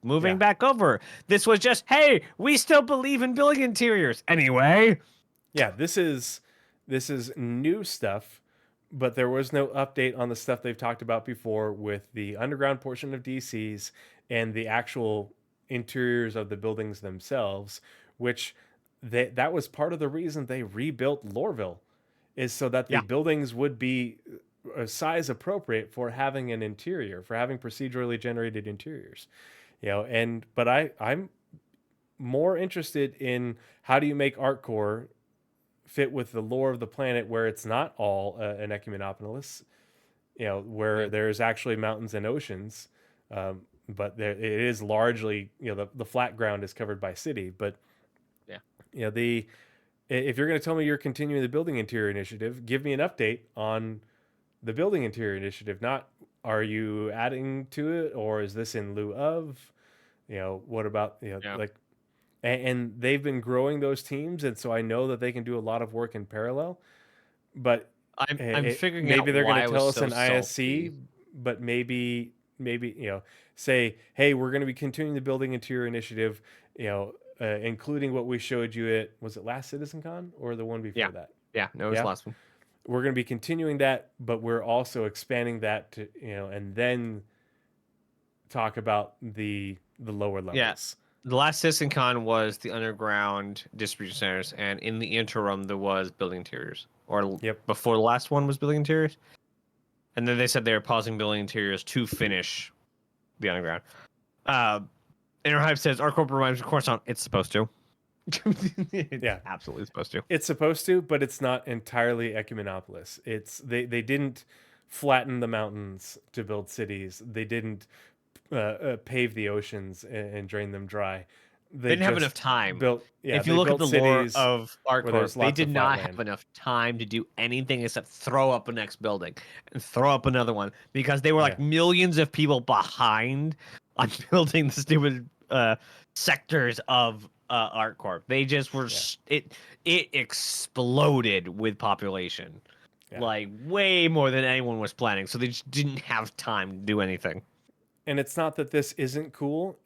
Speaker 1: moving
Speaker 2: Yeah,
Speaker 1: back over. This was just, hey, we still believe in building interiors. Anyway,
Speaker 2: yeah. This is new stuff, but there was no update on the stuff they've talked about before with the underground portion of DCs and the actual interiors of the buildings themselves, which that was part of the reason they rebuilt Lorville, is so that the
Speaker 1: yeah.
Speaker 2: buildings would be size appropriate for having an interior, for having procedurally generated interiors. And but I'm more interested in how do you make ArtCore fit with the lore of the planet, where it's not all an ecumenopolis, where
Speaker 1: Yeah.
Speaker 2: there's actually mountains and oceans, but it is largely, the flat ground is covered by city. But
Speaker 1: Yeah.
Speaker 2: the if you're going to tell me you're continuing the building interior initiative, give me an update on the building interior initiative. Not, are you adding to it, or is this in lieu of? What about,
Speaker 1: Yeah.
Speaker 2: like, and they've been growing those teams, and so I know that they can do a lot of work in parallel. But
Speaker 1: I'm figuring out
Speaker 2: maybe they're going
Speaker 1: why
Speaker 2: to
Speaker 1: I was
Speaker 2: tell us
Speaker 1: so
Speaker 2: an ISC,
Speaker 1: salty.
Speaker 2: but maybe say, hey, we're going to be continuing the building interior initiative, including what we showed you at, was it last CitizenCon or the one before
Speaker 1: Yeah,
Speaker 2: that?
Speaker 1: yeah. No, it was
Speaker 2: Yeah,
Speaker 1: the last one.
Speaker 2: we're going to be continuing that, but we're also expanding that to, and then talk about the lower
Speaker 1: Yeah,
Speaker 2: levels.
Speaker 1: the last CitizenCon was the underground distribution centers, and in the interim, there was building interiors. Or
Speaker 2: Yep.
Speaker 1: before the last one was building interiors, and then they said they were pausing building interiors to finish the underground. Uh, Interhype says our corporate reminds me, of course not. It's supposed to. It's
Speaker 2: Yeah.
Speaker 1: absolutely supposed to.
Speaker 2: It's supposed to, but it's not entirely Ecumenopolis. They didn't flatten the mountains to build cities. They didn't pave the oceans and drain them dry.
Speaker 1: They
Speaker 2: They
Speaker 1: didn't have enough
Speaker 2: just
Speaker 1: time. If you
Speaker 2: they
Speaker 1: look at
Speaker 2: built
Speaker 1: the lore
Speaker 2: cities
Speaker 1: of
Speaker 2: where
Speaker 1: ArtCorp,
Speaker 2: there's
Speaker 1: they
Speaker 2: lots
Speaker 1: did
Speaker 2: of flat
Speaker 1: not have
Speaker 2: land.
Speaker 1: enough time to do anything except throw up a next building and throw up another one because they were like
Speaker 2: Yeah.
Speaker 1: millions of people behind on building the stupid sectors of ArtCorp. They just were it exploded with population,
Speaker 2: Yeah.
Speaker 1: like way more than anyone was planning. So they just didn't have time to do anything.
Speaker 2: And it's not that this isn't cool.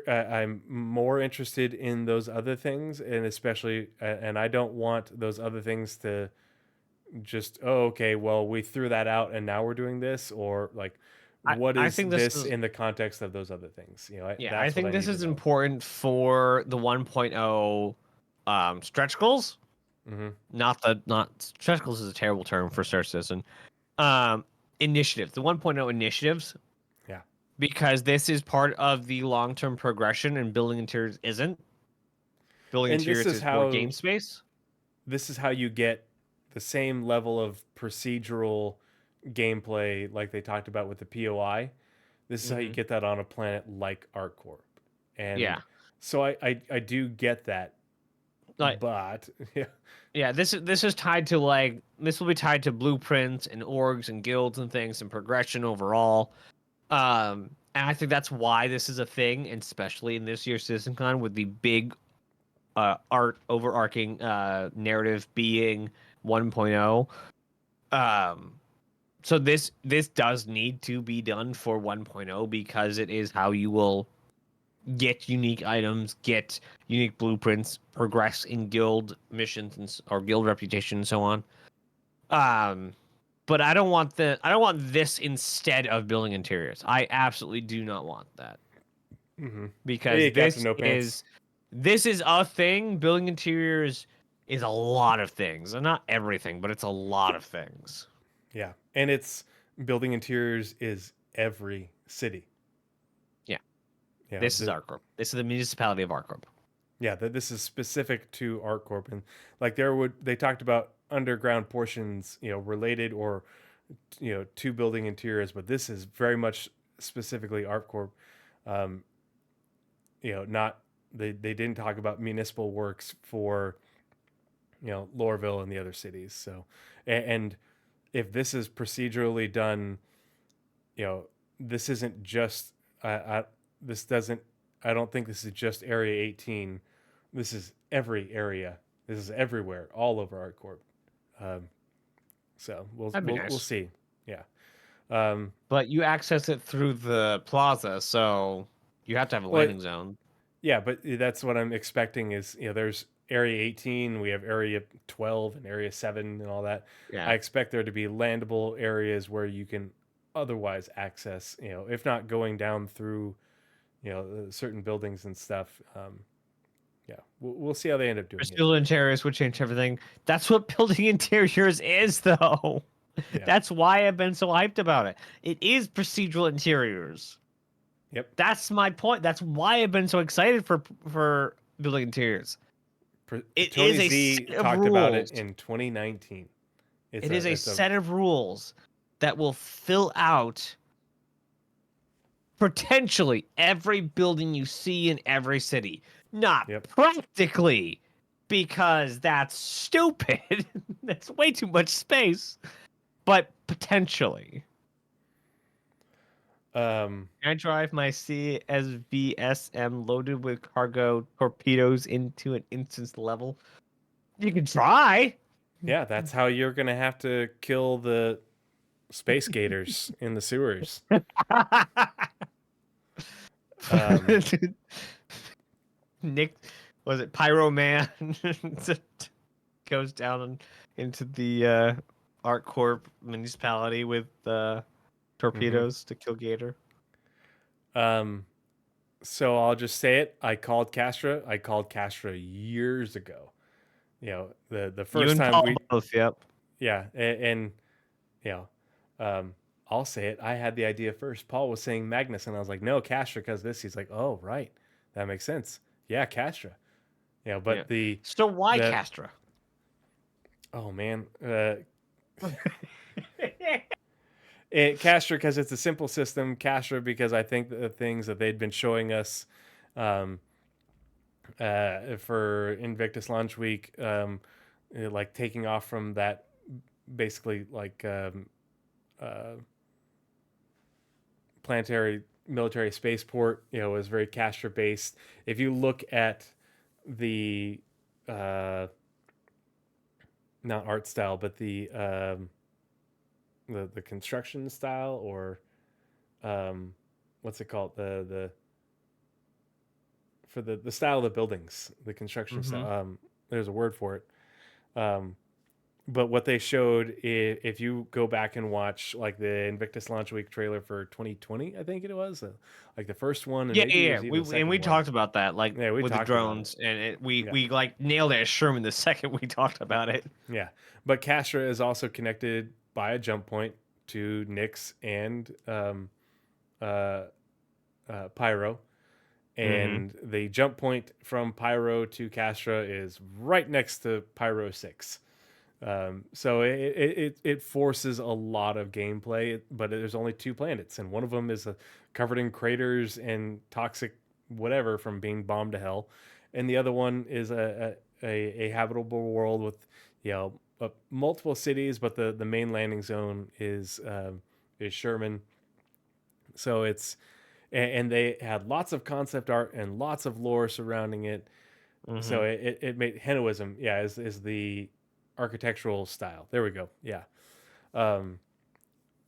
Speaker 2: I'm more interested in those other things, and especially and I don't want those other things to just, oh, okay, well, we threw that out and now we're doing this, or like, what
Speaker 1: I
Speaker 2: is
Speaker 1: think this
Speaker 2: this
Speaker 1: is
Speaker 2: in the context of those other things?
Speaker 1: Yeah, I
Speaker 2: That's what
Speaker 1: think
Speaker 2: I
Speaker 1: this
Speaker 2: need to
Speaker 1: is
Speaker 2: know.
Speaker 1: important for the 1.0 stretch goals.
Speaker 2: Hmm.
Speaker 1: Not stretch goals is a terrible term for Star Citizen. Um, Initiatives, the 1.0 initiatives,
Speaker 2: Yeah.
Speaker 1: because this is part of the long-term progression, and building interiors isn't. Building
Speaker 2: And
Speaker 1: interiors is more game space.
Speaker 2: this is how you get the same level of procedural gameplay like they talked about with the POI. This is how you
Speaker 1: Hmm.
Speaker 2: get that on a planet like ArtCorp. And
Speaker 1: Yeah,
Speaker 2: so I do get that,
Speaker 1: like
Speaker 2: but yeah.
Speaker 1: yeah, this is tied to like this will be tied to blueprints and orgs and guilds and things and progression overall. And I think that's why this is a thing, and especially in this year's CitizenCon with the big art overarching narrative being 1.0. Um, so this does need to be done for 1.0 because it is how you will get unique items, get unique blueprints, progress in guild missions or guild reputation and so on. Um, but I don't want this instead of building interiors. I absolutely do not want that
Speaker 2: Hmm.
Speaker 1: because
Speaker 2: Hey, Captain No Pants.
Speaker 1: this is a thing. Building interiors is a lot of things, and not everything, but it's a lot of things.
Speaker 2: Yeah. And it's building interiors is every city.
Speaker 1: Yeah,
Speaker 2: Yeah.
Speaker 1: this is ArtCorp. This is the municipality of ArtCorp.
Speaker 2: Yeah, that this is specific to ArtCorp, and like they talked about underground portions, related or to building interiors, but this is very much specifically ArtCorp. Um, not they didn't talk about municipal works for Lorville and the other cities. So, and if this is procedurally done, you know, this isn't just this doesn't. I don't think this is just Area 18. This is every area. This is everywhere, all over ArtCorp. Um, so
Speaker 1: That'd be
Speaker 2: we'll
Speaker 1: nice.
Speaker 2: see. Yeah. Um,
Speaker 1: But you access it through the plaza, so you have to have a
Speaker 2: well,
Speaker 1: landing zone.
Speaker 2: yeah, but that's what I'm expecting is, there's Area 18, we have Area 12 and Area 7 and all that. I
Speaker 1: Yeah.
Speaker 2: expect there to be landable areas where you can otherwise access, if not going down through, certain buildings and stuff. Yeah, we'll see how they end up doing it.
Speaker 1: Procedural interiors would change everything. That's what building interiors is, though.
Speaker 2: Yeah.
Speaker 1: That's why I've been so hyped about it. It is procedural interiors.
Speaker 2: Yep.
Speaker 1: That's my point. That's why I've been so excited for building interiors. It is
Speaker 2: Tony
Speaker 1: a
Speaker 2: Z
Speaker 1: set of
Speaker 2: talked about it
Speaker 1: rules.
Speaker 2: in 2019.
Speaker 1: It is a
Speaker 2: It's a
Speaker 1: set of rules that will fill out potentially every building you see in every city. Not
Speaker 2: Yep.
Speaker 1: practically, because that's stupid. That's way too much space, but potentially.
Speaker 2: Um,
Speaker 1: Can I drive my CSVSM loaded with cargo torpedoes into an instance level? You can try.
Speaker 2: Yeah, that's how you're gonna have to kill the space gators in the sewers. Um,
Speaker 1: Nick, was it Pyro Man? Goes down into the ArcCorp municipality with
Speaker 2: mhm.
Speaker 1: torpedoes to kill Gator.
Speaker 2: um, so I'll just say it. I called Castra. I called Castra years ago. You know, the
Speaker 1: You
Speaker 2: first
Speaker 1: and
Speaker 2: time
Speaker 1: Paul
Speaker 2: we,
Speaker 1: both, yep.
Speaker 2: yeah, and you know, I'll say it. I had the idea first. Paul was saying Magnus, and I was like, no, Castra, because this. He's like, oh, right, that makes sense. Yeah, Castra. Yeah,
Speaker 1: Yeah.
Speaker 2: but the
Speaker 1: So why
Speaker 2: the
Speaker 1: Castra?
Speaker 2: oh man, Castra because it's a simple system. Castra because I think the things that they'd been showing us um, for Invictus Launch Week, like taking off from that, basically like uh, planetary military spaceport, is very Castra based. If you look at the not art style, but the construction style, or what's it called, the for the style of the buildings, the construction
Speaker 1: Mm-hmm.
Speaker 2: style. There's a word for it. Um, but what they showed, if you go back and watch like the Invictus Launch Week trailer for 2020, I think it was like the first one, and
Speaker 1: Yeah,
Speaker 2: maybe
Speaker 1: yeah,
Speaker 2: it
Speaker 1: yeah.
Speaker 2: was even the
Speaker 1: We
Speaker 2: second one.
Speaker 1: talked about that, like
Speaker 2: Yeah, we
Speaker 1: with the
Speaker 2: talked about it.
Speaker 1: drones, and we
Speaker 2: Yeah,
Speaker 1: we like nailed it as Sherman the second we talked about it.
Speaker 2: yeah. But Castra is also connected by a jump point to Nyx and uh, Pyro,
Speaker 1: Mm-hmm.
Speaker 2: and the jump point from Pyro to Castra is right next to Pyro 6. So it forces a lot of gameplay, but there's only two planets, and one of them is covered in craters and toxic whatever from being bombed to hell, and the other one is a habitable world with multiple cities, but the main landing zone is Sherman. So it's and they had lots of concept art and lots of lore surrounding it. So
Speaker 1: Mm-hmm.
Speaker 2: it made Henoism, yeah, is the architectural style. There we go. Yeah. Um,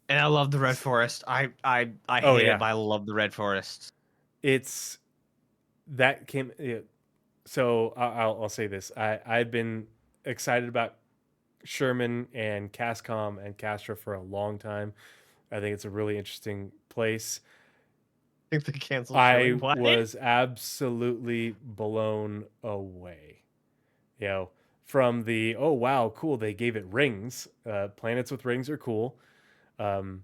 Speaker 1: And I love the Red Forest. I
Speaker 2: oh
Speaker 1: hate it,
Speaker 2: yeah,
Speaker 1: but I love the Red Forest.
Speaker 2: it's that came. Yeah, so I'll say this. I've been excited about Sherman and Cascom and Castra for a long time. I think it's a really interesting place.
Speaker 1: I think they canceled Sherman.
Speaker 2: I
Speaker 1: What?
Speaker 2: was absolutely blown away. You know, from the oh wow, cool, they gave it rings. Planets with rings are cool. Um,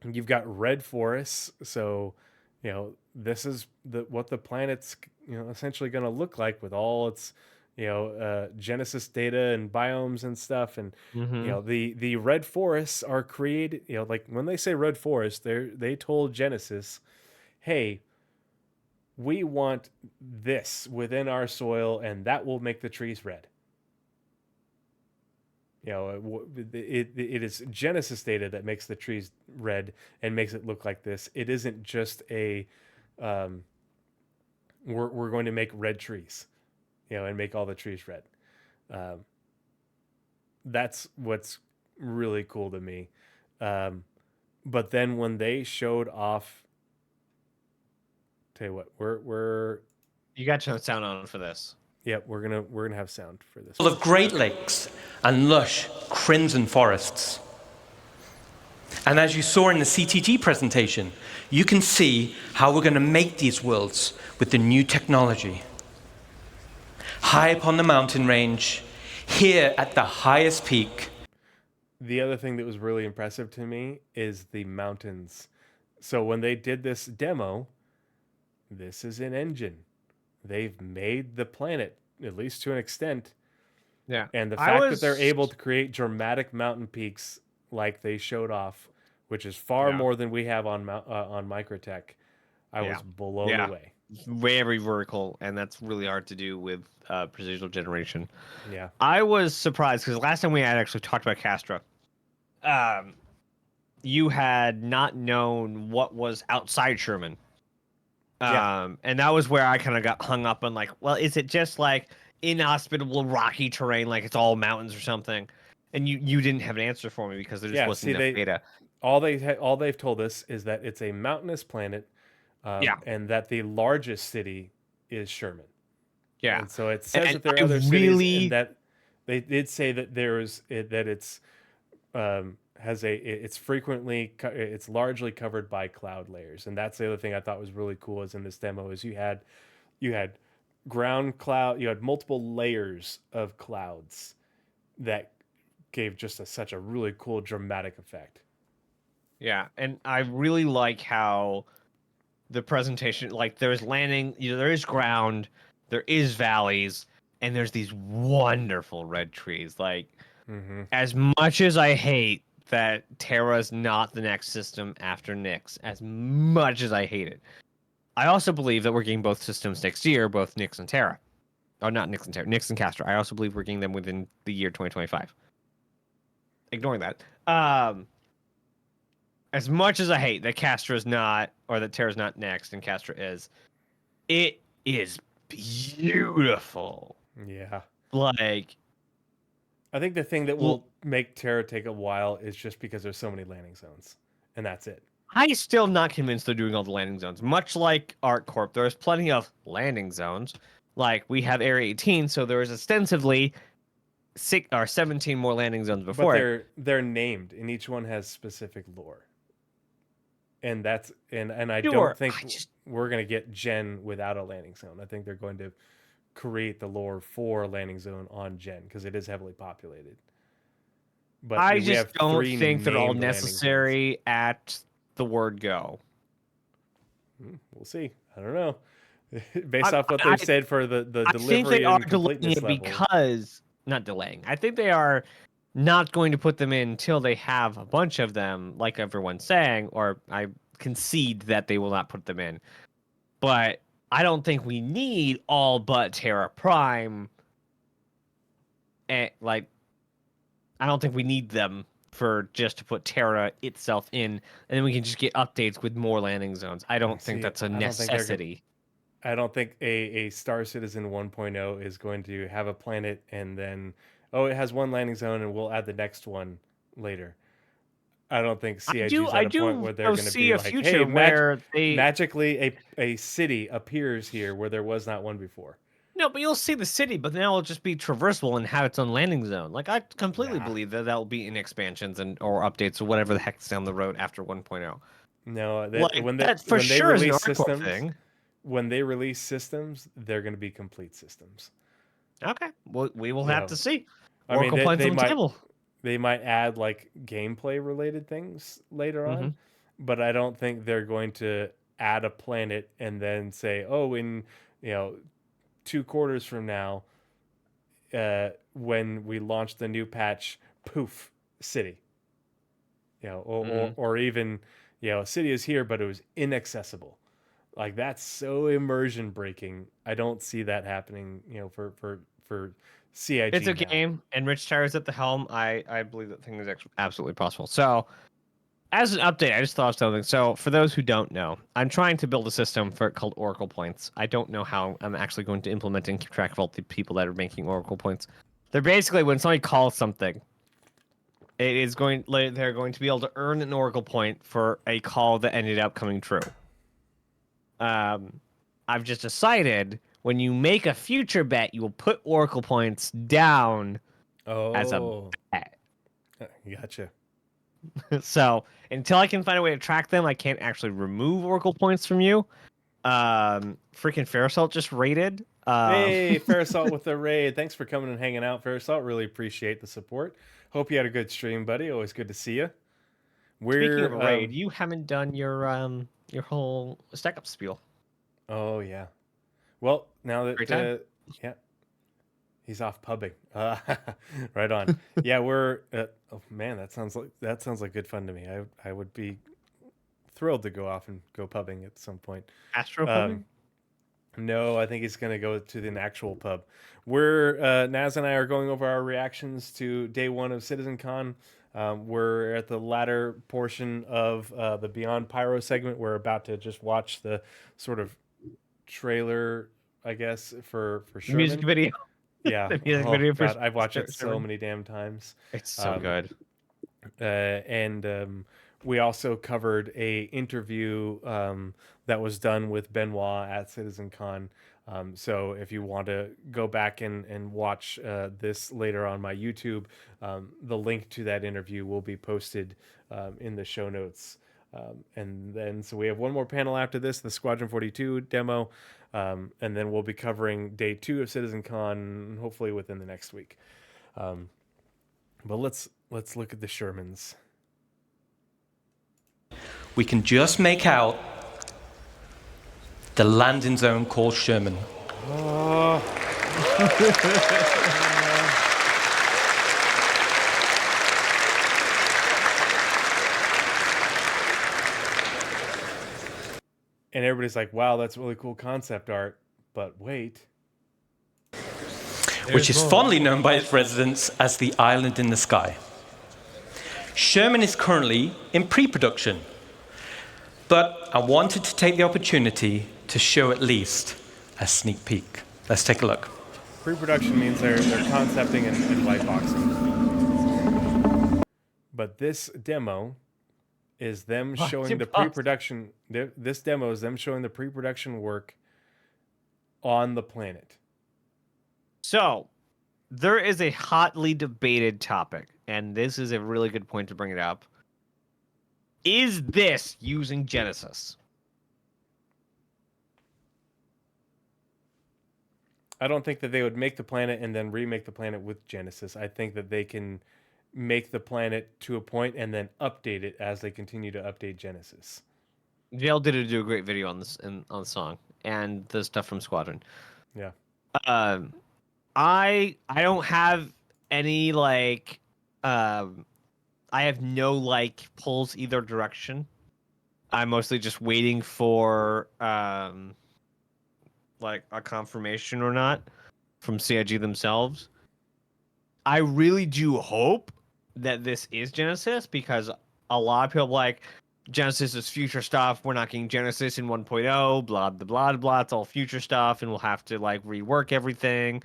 Speaker 2: you've got red forests, so this is what the planet's essentially going to look like with all its Genesis data and biomes and stuff. And
Speaker 1: Mm-hmm.
Speaker 2: the red forests are created. Like when they say red forest, they told Genesis, hey, we want this within our soil, and that will make the trees red. It is Genesis data that makes the trees red and makes it look like this. It isn't just a um, we're going to make red trees, and make all the trees red. Um, that's what's really cool to me. Um, but then when they showed off, tell you what, we're
Speaker 1: You got your sound on for this.
Speaker 2: yeah, we're gonna have sound for this
Speaker 3: Full
Speaker 2: one.
Speaker 3: of great lakes and lush crimson forests. And as you saw in the CTG presentation, you can see how we're going to make these worlds with the new technology. High up on the mountain range, here at the highest peak.
Speaker 2: The other thing that was really impressive to me is the mountains. So when they did this demo, this is an engine. They've made the planet, at least to an extent.
Speaker 1: Yeah.
Speaker 2: And the
Speaker 1: I
Speaker 2: fact that they're
Speaker 1: was
Speaker 2: able to create dramatic mountain peaks like they showed off, which is far
Speaker 1: Yeah.
Speaker 2: more than we have on Microtech, I
Speaker 1: Yeah.
Speaker 2: was blown
Speaker 1: Yeah.
Speaker 2: away.
Speaker 1: Very vertical, and that's really hard to do with procedural generation.
Speaker 2: Yeah.
Speaker 1: I was surprised because last time we had actually talked about Castra, um, you had not known what was outside Sherman.
Speaker 2: Yeah.
Speaker 1: And that was where I kind of got hung up on, like, well, is it just like inhospitable rocky terrain, like it's all mountains or something. And you didn't have an answer for me because there just wasn't enough data.
Speaker 2: All they've told us is that it's a mountainous planet, and that the largest city is Sherman.
Speaker 1: Yeah.
Speaker 2: And so it says
Speaker 1: And
Speaker 2: that there are
Speaker 1: I
Speaker 2: other
Speaker 1: really-
Speaker 2: cities, and that they did say that it's it's largely covered by cloud layers, and that's the other thing I thought was really cool is in this demo is you had ground cloud, you had multiple layers of clouds that gave just such a really cool dramatic effect.
Speaker 1: Yeah, and I really like how the presentation, like there's landing, there is ground, there is valleys, and there's these wonderful red trees. Like, as much as I hate that Terra's not the next system after Nyx, as much as I hate it, I also believe that we're getting both systems next year, both Nyx and Terra. Oh, not Nyx and Terra, Nyx and Castor. I also believe we're getting them within the year 2025. Ignoring that. As much as I hate that Castor is not, or that Terra's not next and Castor is, it is beautiful.
Speaker 2: Yeah.
Speaker 1: Like,
Speaker 2: I think the thing that will make Terra take a while is just because there's so many landing zones, and that's it.
Speaker 1: I'm still not convinced they're doing all the landing zones. Much like ArcCorp, there's plenty of landing zones. Like, we have Area 18, so there is ostensibly 17 more landing zones before
Speaker 2: but they're named, and each one has specific lore. And that's and I don't think we're gonna get Gen without a landing zone. I think they're going to create the lore for a landing zone on Gen because it is heavily populated. But
Speaker 1: I
Speaker 2: we
Speaker 1: just
Speaker 2: have
Speaker 1: don't
Speaker 2: three
Speaker 1: think they're all
Speaker 2: named landing zones.
Speaker 1: necessary at the word go.
Speaker 2: We'll see. I don't know. Based off what they've said for the
Speaker 1: I think
Speaker 2: delivery
Speaker 1: they are
Speaker 2: and
Speaker 1: delaying
Speaker 2: completeness
Speaker 1: it
Speaker 2: level.
Speaker 1: because not delaying. I think they are not going to put them in until they have a bunch of them, like everyone's saying, or I concede that they will not put them in. But I don't think we need all but Terra Prime. And I don't think we need them for just to put Terra itself in, and then we can just get updates with more landing zones. I don't think that's a necessity.
Speaker 2: I don't think a Star Citizen 1.0 is going to have a planet and then, it has one landing zone and we'll add the next one later. I don't think CIG's at a point where they're going to be like, hey, magically a city appears here where there was not one before.
Speaker 1: No, but you'll see the city, but then it'll just be traversable and have its own landing zone. Like, I completely believe that will be in expansions or updates or whatever the heck's down the road after 1.0.
Speaker 2: No, when they release systems, they're going to be complete systems.
Speaker 1: Okay, well, we will have to see. Oracle points on the table.
Speaker 2: They might add like gameplay related things later on, but I don't think they're going to add a planet and then say, in 2 quarters from now, when we launch the new patch, poof, city. Or even city is here, but it was inaccessible. Like, that's so immersion breaking. I don't see that happening. For CIG.
Speaker 1: It's a game, and Rich Tyra's at the helm. I believe that thing is absolutely possible. So, as an update, I just thought of something. So, for those who don't know, I'm trying to build a system called Oracle Points. I don't know how I'm actually going to implement and keep track of all the people that are making Oracle Points. They're basically, when somebody calls something, they're going to be able to earn an Oracle Point for a call that ended up coming true. I've just decided when you make a future bet, you will put Oracle Points down as a bet.
Speaker 2: Gotcha.
Speaker 1: So until I can find a way to track them, I can't actually remove Oracle Points from you. Freaking Fairasalt just raided.
Speaker 2: Hey, Fairasalt with the raid. Thanks for coming and hanging out, Fairasalt. Really appreciate the support. Hope you had a good stream, buddy. Always good to see you.
Speaker 1: Speaking of a raid, you haven't done your whole stack up spiel.
Speaker 2: Oh yeah. Well, now that he's off pubbing. Right on. Yeah, we're. Oh man, that sounds like good fun to me. I would be thrilled to go off and go pubbing at some point.
Speaker 1: Astro pubbing?
Speaker 2: No, I think he's going to go to an actual pub. We're Naz and I are going over our reactions to day 1 of CitizenCon. We're at the latter portion of the Beyond Pyro segment. We're about to just watch the sort of trailer, I guess, for Sherman.
Speaker 1: Music video.
Speaker 2: Yeah.
Speaker 1: The music
Speaker 2: Oh
Speaker 1: video for
Speaker 2: God, I've watched it so
Speaker 1: Sherman.
Speaker 2: many damn times.
Speaker 1: It's so
Speaker 2: Um,
Speaker 1: good.
Speaker 2: and we also covered a interview that was done with Benoit at CitizenCon. So if you want to go back and watch this later on my YouTube, the link to that interview will be posted in the show notes. And then, so we have one more panel after this, the Squadron 42 demo, and then we'll be covering day 2 of CitizenCon, hopefully within the next week. But let's look at the Shermans.
Speaker 3: We can just make out the landing zone called Sherman.
Speaker 2: And everybody's like, wow, that's really cool concept art. But wait.
Speaker 3: Which is fondly known by its residents as the island in the sky. Sherman is currently in pre-production, but I wanted to take the opportunity to show at least a sneak peek. Let's take a look.
Speaker 2: Pre-production means they're concepting and white boxing. But this demo is them showing the pre-production. This demo is them showing the pre-production work on the planet.
Speaker 1: So, there is a hotly debated topic, and this is a really good point to bring it up. Is this using Genesis?
Speaker 2: I don't think that they would make the planet and then remake the planet with Genesis. I think that they can make the planet to a point and then update it as they continue to update Genesis.
Speaker 1: JL did do a great video on this on the song and the stuff from Squadron.
Speaker 2: Yeah.
Speaker 1: I don't have any like I have no like pulls either direction. I'm mostly just waiting for like a confirmation or not from CIG themselves. I really do hope that this is Genesis, because a lot of people are like, Genesis is future stuff. We're not getting Genesis in 1.0, blah, blah, blah, blah. It's all future stuff, and we'll have to like rework everything.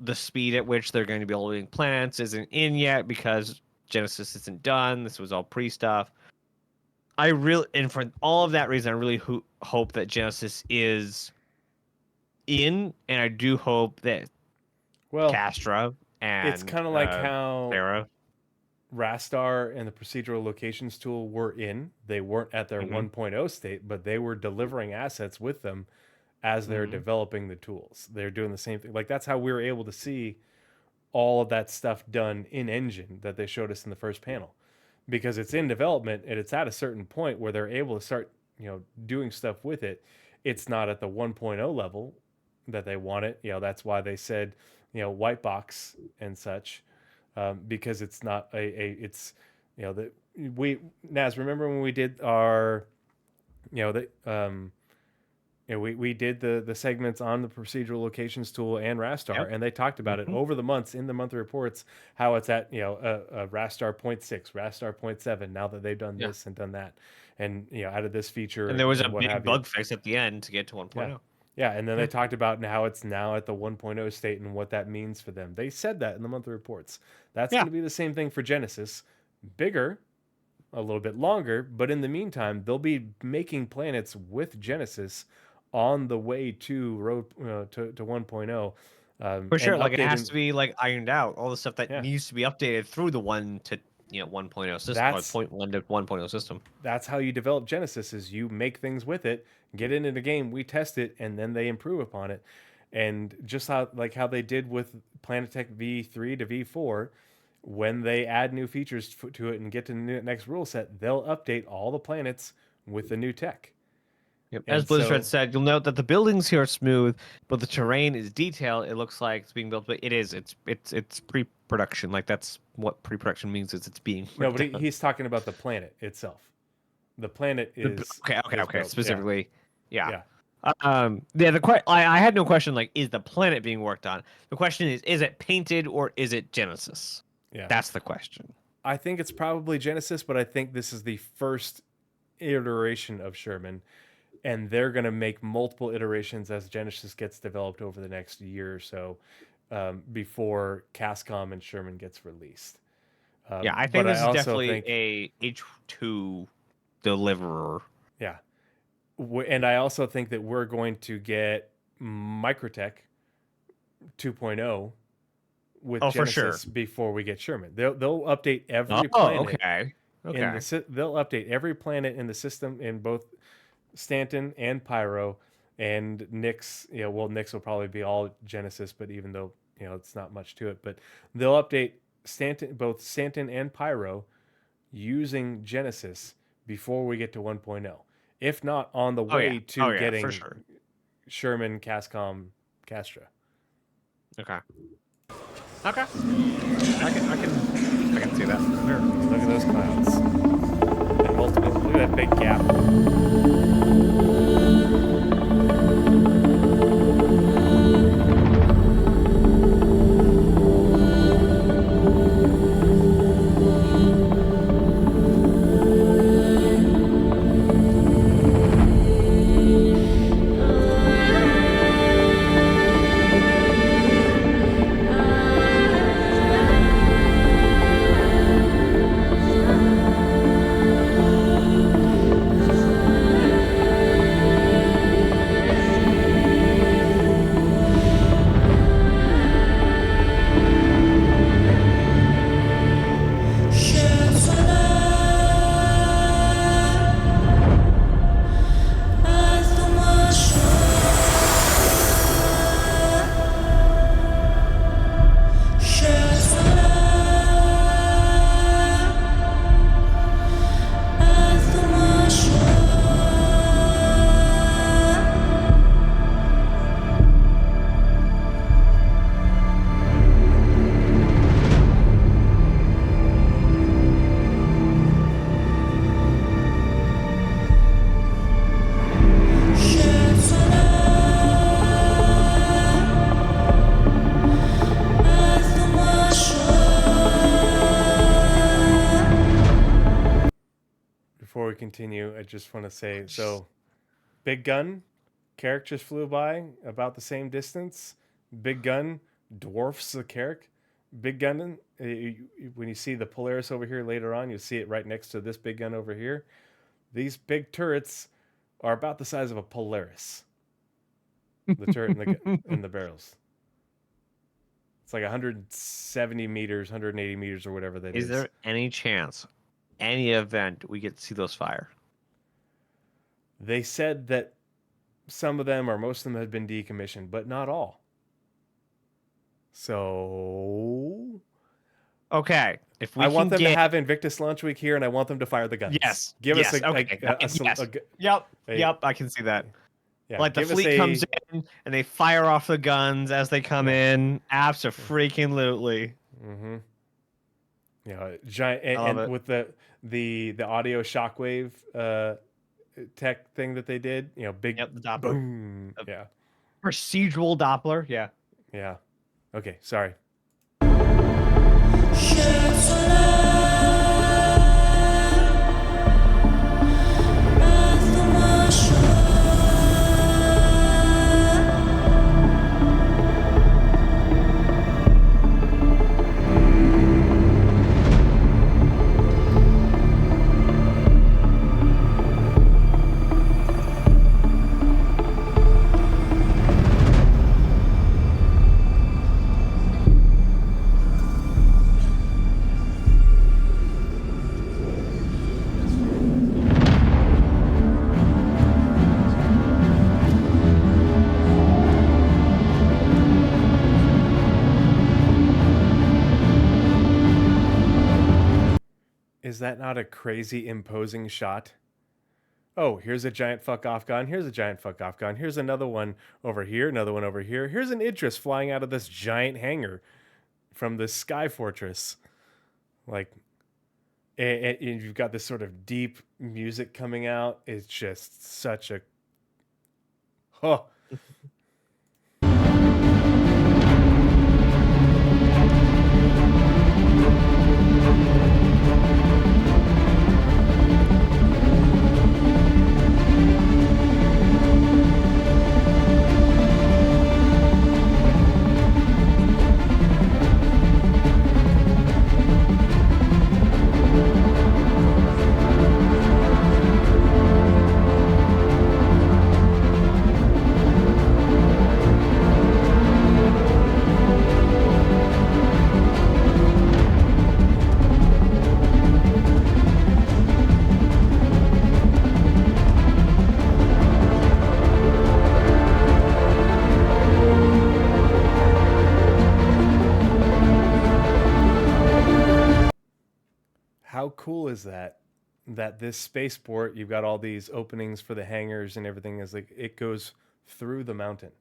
Speaker 1: The speed at which they're going to be building planets isn't in yet because Genesis isn't done. This was all pre-stuff. And for all of that reason, I really hope that Genesis is in, and I do hope that Castra and
Speaker 2: it's kind of like how
Speaker 1: Sarah.
Speaker 2: Rastar and the procedural locations tool were in. They weren't at their 1.0 state, but they were delivering assets with them as they're developing the tools. They're doing the same thing. Like, that's how we were able to see all of that stuff done in engine that they showed us in the first panel, because it's in development and it's at a certain point where they're able to start, doing stuff with it. It's not at the 1.0 level that they want it. That's why they said, white box and such. Because it's not it's that Naz, remember when we did our we did the segments on the procedural locations tool and Rastar, and they talked about it over the months in the monthly reports, how it's at Rastar 0.6, Rastar 0.7 now that they've done this and done that, and added this feature,
Speaker 1: and there was a big bug fix at the end to get to 1.0.
Speaker 2: Yeah, and then they talked about how it's now at the 1.0 state and what that means for them. They said that in the monthly reports. That's going to be the same thing for Genesis. Bigger, a little bit longer, but in the meantime, they'll be making planets with Genesis on the way to 1.0.
Speaker 1: For sure, like it has to be like ironed out. All the stuff that needs to be updated through the 1.0 system, or 0.1 to 1.0 system.
Speaker 2: That's how you develop Genesis, is you make things with it, get it into the game, we test it, and then they improve upon it. And just how they did with Planetech V3 to V4, when they add new features to it and get to the next rule set, they'll update all the planets with the new tech.
Speaker 1: Yep. As Blizzard said, you'll note that the buildings here are smooth, but the terrain is detailed. It looks like it's being built, but it is. It's pre-production. Like, that's what pre-production means, is it's being.
Speaker 2: No, but he's talking about the planet itself. The planet is
Speaker 1: okay. Specifically, yeah. I had no question. Like, is the planet being worked on? The question is it painted or is it Genesis?
Speaker 2: Yeah,
Speaker 1: that's the question.
Speaker 2: I think it's probably Genesis, but I think this is the first iteration of Sherman. And they're going to make multiple iterations as Genesis gets developed over the next year or so. before CASCOM and Sherman gets released.
Speaker 1: Yeah, I
Speaker 2: but
Speaker 1: think this is
Speaker 2: also
Speaker 1: definitely
Speaker 2: think,
Speaker 1: a H2 deliverer.
Speaker 2: yeah, and I also think that we're going to get Microtech 2.0 with
Speaker 1: Oh, for sure.
Speaker 2: Genesis before we get Sherman. They'll update every
Speaker 1: Oh,
Speaker 2: planet.
Speaker 1: okay.
Speaker 2: In
Speaker 1: Okay.
Speaker 2: the they'll update every planet in the system in both Stanton and Pyro, and Nyx. Nyx will probably be all Genesis, but even though it's not much to it, but they'll update both Stanton and Pyro using Genesis before we get to 1.0. If not, on the way to getting
Speaker 1: for sure.
Speaker 2: Sherman, CASCOM, Castra.
Speaker 1: Okay. Okay. I can see that. Sure.
Speaker 2: Look at those clouds. And multiple. Look at that big gap. Before we continue, I just want to say, so Big Gun, Carrick just flew by about the same distance. Big Gun dwarfs the Carrick. Big Gun, when you see the Polaris over here later on, you'll see it right next to this Big Gun over here. These big turrets are about the size of a Polaris. The turret and the barrels. It's like 170 meters, 180 meters, or whatever that is.
Speaker 1: Is there any chance, any event, we get to see those fire?
Speaker 2: They said that some of them or most of them had been decommissioned, but not all. So,
Speaker 1: okay, if we
Speaker 2: I want them
Speaker 1: get...
Speaker 2: to have Invictus Launch Week here, and I want them to fire the guns.
Speaker 1: Yes,
Speaker 2: give
Speaker 1: yes,
Speaker 2: us
Speaker 1: Yep, I can see that.
Speaker 2: Yeah,
Speaker 1: like the fleet comes in and they fire off the guns as they come in. Abso-freaking-lutely.
Speaker 2: Mm-hmm. Giant, and with the audio shockwave tech thing that they did, big
Speaker 1: the Doppler.
Speaker 2: Boom. Yeah.
Speaker 1: Procedural Doppler. Yeah.
Speaker 2: Yeah. Okay. Sorry. Is that not a crazy imposing shot? Oh, here's a giant fuck off gun. Here's a giant fuck off gun. Here's another one over here. Another one over here. Here's an Idris flying out of this giant hangar from this sky fortress. Like, and you've got this sort of deep music coming out. It's just such a... Oh. how cool is that? That this spaceport, you've got all these openings for the hangars and everything, is like it goes through the mountain.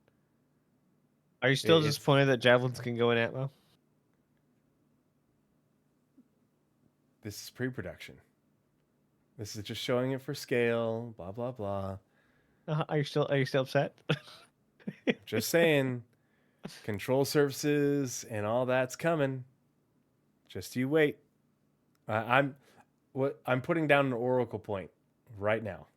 Speaker 1: Are you still
Speaker 2: It's
Speaker 1: disappointed that javelins can go in Atmo?
Speaker 2: this is pre-production. This is just showing it for scale. Blah blah blah.
Speaker 1: Are you still upset?
Speaker 2: Just saying, control surfaces and all that's coming. Just you wait. I'm putting down an oracle point right now.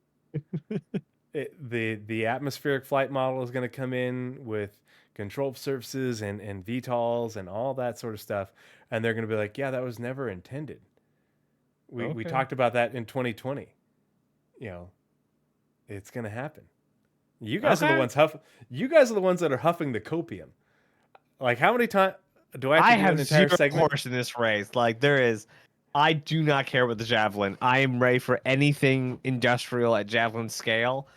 Speaker 2: The atmospheric flight model is going to come in with control surfaces and VTOLs and all that sort of stuff, and they're going to be like, yeah, that was never intended. We talked about that in 2020. You know, it's going to happen. You guys are the ones You guys are the ones that are huffing the copium. Like, how many times do I have to do an entire segment?
Speaker 1: Horse in this race. Like, there is. I do not care about the javelin. I am ready for anything industrial at javelin scale.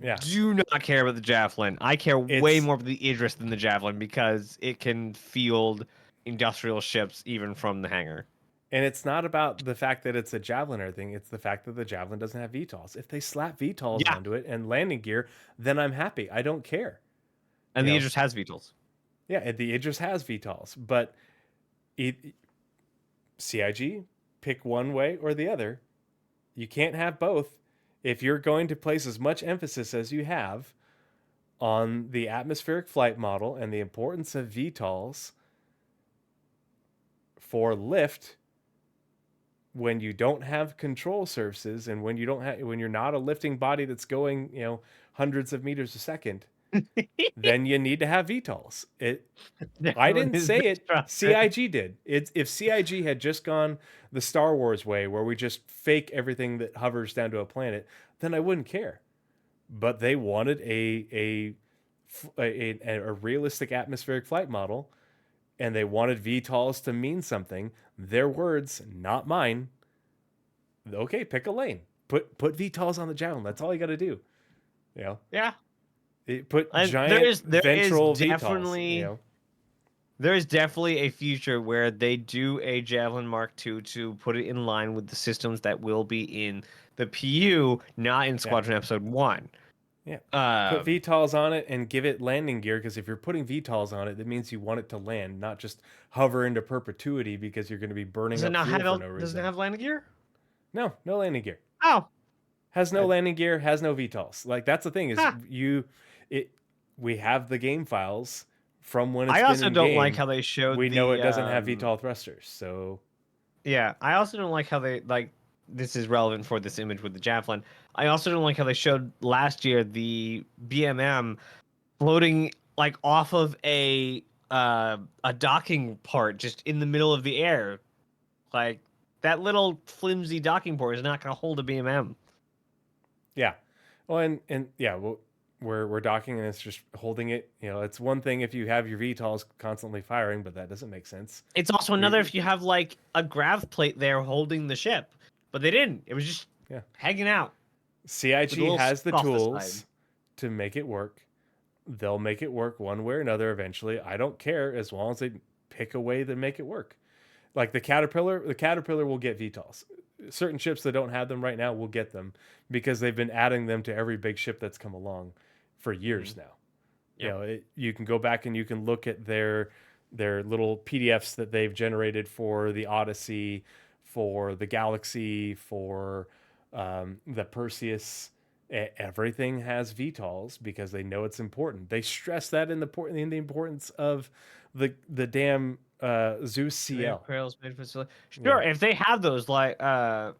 Speaker 2: Yeah.
Speaker 1: Do not care about the javelin. I care way more about the Idris than the javelin because it can field industrial ships even from the hangar.
Speaker 2: And it's not about the fact that it's a javelin or anything. It's the fact that the javelin doesn't have VTOLs. If they slap VTOLs onto it and landing gear, then I'm happy. I don't care.
Speaker 1: And the Idris has VTOLs.
Speaker 2: Yeah, and the Idris has VTOLs, but CIG, pick one way or the other. You can't have both. If you're going to place as much emphasis as you have on the atmospheric flight model and the importance of VTOLs for lift, when you don't have control surfaces and when you're not a lifting body that's going, hundreds of meters a second, then you need to have VTOLs. I didn't say it. CIG did. If CIG had just gone the Star Wars way, where we just fake everything that hovers down to a planet, then I wouldn't care. But they wanted a realistic atmospheric flight model, and they wanted VTOLs to mean something. Their words, not mine. Okay, pick a lane. Put VTOLs on the javelin. That's all you got to do.
Speaker 1: Yeah.
Speaker 2: Put giant ventral VTOLs.
Speaker 1: There is definitely a future where they do a Javelin Mark II to put it in line with the systems that will be in the PU, not in Squadron Episode 1.
Speaker 2: Yeah. Put VTOLs on it and give it landing gear, because if you're putting VTOLs on it, that means you want it to land, not just hover into perpetuity because you're going to be burning up fuel for no reason.
Speaker 1: Does it have landing gear?
Speaker 2: No landing gear.
Speaker 1: Oh.
Speaker 2: Has no landing gear, has no VTOLs. Like, that's the thing is we have the game files from when it's been in game.
Speaker 1: I also don't like how they showed
Speaker 2: we know it doesn't have VTOL thrusters, so...
Speaker 1: Yeah, I also don't like how they, this is relevant for this image with the Javelin. I also don't like how they showed last year the BMM floating, off of a docking part just in the middle of the air. Like, that little flimsy docking port is not going to hold a BMM.
Speaker 2: Yeah. Well, and yeah, we're docking and it's just holding it. It's one thing if you have your VTOLs constantly firing, but that doesn't make sense.
Speaker 1: It's also another if you have a grav plate there holding the ship, but they didn't. It was just hanging out.
Speaker 2: CIG has the tools to make it work. They'll make it work one way or another eventually. I don't care as long as they pick a way to make it work. Like the Caterpillar will get VTOLs. Certain ships that don't have them right now will get them because they've been adding them to every big ship that's come along for years now. Yep. You can go back and you can look at their little PDFs that they've generated for the Odyssey, for the Galaxy, for the Perseus. Everything has VTOLs because they know it's important. They stress that in the importance of the damn Zeus CL.
Speaker 1: Sure, if they have those, that's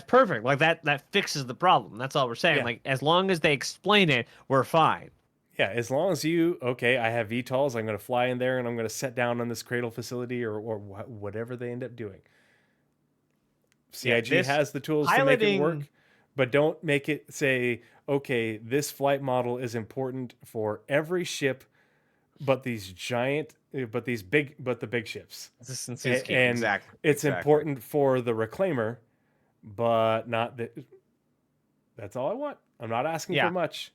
Speaker 1: perfect. That fixes the problem. That's all we're saying.
Speaker 2: Yeah.
Speaker 1: As long as they explain it, we're fine.
Speaker 2: Yeah, as long as I have VTOLs, I'm going to fly in there and I'm going to set down on this cradle facility or whatever they end up doing. CIG has the tools to make it work, but don't make it say, okay, this flight model is important for every ship, but the big ships.
Speaker 1: Exactly.
Speaker 2: It's important for the Reclaimer, but not that. That's all I want. I'm not asking for much.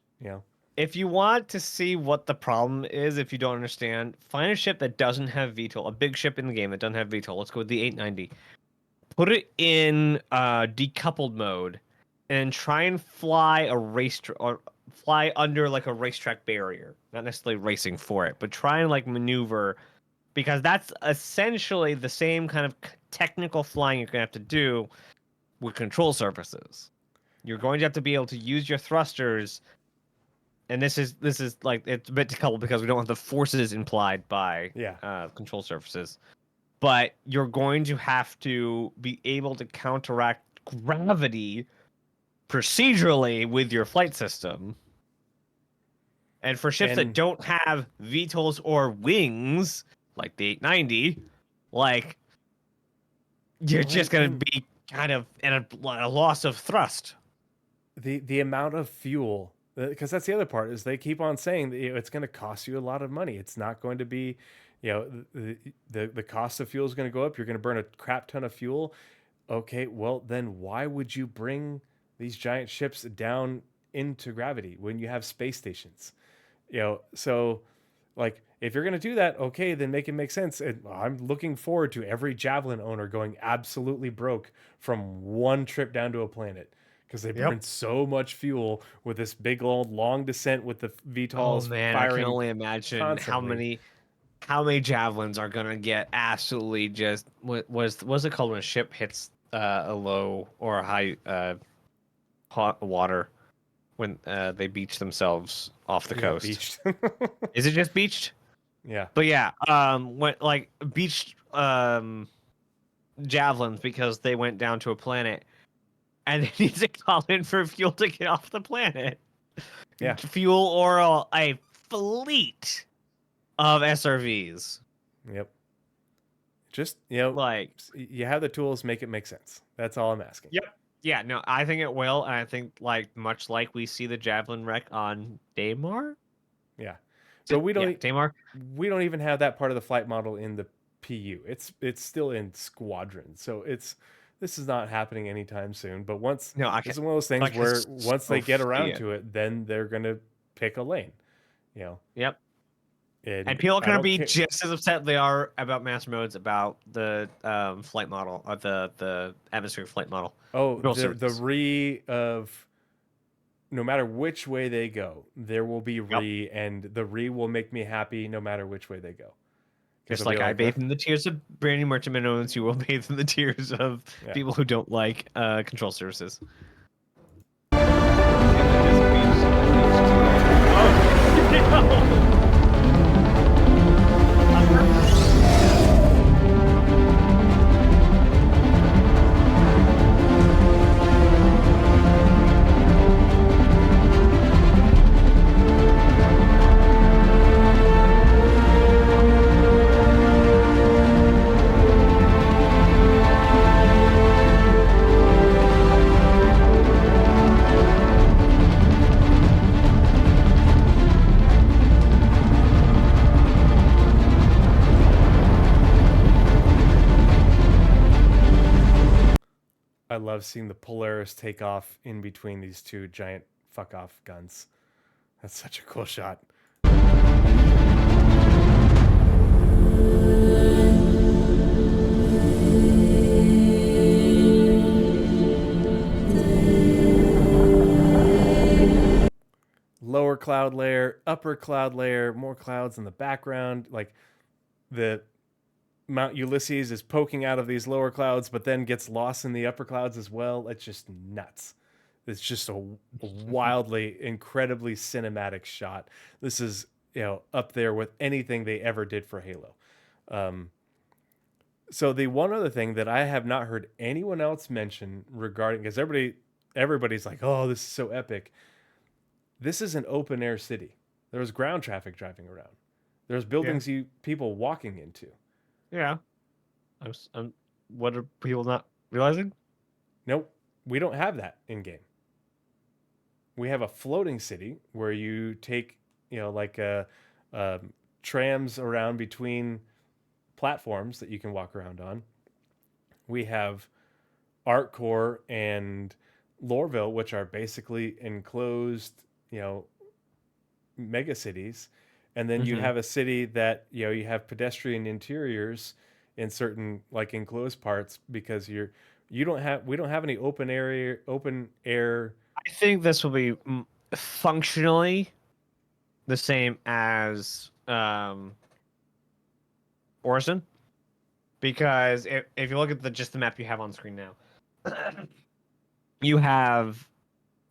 Speaker 1: If you want to see what the problem is, if you don't understand, find a ship that doesn't have VTOL, a big ship in the game that doesn't have VTOL. Let's go with the 890. put it in decoupled mode, and try and fly or fly under like a racetrack barrier. Not necessarily racing for it, but try and like maneuver, because that's essentially the same kind of technical flying you're gonna have to do with control surfaces. You're going to have to be able to use your thrusters, and this is like it's a bit decoupled because we don't have the forces implied by control surfaces. But you're going to have to be able to counteract gravity procedurally with your flight system. And for ships that don't have VTOLs or wings, like the 890, like you're just going to be kind of in a loss of thrust.
Speaker 2: The amount of fuel, because that's the other part, is they keep on saying that it's going to cost you a lot of money. It's not going to be, the cost of fuel is going to go up. You're going to burn a crap ton of fuel. Okay, well then why would you bring these giant ships down into gravity when you have space stations? So like if you're going to do that, okay, then make it make sense. And I'm looking forward to every Javelin owner going absolutely broke from one trip down to a planet, because they burn so much fuel with this big old long descent with the VTOLs firing.
Speaker 1: I can only imagine
Speaker 2: constantly.
Speaker 1: how many javelins are gonna get absolutely just what's it called when a ship hits a low or a high hot water, when they beach themselves off the coast.
Speaker 2: Beached.
Speaker 1: Is it just beached?
Speaker 2: Yeah.
Speaker 1: But yeah, when like beached javelins, because they went down to a planet and they need to call in for fuel to get off the planet.
Speaker 2: Yeah.
Speaker 1: Fuel or a fleet of SRVs.
Speaker 2: Yep. Just,
Speaker 1: like
Speaker 2: you have the tools, make it make sense. That's all I'm asking.
Speaker 1: Yep. Yeah, no, I think it will, and I think much like we see the Javelin wreck on Daymar.
Speaker 2: Yeah. But we don't
Speaker 1: Daymar.
Speaker 2: We don't even have that part of the flight model in the PU. It's still in Squadron. So this is not happening anytime soon. But this is one of those things where once they get around to it, then they're gonna pick a lane.
Speaker 1: Yep. And people are going to be just as upset they are about master modes, about the flight model, or the atmospheric flight model.
Speaker 2: Oh, the of no matter which way they go, there will be and the will make me happy no matter which way they go.
Speaker 1: Just like I bathe in the tears of Brandy Merchant, you will bathe in the tears of people who don't like control services.
Speaker 2: I love seeing the Polaris take off in between these two giant fuck off guns. That's such a cool shot. Lower cloud layer, upper cloud layer, more clouds in the background. Like the Mount Ulysses is poking out of these lower clouds, but then gets lost in the upper clouds as well. It's just nuts. It's just a wildly, incredibly cinematic shot. This is, up there with anything they ever did for Halo. So the one other thing that I have not heard anyone else mention regarding, because everybody's like, oh, this is so epic. This is an open air city. There was ground traffic driving around. There's buildings people walking into.
Speaker 1: Yeah. What are people not realizing?
Speaker 2: Nope. We don't have that in game. We have a floating city where you take, trams around between platforms that you can walk around on. We have Artcore and Lorville, which are basically enclosed, mega cities. And then you have a city that, you have pedestrian interiors in certain like enclosed parts because we don't have any open air.
Speaker 1: I think this will be functionally the same as Orison, because if you look at just the map you have on screen now, you have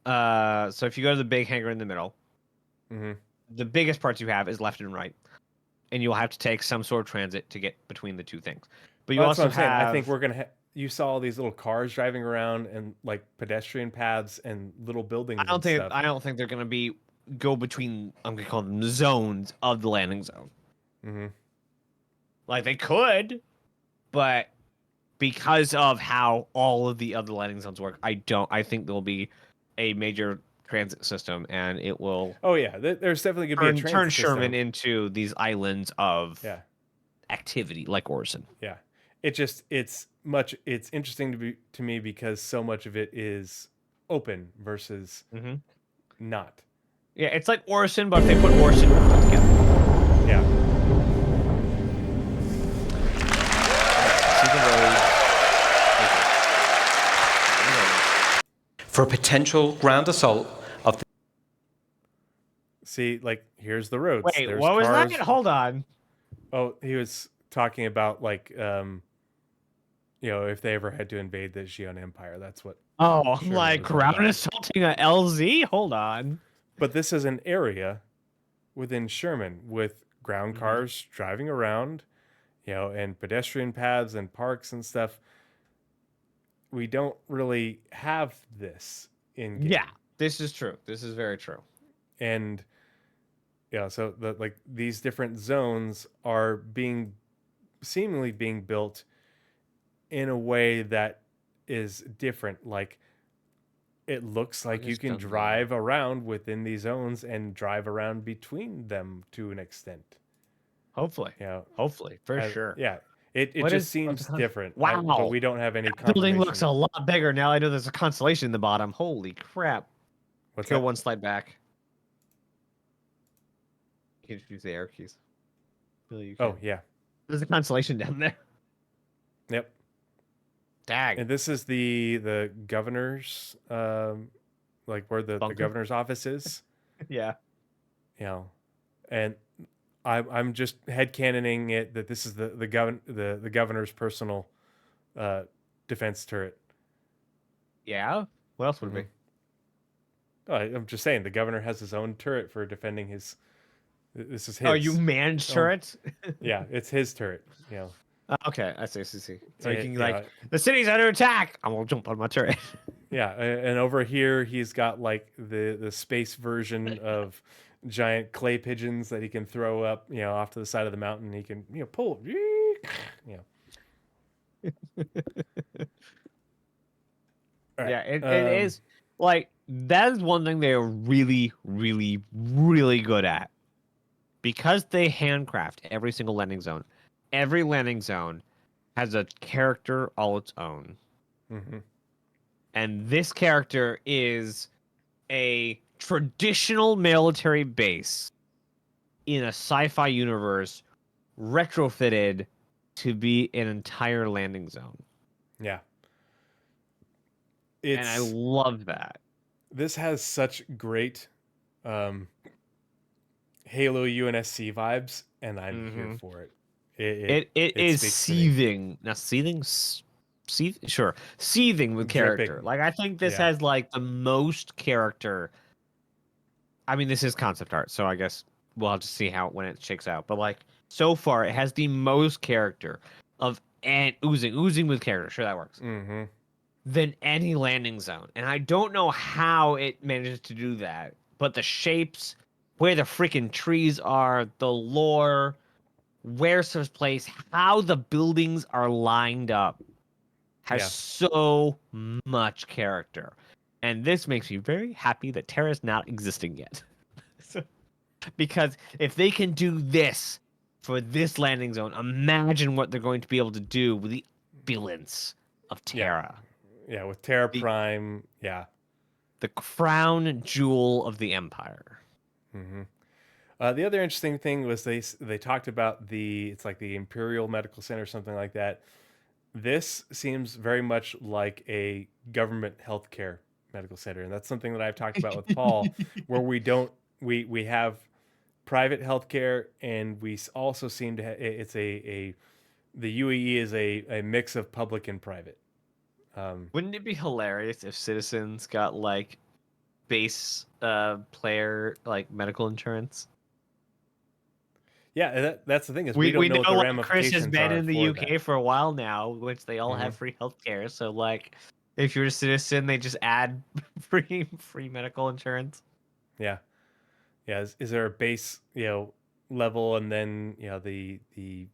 Speaker 1: so if you go to the big hangar in the middle,
Speaker 2: Mm-hmm.
Speaker 1: the biggest parts you have is left and right, and you'll have to take some sort of transit to get between the two things. But you
Speaker 2: Well, that's what
Speaker 1: also
Speaker 2: I'm saying.
Speaker 1: have
Speaker 2: I think we're gonna. You saw all these little cars driving around and like pedestrian paths and little buildings and stuff.
Speaker 1: I don't think they're gonna be go between, I'm gonna call them zones of the landing zone.
Speaker 2: Mm-hmm.
Speaker 1: Like they could, but because of how all of the other landing zones work, I think there'll be a major transit system, and it will
Speaker 2: Oh yeah, there's definitely gonna be a
Speaker 1: turn
Speaker 2: transit
Speaker 1: Sherman
Speaker 2: system.
Speaker 1: into these islands of
Speaker 2: Yeah,
Speaker 1: activity like Orson.
Speaker 2: yeah. It's interesting to me because so much of it is open versus
Speaker 1: Mm-hmm.
Speaker 2: not.
Speaker 1: Yeah, it's like Orson, but if they put Orson together.
Speaker 2: Yeah.
Speaker 1: See the road.
Speaker 3: For a potential ground assault of the
Speaker 2: See, like here's the roads.
Speaker 1: Wait,
Speaker 2: There's
Speaker 1: what was
Speaker 2: cars.
Speaker 1: that? Hold on.
Speaker 2: Oh, he was talking about like if they ever had to invade the Xi'an Empire, that's what.
Speaker 1: Oh, I'm
Speaker 2: Sherman
Speaker 1: like
Speaker 2: was all
Speaker 1: ground
Speaker 2: about.
Speaker 1: assaulting a LZ. Hold on.
Speaker 2: But this is an area within Sherman with ground
Speaker 1: Mhm.
Speaker 2: cars driving around, and pedestrian paths and parks and stuff. We don't really have this in game.
Speaker 1: Yeah, this is true. This is very true.
Speaker 2: And so these different zones are seemingly being built in a way that is different. Like it looks like you can drive around within these zones and drive around between them to an extent.
Speaker 1: Hopefully.
Speaker 2: Yeah.
Speaker 1: Hopefully, for sure.
Speaker 2: Yeah. It
Speaker 1: What
Speaker 2: just
Speaker 1: is-
Speaker 2: seems different.
Speaker 1: Wow.
Speaker 2: But we don't have any
Speaker 1: That building looks
Speaker 2: confirmation.
Speaker 1: a lot bigger now. I know there's a constellation in the bottom. Holy crap.
Speaker 2: What's
Speaker 1: Go
Speaker 2: that?
Speaker 1: one slide back. You can just use the arrow keys. Really, you
Speaker 2: Oh,
Speaker 1: can.
Speaker 2: yeah.
Speaker 1: There's a constellation down there.
Speaker 2: Yep.
Speaker 1: Dang.
Speaker 2: And this is the governor's like where the
Speaker 1: Bunker?
Speaker 2: governor's office is.
Speaker 1: Yeah.
Speaker 2: And I'm just headcanoning it that this is the governor's personal defense turret.
Speaker 1: Yeah? What else would it be?
Speaker 2: Oh, I'm just saying the governor has his own turret for defending his. This is his.
Speaker 1: Oh, you managed turrets?
Speaker 2: Yeah, it's his turret.
Speaker 1: Okay, I see. So you can
Speaker 2: Yeah.
Speaker 1: the city's under attack. I'm gonna jump on my turret.
Speaker 2: Yeah, and over here he's got like the space version of giant clay pigeons that he can throw up, off to the side of the mountain. He can, pull. All right.
Speaker 1: Yeah, it is like that is one thing they're really, really, really good at. Because they handcraft every single landing zone. Every landing zone has a character all its own.
Speaker 2: Mm-hmm.
Speaker 1: And this character is a traditional military base in a sci-fi universe retrofitted to be an entire landing zone.
Speaker 2: Yeah.
Speaker 1: And I love that.
Speaker 2: This has such great Halo UNSC vibes, and I'm here for it.
Speaker 1: It is seething. Now seething with character.
Speaker 2: Dripping.
Speaker 1: Like I think this has like the most character. I mean, this is concept art, so I guess we'll have to see when it shakes out. But like so far, it has the most character of oozing with character. Sure, that works.
Speaker 2: Mm-hmm.
Speaker 1: Than any landing zone, and I don't know how it manages to do that. But the shapes, where the freaking trees are, the lore, where stuff's placed, how the buildings are lined up, has so much character. And this makes me very happy that Terra's not existing yet. Because if they can do this for this landing zone, imagine what they're going to be able to do with the opulence of Terra.
Speaker 2: Yeah, with Terra Prime,
Speaker 1: the crown jewel of the Empire.
Speaker 2: Mm-hmm. The other interesting thing was they talked about it's like the Imperial Medical Center or something like that. This seems very much like a government healthcare medical center, and that's something that I've talked about with Paul, where we have private healthcare, and we also seem to it's a the UAE is a mix of public and private.
Speaker 1: Wouldn't it be hilarious if citizens got like base player like medical insurance?
Speaker 2: Yeah, that's the thing is we don't
Speaker 1: We
Speaker 2: know
Speaker 1: know
Speaker 2: what the
Speaker 1: like Chris has
Speaker 2: ramifications
Speaker 1: been
Speaker 2: are
Speaker 1: in the
Speaker 2: for
Speaker 1: UK
Speaker 2: that.
Speaker 1: for a while now, which they all
Speaker 2: Mhm.
Speaker 1: have free healthcare. So like, if you're a citizen, they just add free medical insurance.
Speaker 2: Yeah, yeah. Is there a base level, and then the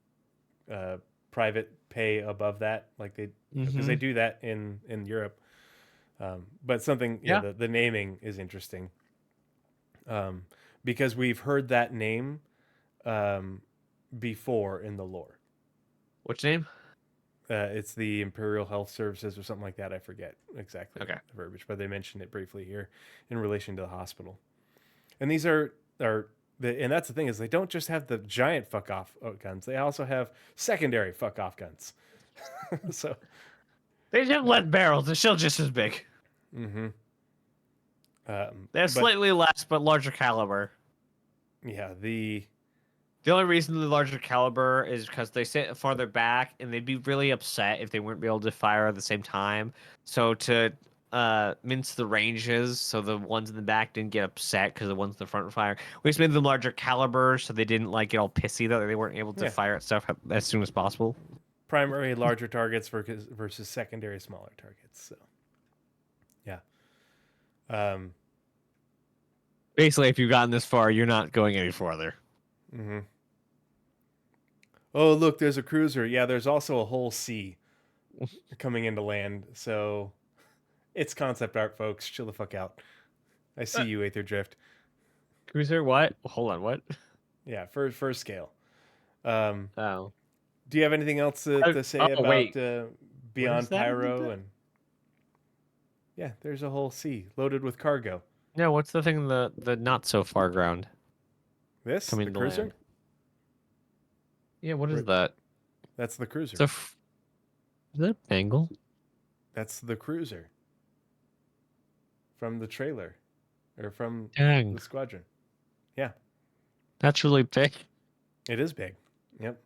Speaker 2: uh, private pay above that, like they because they
Speaker 1: Mm-hmm.
Speaker 2: do that in Europe. But something
Speaker 1: Yeah.
Speaker 2: the naming is interesting, um, because we've heard that name um, before in the lore.
Speaker 1: Which name?
Speaker 2: It's the Imperial Health Services or something like that. I forget exactly
Speaker 1: Okay.
Speaker 2: the verbiage, but they mentioned it briefly here in relation to the hospital. And these and that's the thing is they don't just have the giant fuck off guns; they also have secondary fuck off guns. So,
Speaker 1: They just have lead barrels. They're still just as big.
Speaker 2: mm-hmm.
Speaker 1: They have
Speaker 2: But
Speaker 1: slightly less, but larger caliber.
Speaker 2: yeah, the
Speaker 1: The only reason the larger caliber is because they sit farther back, and they'd be really upset if they weren't able to fire at the same time. So to mince the ranges, so the ones in the back didn't get upset because the ones in the front fire. We just made them larger caliber, so they didn't like get all pissy that they weren't able to
Speaker 2: yeah
Speaker 1: fire at stuff as soon as possible.
Speaker 2: primary larger targets versus secondary smaller targets. So yeah, um,
Speaker 1: Basically, if you've gotten this far, you're not going any farther.
Speaker 2: mm-hmm. Oh look, there's a cruiser. Yeah, there's also a whole sea coming into land. So it's concept art, folks. Chill the fuck out. I see you, Aether Drift.
Speaker 1: Cruiser, what? Hold on, what?
Speaker 2: Yeah, first scale. Um,
Speaker 1: Oh.
Speaker 2: do you have anything else to say
Speaker 1: Oh,
Speaker 2: about
Speaker 1: wait. What is
Speaker 2: Beyond
Speaker 1: that?
Speaker 2: Pyro? And yeah, there's a whole sea loaded with cargo.
Speaker 1: No, what's the thing in the not so far ground
Speaker 2: The
Speaker 1: coming to
Speaker 2: cruiser?
Speaker 1: land? Yeah, what is
Speaker 2: Where-
Speaker 1: that?
Speaker 2: That's the cruiser.
Speaker 1: Is that a Bengal?
Speaker 2: That's the cruiser from the trailer or from
Speaker 1: Dang,
Speaker 2: the squadron. Yeah,
Speaker 1: that's really big.
Speaker 2: it is big. Yep.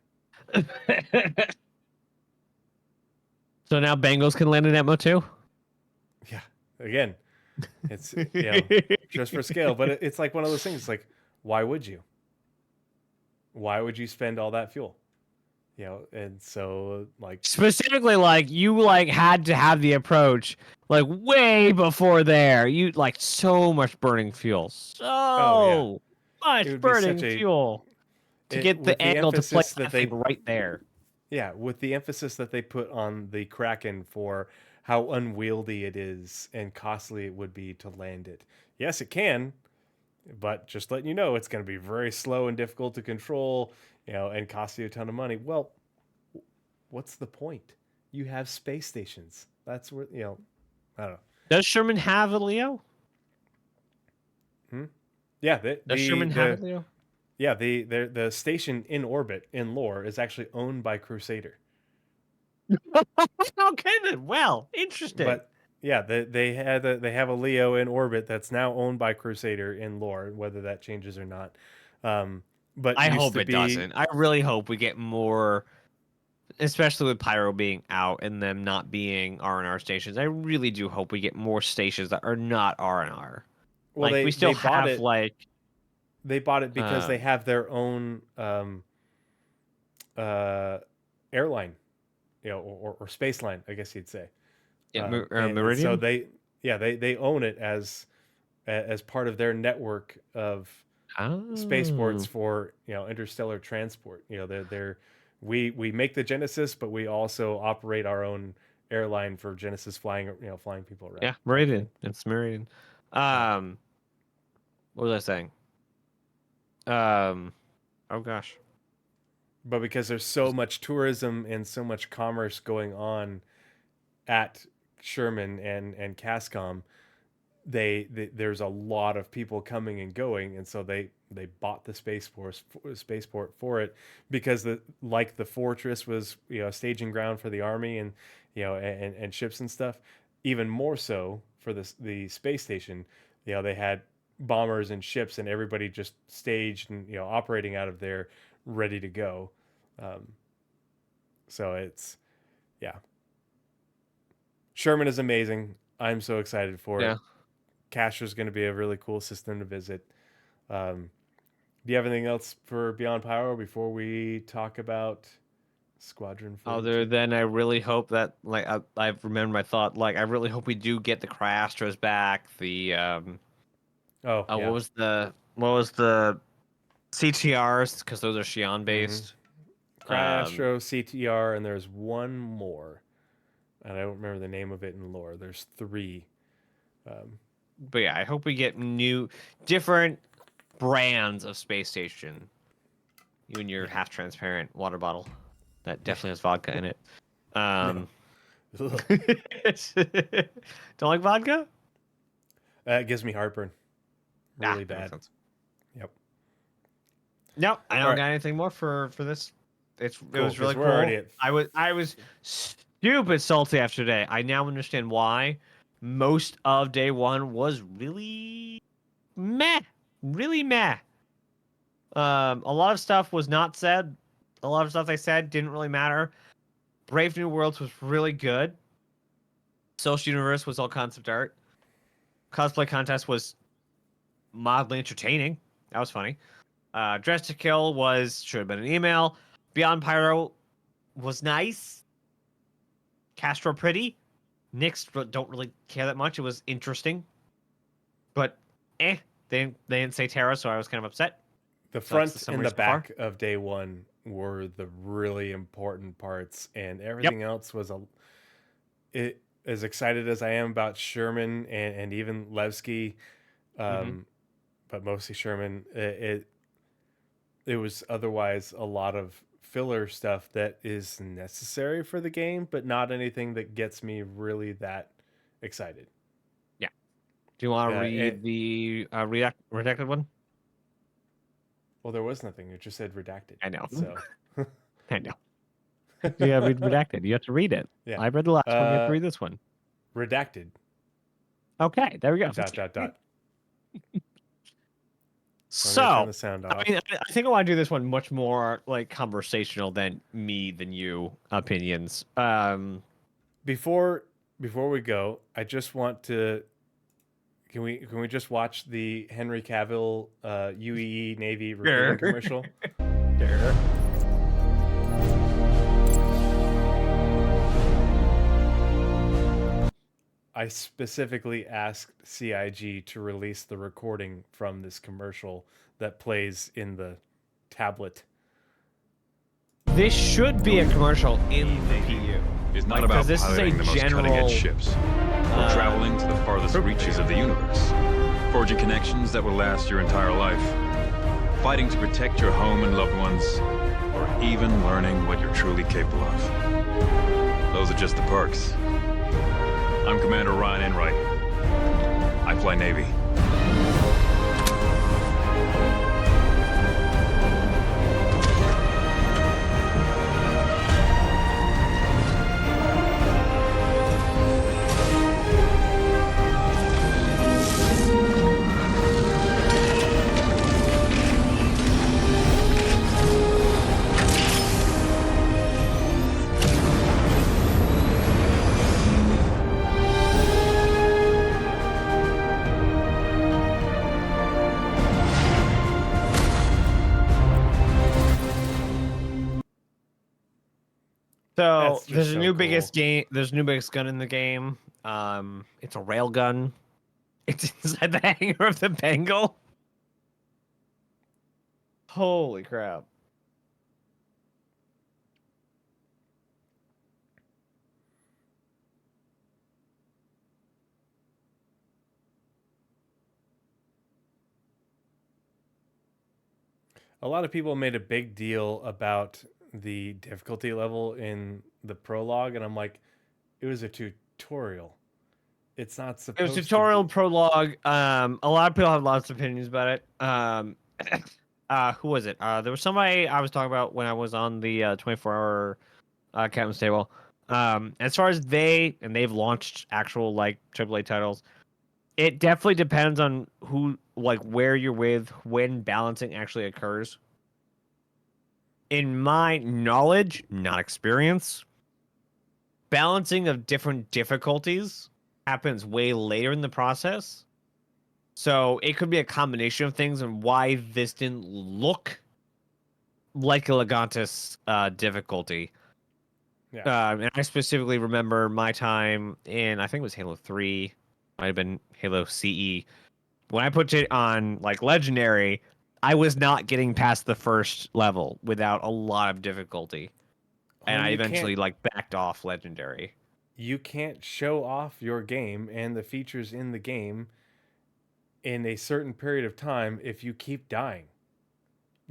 Speaker 1: So now Bengals can land in Atmo too?
Speaker 2: Yeah. Again, it's just for scale, but it's like one of those things. Like, why would you? Why would you spend all that fuel? And so like,
Speaker 1: Specifically, like you like had to have the approach like way before there. You like so much burning fuel,
Speaker 2: oh yeah,
Speaker 1: so
Speaker 2: it
Speaker 1: much
Speaker 2: would be such
Speaker 1: burning
Speaker 2: a
Speaker 1: fuel to get
Speaker 2: with
Speaker 1: the
Speaker 2: the
Speaker 1: angle to place
Speaker 2: emphasis
Speaker 1: that
Speaker 2: that
Speaker 1: thing
Speaker 2: they
Speaker 1: right there.
Speaker 2: yeah with the emphasis that they put on the Kraken for how unwieldy it is and costly it would be to land it. Yes, it can, but just letting you know, it's going to be very slow and difficult to control, and cost you a ton of money. Well, what's the point? You have space stations. That's where, I don't know.
Speaker 1: Does Sherman have a Leo?
Speaker 2: Yeah,
Speaker 1: Does Sherman have a Leo?
Speaker 2: the station in orbit in lore is actually owned by Crusader.
Speaker 1: Okay then. Well, interesting.
Speaker 2: But yeah, they have a Leo in orbit that's now owned by Crusader in lore, whether that changes or not. But
Speaker 1: I
Speaker 2: used
Speaker 1: hope
Speaker 2: to
Speaker 1: it
Speaker 2: be,
Speaker 1: doesn't. I really hope we get more, especially with Pyro being out and them not being R&R stations. I really do hope we get more stations that are not R&R.
Speaker 2: well,
Speaker 1: Like we still
Speaker 2: they bought
Speaker 1: have
Speaker 2: it.
Speaker 1: like
Speaker 2: They bought it because they
Speaker 1: um
Speaker 2: have their own airline, or space line, I guess you'd say. And so
Speaker 1: Meridian.
Speaker 2: they own it as part of their network of spaceports
Speaker 1: Oh.
Speaker 2: for interstellar transport. We make the Genesis, but we also operate our own airline for Genesis flying people around.
Speaker 1: Yeah, Meridian. It's Meridian. Um what was I saying? Oh gosh.
Speaker 2: But because there's so much tourism and so much commerce going on at Sherman and Cascom, there's a lot of people coming and going, and so they bought the spaceport for it, because the fortress was, a staging ground for the army, and and ships and stuff. Even more so for the space station, they had bombers and ships, and everybody just staged and operating out of there, ready to go. Um, so it's, yeah, Sherman is amazing. I'm so excited for it.
Speaker 1: Yeah.
Speaker 2: Castro's going to be a really cool system to visit. Um, do you have anything else for Beyond Pyro before we talk about Squadron 42?
Speaker 1: Other than I really hope that, like, I've remembered my thought. Like, I really hope we do get the Cryastros back. The
Speaker 2: Oh, yeah.
Speaker 1: what was the CTRs, because those are Xi'an based.
Speaker 2: Cryastro, CTR, and there's one more, and I don't remember the name of it in lore. There's 3.
Speaker 1: But yeah, I hope we get different brands of space station. You and your half transparent water bottle that definitely has vodka in it.
Speaker 2: Ugh.
Speaker 1: Don't like vodka?
Speaker 2: It gives me heartburn. Really
Speaker 1: That makes
Speaker 2: bad.
Speaker 1: sense.
Speaker 2: Yep.
Speaker 1: No, I don't
Speaker 2: Alright.
Speaker 1: got anything more for this. It
Speaker 2: Cool,
Speaker 1: was really
Speaker 2: 'cause we're already
Speaker 1: cool.
Speaker 2: at-
Speaker 1: I was stupid salty after today. I now understand why most of day one was really meh. Really meh. A lot of stuff was not said. A lot of stuff they said didn't really matter. Brave New Worlds was really good. Social Universe was all concept art. Cosplay contest was mildly entertaining. That was funny. Dress to Kill should have been an email. Beyond Pyro was nice. Castro pretty. Nyx don't really care that much. It was interesting, but they didn't say Terra, so I was kind of upset.
Speaker 2: The
Speaker 1: that's
Speaker 2: front
Speaker 1: the
Speaker 2: and
Speaker 1: summary
Speaker 2: the
Speaker 1: so far.
Speaker 2: back of day one were the really important parts, and everything else was as excited as I am about Sherman and even Levski, but mostly Sherman. It was otherwise a lot of filler stuff that is necessary for the game, but not anything that gets me really that excited.
Speaker 1: Yeah. Do you want to
Speaker 2: Uh,
Speaker 1: read the redacted one?
Speaker 2: Well, there was nothing. It just said redacted.
Speaker 1: I know.
Speaker 2: So,
Speaker 1: I know. Yeah, read redacted. You have to read it.
Speaker 2: yeah.
Speaker 1: I read the last one. You have to read this one.
Speaker 2: Redacted.
Speaker 1: Okay, there we go.
Speaker 2: Dot.
Speaker 1: So,
Speaker 2: I'm gonna turn the sound off.
Speaker 1: I mean, I think I want to do this one much more like conversational than you opinions.
Speaker 2: Before we go, I just want to. Can we just watch the Henry Cavill UEE Navy recruiting commercial?
Speaker 1: Sure.
Speaker 2: I specifically asked CIG to release the recording from this commercial that plays in the tablet.
Speaker 1: This should be a commercial in the PU.
Speaker 4: It's not about
Speaker 1: this is a
Speaker 4: piloting the most
Speaker 1: general
Speaker 4: cutting-edge ships, or traveling to the farthest reaches of the universe, forging connections that will last your entire life, fighting to protect your home and loved ones, or even learning what you're truly capable of. Those are just the perks. I'm Commander Ryan Enright. I fly Navy.
Speaker 1: So
Speaker 2: That's just
Speaker 1: there's a
Speaker 2: so
Speaker 1: new
Speaker 2: cool.
Speaker 1: biggest game. There's a new biggest gun in the game. It's a rail gun. It's inside the hangar of the Bengal. Holy crap!
Speaker 2: A lot of people made a big deal about the difficulty level in the prologue, and I'm like, it was a tutorial. It's not
Speaker 1: It was
Speaker 2: supposed
Speaker 1: tutorial
Speaker 2: to be.
Speaker 1: prologue. A lot of people have lots of opinions about it. Who was it? There was somebody I was talking about when I was on the 24-hour captain's table. As far as they've launched actual like AAA titles, it definitely depends on who, like, where you're with when balancing actually occurs. In my knowledge, not experience, balancing of different difficulties happens way later in the process. So it could be a combination of things and why this didn't look like a Legatus difficulty.
Speaker 2: Yeah.
Speaker 1: And I specifically remember my time in, I think it was Halo 3, might have been Halo CE. When I put it on like Legendary, I was not getting past the first level without a lot of difficulty. And I eventually like backed off Legendary.
Speaker 2: You can't show off your game and the features in the game in a certain period of time if you keep dying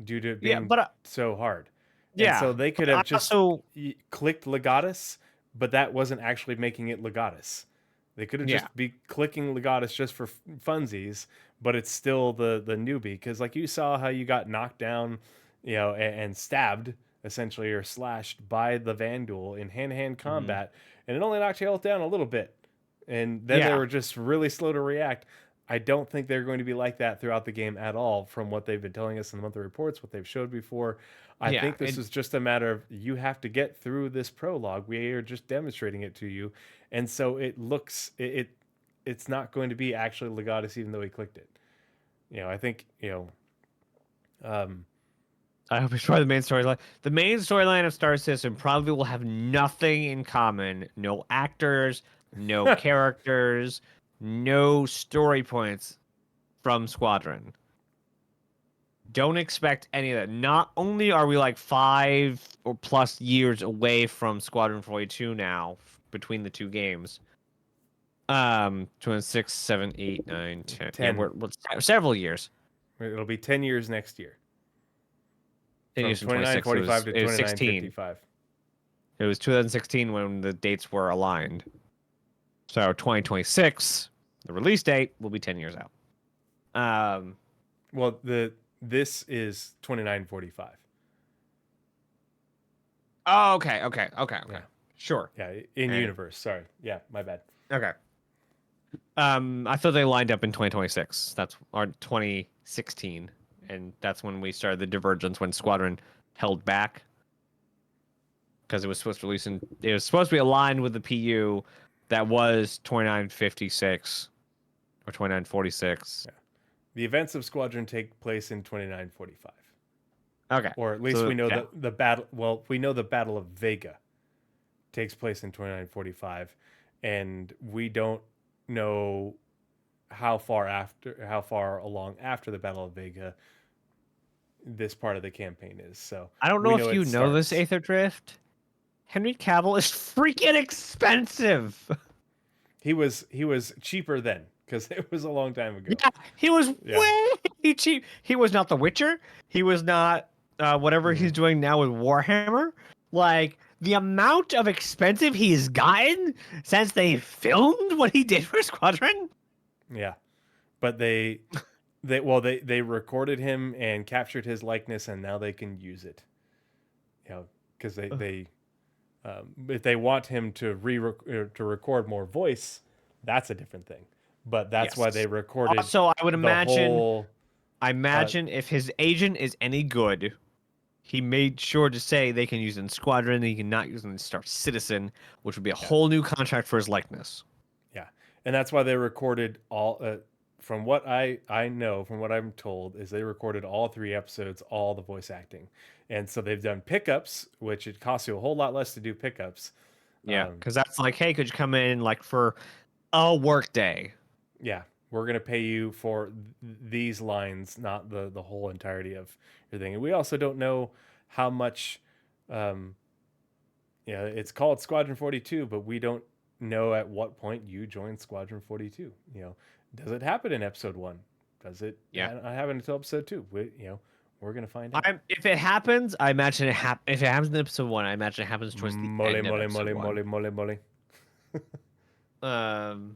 Speaker 2: due to it
Speaker 1: Yeah,
Speaker 2: being
Speaker 1: but
Speaker 2: so hard. And
Speaker 1: yeah,
Speaker 2: so they could
Speaker 1: but
Speaker 2: have
Speaker 1: I
Speaker 2: just
Speaker 1: also
Speaker 2: clicked Legatus, but that wasn't actually making it Legatus. They could have
Speaker 1: yeah.
Speaker 2: just be clicking Legatus just for funsies, but it's still the newbie. Because like you saw how you got knocked down, and stabbed essentially or slashed by the Vandal in hand-to-hand combat, and it only knocked your health down a little bit, and then they
Speaker 1: Yeah.
Speaker 2: were just really slow to react. I don't think they're going to be like that throughout the game at all, from what they've been telling us in the monthly reports, what they've showed before. I
Speaker 1: Yeah,
Speaker 2: think this is just a matter of you have to get through this prologue. We are just demonstrating it to you, and so it looks it's not going to be actually Legatus, even though he clicked it. I think
Speaker 1: I hope it's probably the main storyline. The main storyline of Star Citizen probably will have nothing in common. No actors, no characters, no story points from Squadron. Don't expect any of that. Not only are we like 5 or plus years away from Squadron 42 now, between the two games. 26, 7, 8, 9, 10.
Speaker 2: 10.
Speaker 1: Yeah, we're several years.
Speaker 2: It'll be 10 years next year.
Speaker 1: 10
Speaker 2: From
Speaker 1: years from 26.
Speaker 2: 2945 to
Speaker 1: It was 16.
Speaker 2: 2955.
Speaker 1: It was 2016 when the dates were aligned. So 2026, the release date will be 10 years out.
Speaker 2: Well, this is 2945.
Speaker 1: Oh, okay.
Speaker 2: Yeah.
Speaker 1: Sure.
Speaker 2: Yeah, in universe. Sorry. Yeah, my bad.
Speaker 1: Okay. I thought they lined up in 2026. Or 2016, and that's when we started the divergence when Squadron held back because it was supposed to release it was supposed to be aligned with the PU that was 2956 or 2946.
Speaker 2: Yeah. The events of Squadron take place in 2945.
Speaker 1: Okay.
Speaker 2: Or at least we know the battle. Well, we know the Battle of Vega takes place in 2945, and we don't know how far along after the Battle of Vega this part of the campaign is. So
Speaker 1: I don't know if you know this, Aether Drift. Henry Cavill is freaking expensive.
Speaker 2: He was cheaper then, because it was a long time ago.
Speaker 1: Yeah, he was way cheap. He was not The Witcher. He was not whatever he's doing now with Warhammer. Like, the amount of expensive he has gotten since they filmed what he did for Squadron.
Speaker 2: Yeah, but they recorded him and captured his likeness, and now they can use it. Because they if they want him to record more voice, that's a different thing. But that's why they recorded.
Speaker 1: Also, I would imagine. I imagine
Speaker 2: uh,
Speaker 1: if his agent is any good, he made sure to say they can use it in Squadron, and he cannot use it in Star Citizen, which would be a whole new contract for his likeness.
Speaker 2: Yeah, and that's why they recorded all. From what I know, from what I'm told, is they recorded all 3 episodes, all the voice acting, and so they've done pickups, which it costs you a whole lot less to do pickups.
Speaker 1: Yeah, because that's like, hey, could you come in like for a work day?
Speaker 2: Yeah, we're gonna pay you for these lines, not the whole entirety of your thing. And we also don't know how much. It's called Squadron 42, but we don't know at what point you join Squadron 42. Does it happen in episode 1? Does it not happen until episode 2? We're gonna find out.
Speaker 1: If it happens, I imagine it if it happens in episode 1, I imagine it happens towards the end of episode 1.
Speaker 2: Mole.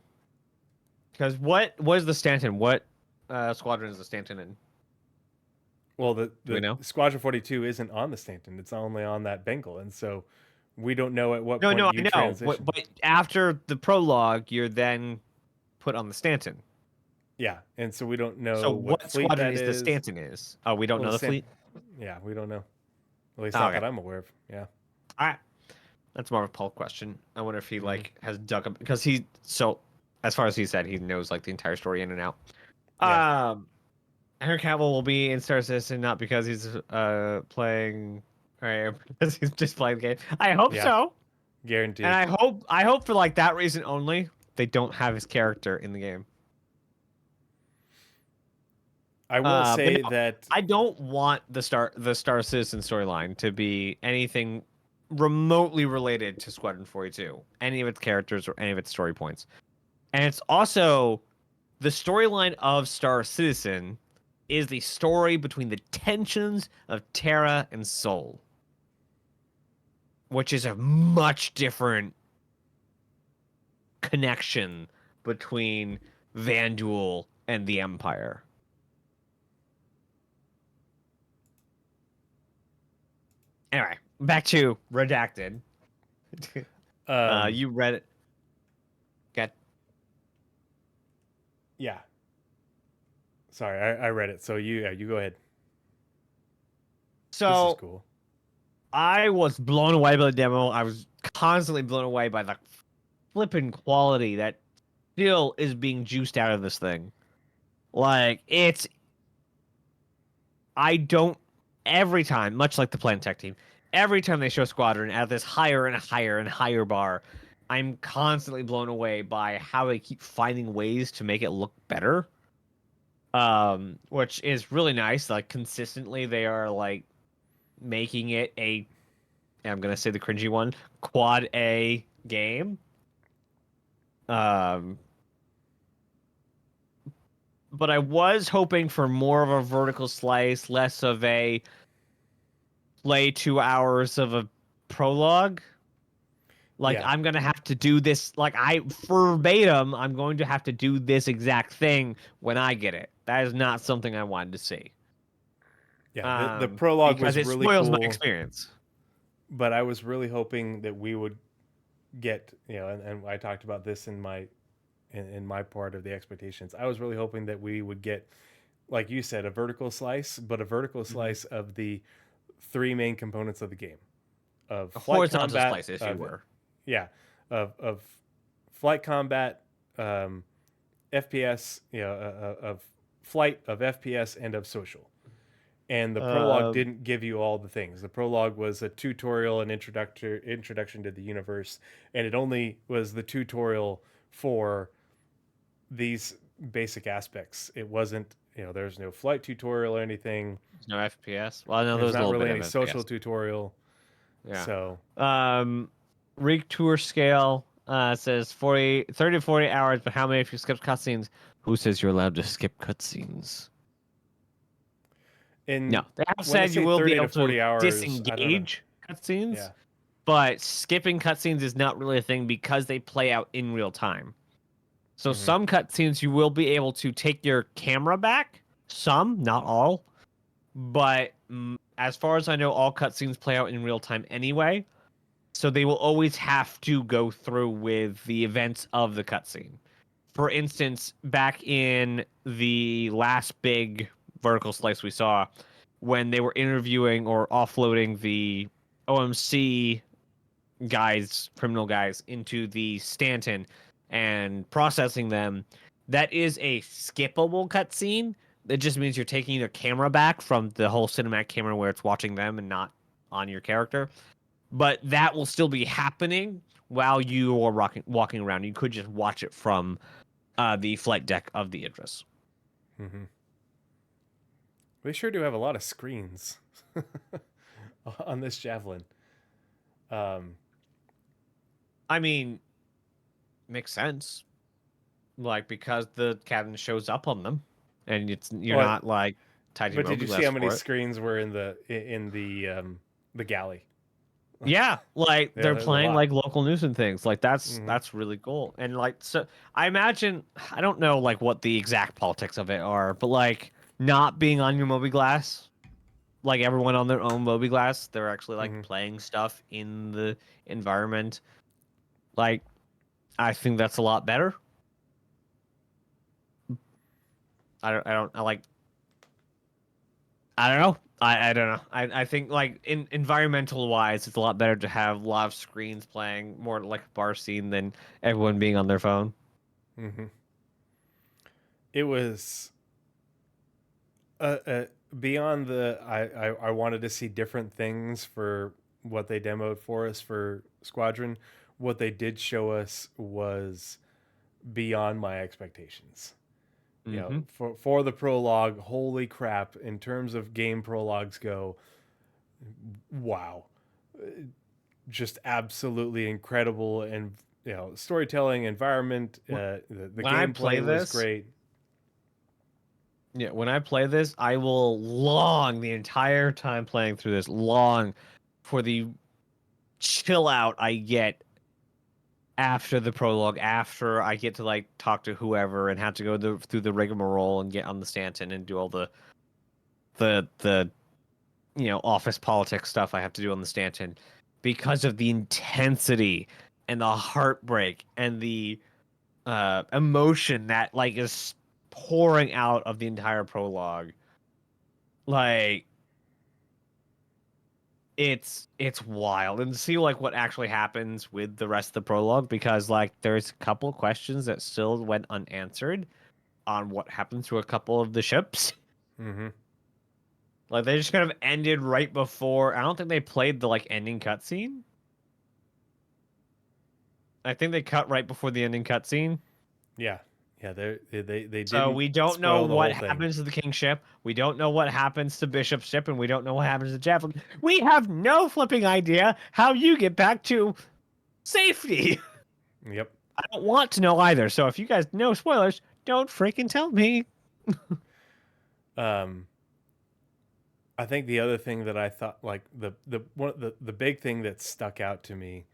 Speaker 1: Because what is the Stanton? What squadron is the Stanton in?
Speaker 2: Well,
Speaker 1: Do we know?
Speaker 2: Squadron 42 isn't on the Stanton; it's only on that Bengal, and so we don't know at what
Speaker 1: No,
Speaker 2: point
Speaker 1: no,
Speaker 2: you
Speaker 1: I know.
Speaker 2: transition.
Speaker 1: But after the prologue, you're then put on the Stanton.
Speaker 2: Yeah, and so we don't know
Speaker 1: So
Speaker 2: what
Speaker 1: what
Speaker 2: fleet
Speaker 1: squadron
Speaker 2: that
Speaker 1: is the Stanton is? Oh, we don't know the fleet?
Speaker 2: Yeah, we don't know. At least
Speaker 1: Oh,
Speaker 2: not
Speaker 1: okay.
Speaker 2: that I'm aware of. Yeah.
Speaker 1: That's more of a Paul question. I wonder if he
Speaker 2: Mhm.
Speaker 1: has dug up because as far as he said, he knows like the entire story in and out.
Speaker 2: Yeah.
Speaker 1: Henry Cavill will be in Star Citizen not because he's playing, or because he's just playing the game. I hope
Speaker 2: Yeah.
Speaker 1: so,
Speaker 2: Guaranteed.
Speaker 1: and I hope for like that reason only they don't have his character in the game.
Speaker 2: I will say
Speaker 1: no,
Speaker 2: that
Speaker 1: I don't want the Star Citizen storyline to be anything remotely related to Squadron 42, any of its characters or any of its story points. And it's also the storyline of Star Citizen is the story between the tensions of Terra and Sol, which is a much different connection between Vanduul and the Empire. Anyway, back to Redacted. You read it. Get.
Speaker 2: Yeah. Sorry, I read it. So you go ahead.
Speaker 1: So
Speaker 2: This is cool.
Speaker 1: I was blown away by the demo. I was constantly blown away by the flipping quality that still is being juiced out of this thing. Like, every time, much like the Plan Tech team, every time they show Squadron at this higher and higher and higher bar, I'm constantly blown away by how they keep finding ways to make it look better. Which is really nice. Like, consistently, they are, like, making it I'm gonna say the cringy one, quad A game. But I was hoping for more of a vertical slice, less of a play 2 hours of a prologue. Like,
Speaker 2: Yeah.
Speaker 1: I'm gonna have to do this, like, verbatim, I'm going to have to do this exact thing when I get it. That is not something I wanted to see.
Speaker 2: Yeah, the prologue was
Speaker 1: because it
Speaker 2: really
Speaker 1: spoils
Speaker 2: cool,
Speaker 1: my experience.
Speaker 2: but I was really hoping that we would get, and I talked about this in my part of the expectations. I was really hoping that we would get, like you said, a vertical slice, but a vertical slice of the three main components of the game, of
Speaker 1: A
Speaker 2: flight
Speaker 1: horizontal
Speaker 2: combat,
Speaker 1: slice, if you were.
Speaker 2: of flight combat, FPS, of flight, of FPS, and of social. And the prologue didn't give you all the things. The prologue was a tutorial and introduction to the universe, and it only was the tutorial for these basic aspects. It wasn't, there's no flight tutorial or anything.
Speaker 1: No FPS. Well, no,
Speaker 2: There's
Speaker 1: there's a
Speaker 2: not
Speaker 1: little
Speaker 2: really
Speaker 1: bit
Speaker 2: any
Speaker 1: of
Speaker 2: social
Speaker 1: FPS.
Speaker 2: tutorial.
Speaker 1: Yeah.
Speaker 2: So
Speaker 1: Rig tour scale says 30 to 40 hours, but how many if you skip cutscenes? Who says you're allowed to skip cutscenes? No, they have
Speaker 2: when I
Speaker 1: said you
Speaker 2: say
Speaker 1: will be
Speaker 2: 30
Speaker 1: able
Speaker 2: to 40
Speaker 1: to
Speaker 2: hours,
Speaker 1: disengage cutscenes,
Speaker 2: Yeah.
Speaker 1: but skipping cutscenes is not really a thing because they play out in real time. So some cutscenes you will be able to take your camera back. Some, not all, but as far as I know, all cutscenes play out in real time anyway. So they will always have to go through with the events of the cutscene. For instance, back in the last big vertical slice we saw, when they were interviewing or offloading the OMC guys, criminal guys, into the Stanton and processing them, that is a skippable cutscene. It just means you're taking your camera back from the whole cinematic camera where it's watching them and not on your character. But that will still be happening while you are walking around. You could just watch it from the flight deck of the Idris.
Speaker 2: Mm-hmm. They sure do have a lot of screens on this Javelin.
Speaker 1: I mean, makes sense. Like, because the cabin shows up on them, and you're not like tied to.
Speaker 2: But did you see how many screens were in the galley?
Speaker 1: Yeah, like
Speaker 2: Yeah,
Speaker 1: they're
Speaker 2: there's a
Speaker 1: playing
Speaker 2: lot.
Speaker 1: like local news and things. Like
Speaker 2: Mhm.
Speaker 1: that's really cool. And like so I imagine I don't know like what the exact politics of it are, but like not being on your mobiGlass, like everyone on their own mobiGlass, they're actually like
Speaker 2: Mhm.
Speaker 1: playing stuff in the environment. Like I think that's a lot better. I like I don't know. I don't know. I think like in environmental wise, it's a lot better to have live screens playing more like a bar scene than everyone being on their phone.
Speaker 2: Mhm. It was uh, beyond the I wanted to see different things for what they demoed for us for Squadron. What they did show us was beyond my expectations. You know,
Speaker 1: Mm-hmm.
Speaker 2: for the prologue, holy crap! In terms of game prologues go, wow, just absolutely incredible, and you know, storytelling, environment, the
Speaker 1: When I play
Speaker 2: gameplay was
Speaker 1: this,
Speaker 2: great.
Speaker 1: yeah, when I play this, I will long the entire time playing through this, long for the chill out I get after the prologue, after I get to like talk to whoever and have to go through the rigmarole and get on the Stanton and do all the office politics stuff I have to do on the Stanton because of the intensity and the heartbreak and the emotion that like is pouring out of the entire prologue. Like it's wild, and to see like what actually happens with the rest of the prologue, because like there's a couple questions that still went unanswered on what happens to a couple of the ships.
Speaker 2: Mm-hmm.
Speaker 1: Like they just kind of ended right before. I don't think they played the like ending cutscene. I think they cut right before the ending cutscene.
Speaker 2: Yeah, yeah, they
Speaker 1: So
Speaker 2: didn't
Speaker 1: we don't know
Speaker 2: spoil the
Speaker 1: what
Speaker 2: whole thing.
Speaker 1: happens to the king ship. We don't know what happens to Bishop's ship, and we don't know what happens to Javelin. We have no flipping idea how you get back to safety.
Speaker 2: Yep.
Speaker 1: I don't want to know either. So if you guys know spoilers, don't freaking tell me.
Speaker 2: Um, I think the other thing that I thought, like the big thing that stuck out to me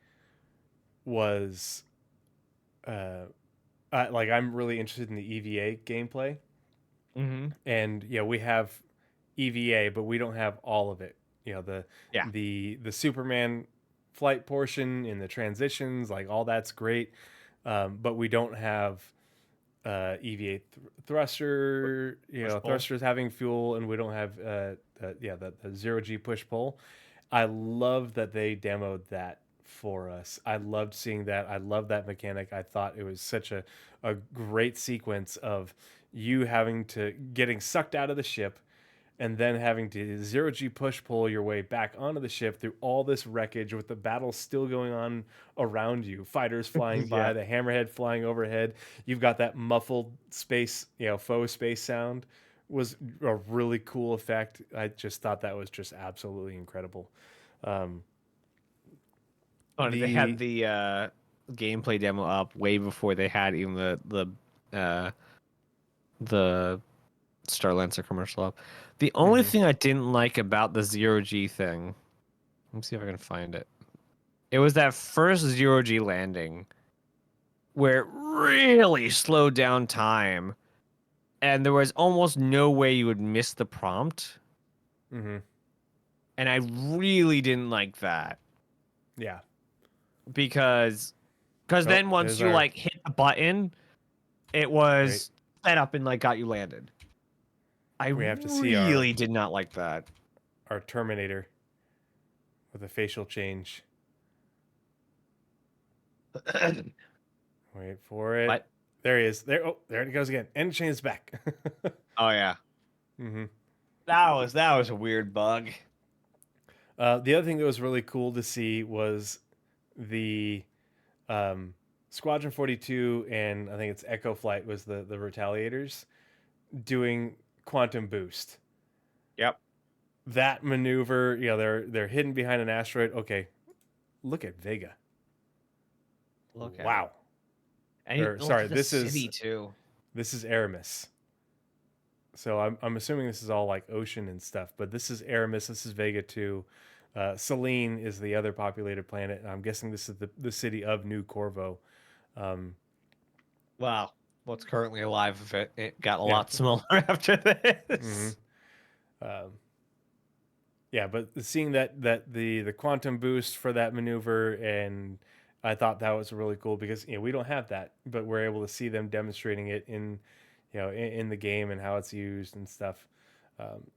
Speaker 2: was, uh, like I'm really interested in the EVA gameplay,
Speaker 1: Mm-hmm.
Speaker 2: and yeah, we have EVA, but we don't have all of it. You know,
Speaker 1: Yeah.
Speaker 2: the Superman flight portion and the transitions, like all that's great, but we don't have EVA thruster. You
Speaker 1: Push
Speaker 2: know,
Speaker 1: pull.
Speaker 2: thrusters having fuel, and we don't have the 0G push pull. I love that they demoed that for us. I loved seeing that. I love that mechanic. I thought it was such a great sequence of you having to getting sucked out of the ship and then having to 0G push pull your way back onto the ship through all this wreckage with the battle still going on around you. Fighters flying by,
Speaker 1: Yeah.
Speaker 2: the hammerhead flying overhead. You've got that muffled space, faux space sound was a really cool effect. I just thought that was just absolutely incredible. Um,
Speaker 1: Oh, they had
Speaker 2: the
Speaker 1: the gameplay demo up way before they had even the Star Lancer commercial up. The only
Speaker 2: mhm.
Speaker 1: thing I didn't like about the 0G thing, let me see if I can find it. It was that first 0G landing where it really slowed down time, and there was almost no way you would miss the prompt.
Speaker 2: Mhm.
Speaker 1: And I really didn't like that
Speaker 2: Yeah.
Speaker 1: because
Speaker 2: Oh,
Speaker 1: then once
Speaker 2: there's
Speaker 1: you
Speaker 2: our
Speaker 1: like hit the button, it
Speaker 2: wait.
Speaker 1: was set up and like got you landed. I
Speaker 2: We have to see our
Speaker 1: really did not like that.
Speaker 2: our Terminator with a facial change. Wait for it.
Speaker 1: What?
Speaker 2: There he is. There. Oh, there it goes again. And change back.
Speaker 1: Oh yeah,
Speaker 2: hmm
Speaker 1: that was a weird bug.
Speaker 2: The other thing that was really cool to see was the Squadron 42 and I think it's Echo Flight was the Retaliators doing quantum boost.
Speaker 1: Yep.
Speaker 2: That maneuver, they're hidden behind an asteroid. Okay, look at Vega.
Speaker 1: Look at it.
Speaker 2: Wow.
Speaker 1: And
Speaker 2: Or
Speaker 1: look
Speaker 2: sorry,
Speaker 1: at the city too.
Speaker 2: this is Aramis. So I'm assuming this is all like ocean and stuff, but this is Aramis. This is Vega 2. Selene is the other populated planet. And I'm guessing this is the city of New Corvo.
Speaker 1: Wow. What's currently alive of it got a
Speaker 2: Yeah.
Speaker 1: lot smaller after this.
Speaker 2: Mm-hmm. Yeah, but seeing that the quantum boost for that maneuver, and I thought that was really cool because we don't have that, but we're able to see them demonstrating it in in the game and how it's used and stuff.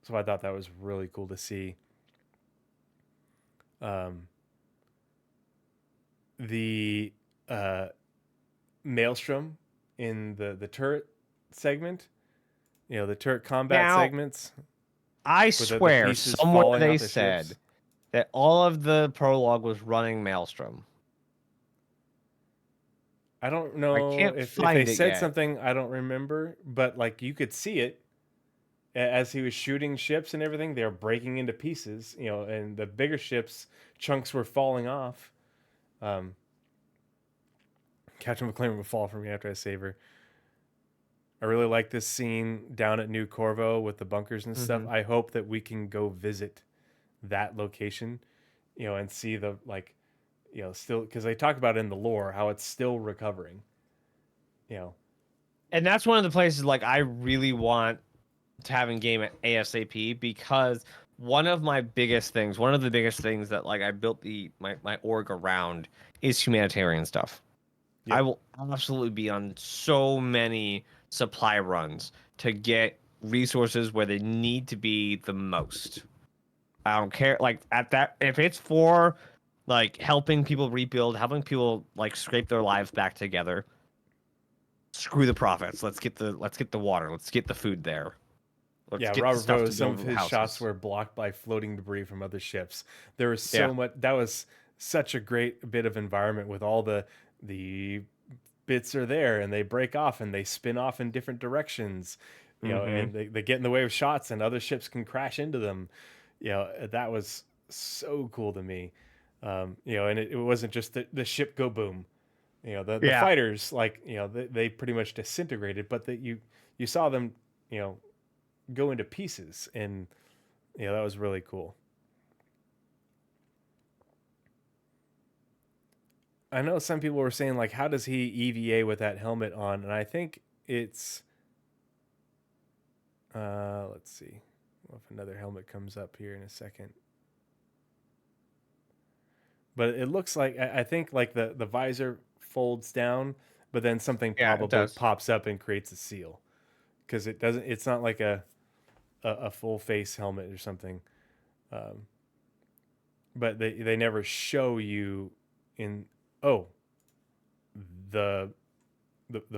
Speaker 2: So I thought that was really cool to see. The Maelstrom in the turret segment, the turret combat
Speaker 1: Now,
Speaker 2: segments.
Speaker 1: I
Speaker 2: the
Speaker 1: swear,
Speaker 2: pieces
Speaker 1: somewhere
Speaker 2: falling
Speaker 1: they
Speaker 2: off the
Speaker 1: said
Speaker 2: ships.
Speaker 1: that all of the prologue was running Maelstrom.
Speaker 2: I don't know
Speaker 1: can't
Speaker 2: if
Speaker 1: find
Speaker 2: they
Speaker 1: it
Speaker 2: said
Speaker 1: yet.
Speaker 2: something. I don't remember, but like you could see it as he was shooting ships and everything. They were breaking into pieces, and the bigger ships chunks were falling off. Captain McClaren would fall for me after I save her. I really like this scene down at New Corvo with the bunkers and stuff. I hope that we can go visit that location, and see the still, because they talk about it in the lore how it's still recovering.
Speaker 1: And that's one of the places like I really want to have in game at ASAP, because one of the biggest things that like I built my org around is humanitarian stuff.
Speaker 2: Yep.
Speaker 1: I will absolutely be on so many supply runs to get resources where they need to be the most. I don't care, like at that, if it's for like helping people rebuild, helping people like scrape their lives back together. Screw the profits. Let's get the water. Let's get the food there. Let's
Speaker 2: Yeah,
Speaker 1: get the
Speaker 2: Robert
Speaker 1: stuff
Speaker 2: Poe,
Speaker 1: to
Speaker 2: some
Speaker 1: build
Speaker 2: of his
Speaker 1: houses.
Speaker 2: shots were blocked by floating debris from other ships. There was
Speaker 1: Yeah.
Speaker 2: so much. That was such a great bit of environment with all the bits are there and they break off and they spin off in different directions, and they get in the way of shots and other ships can crash into them. That was so cool to me. And it wasn't just the ship go boom. The fighters, like, they pretty much disintegrated, but that you saw them, go into pieces, and that was really cool. I know some people were saying like, how does he EVA with that helmet on? And I think it's let's see if another helmet comes up here in a second. But it looks like I think like the visor folds down, but then something probably pops up and creates a seal, because it's not like a full face helmet or something. But they never show you in the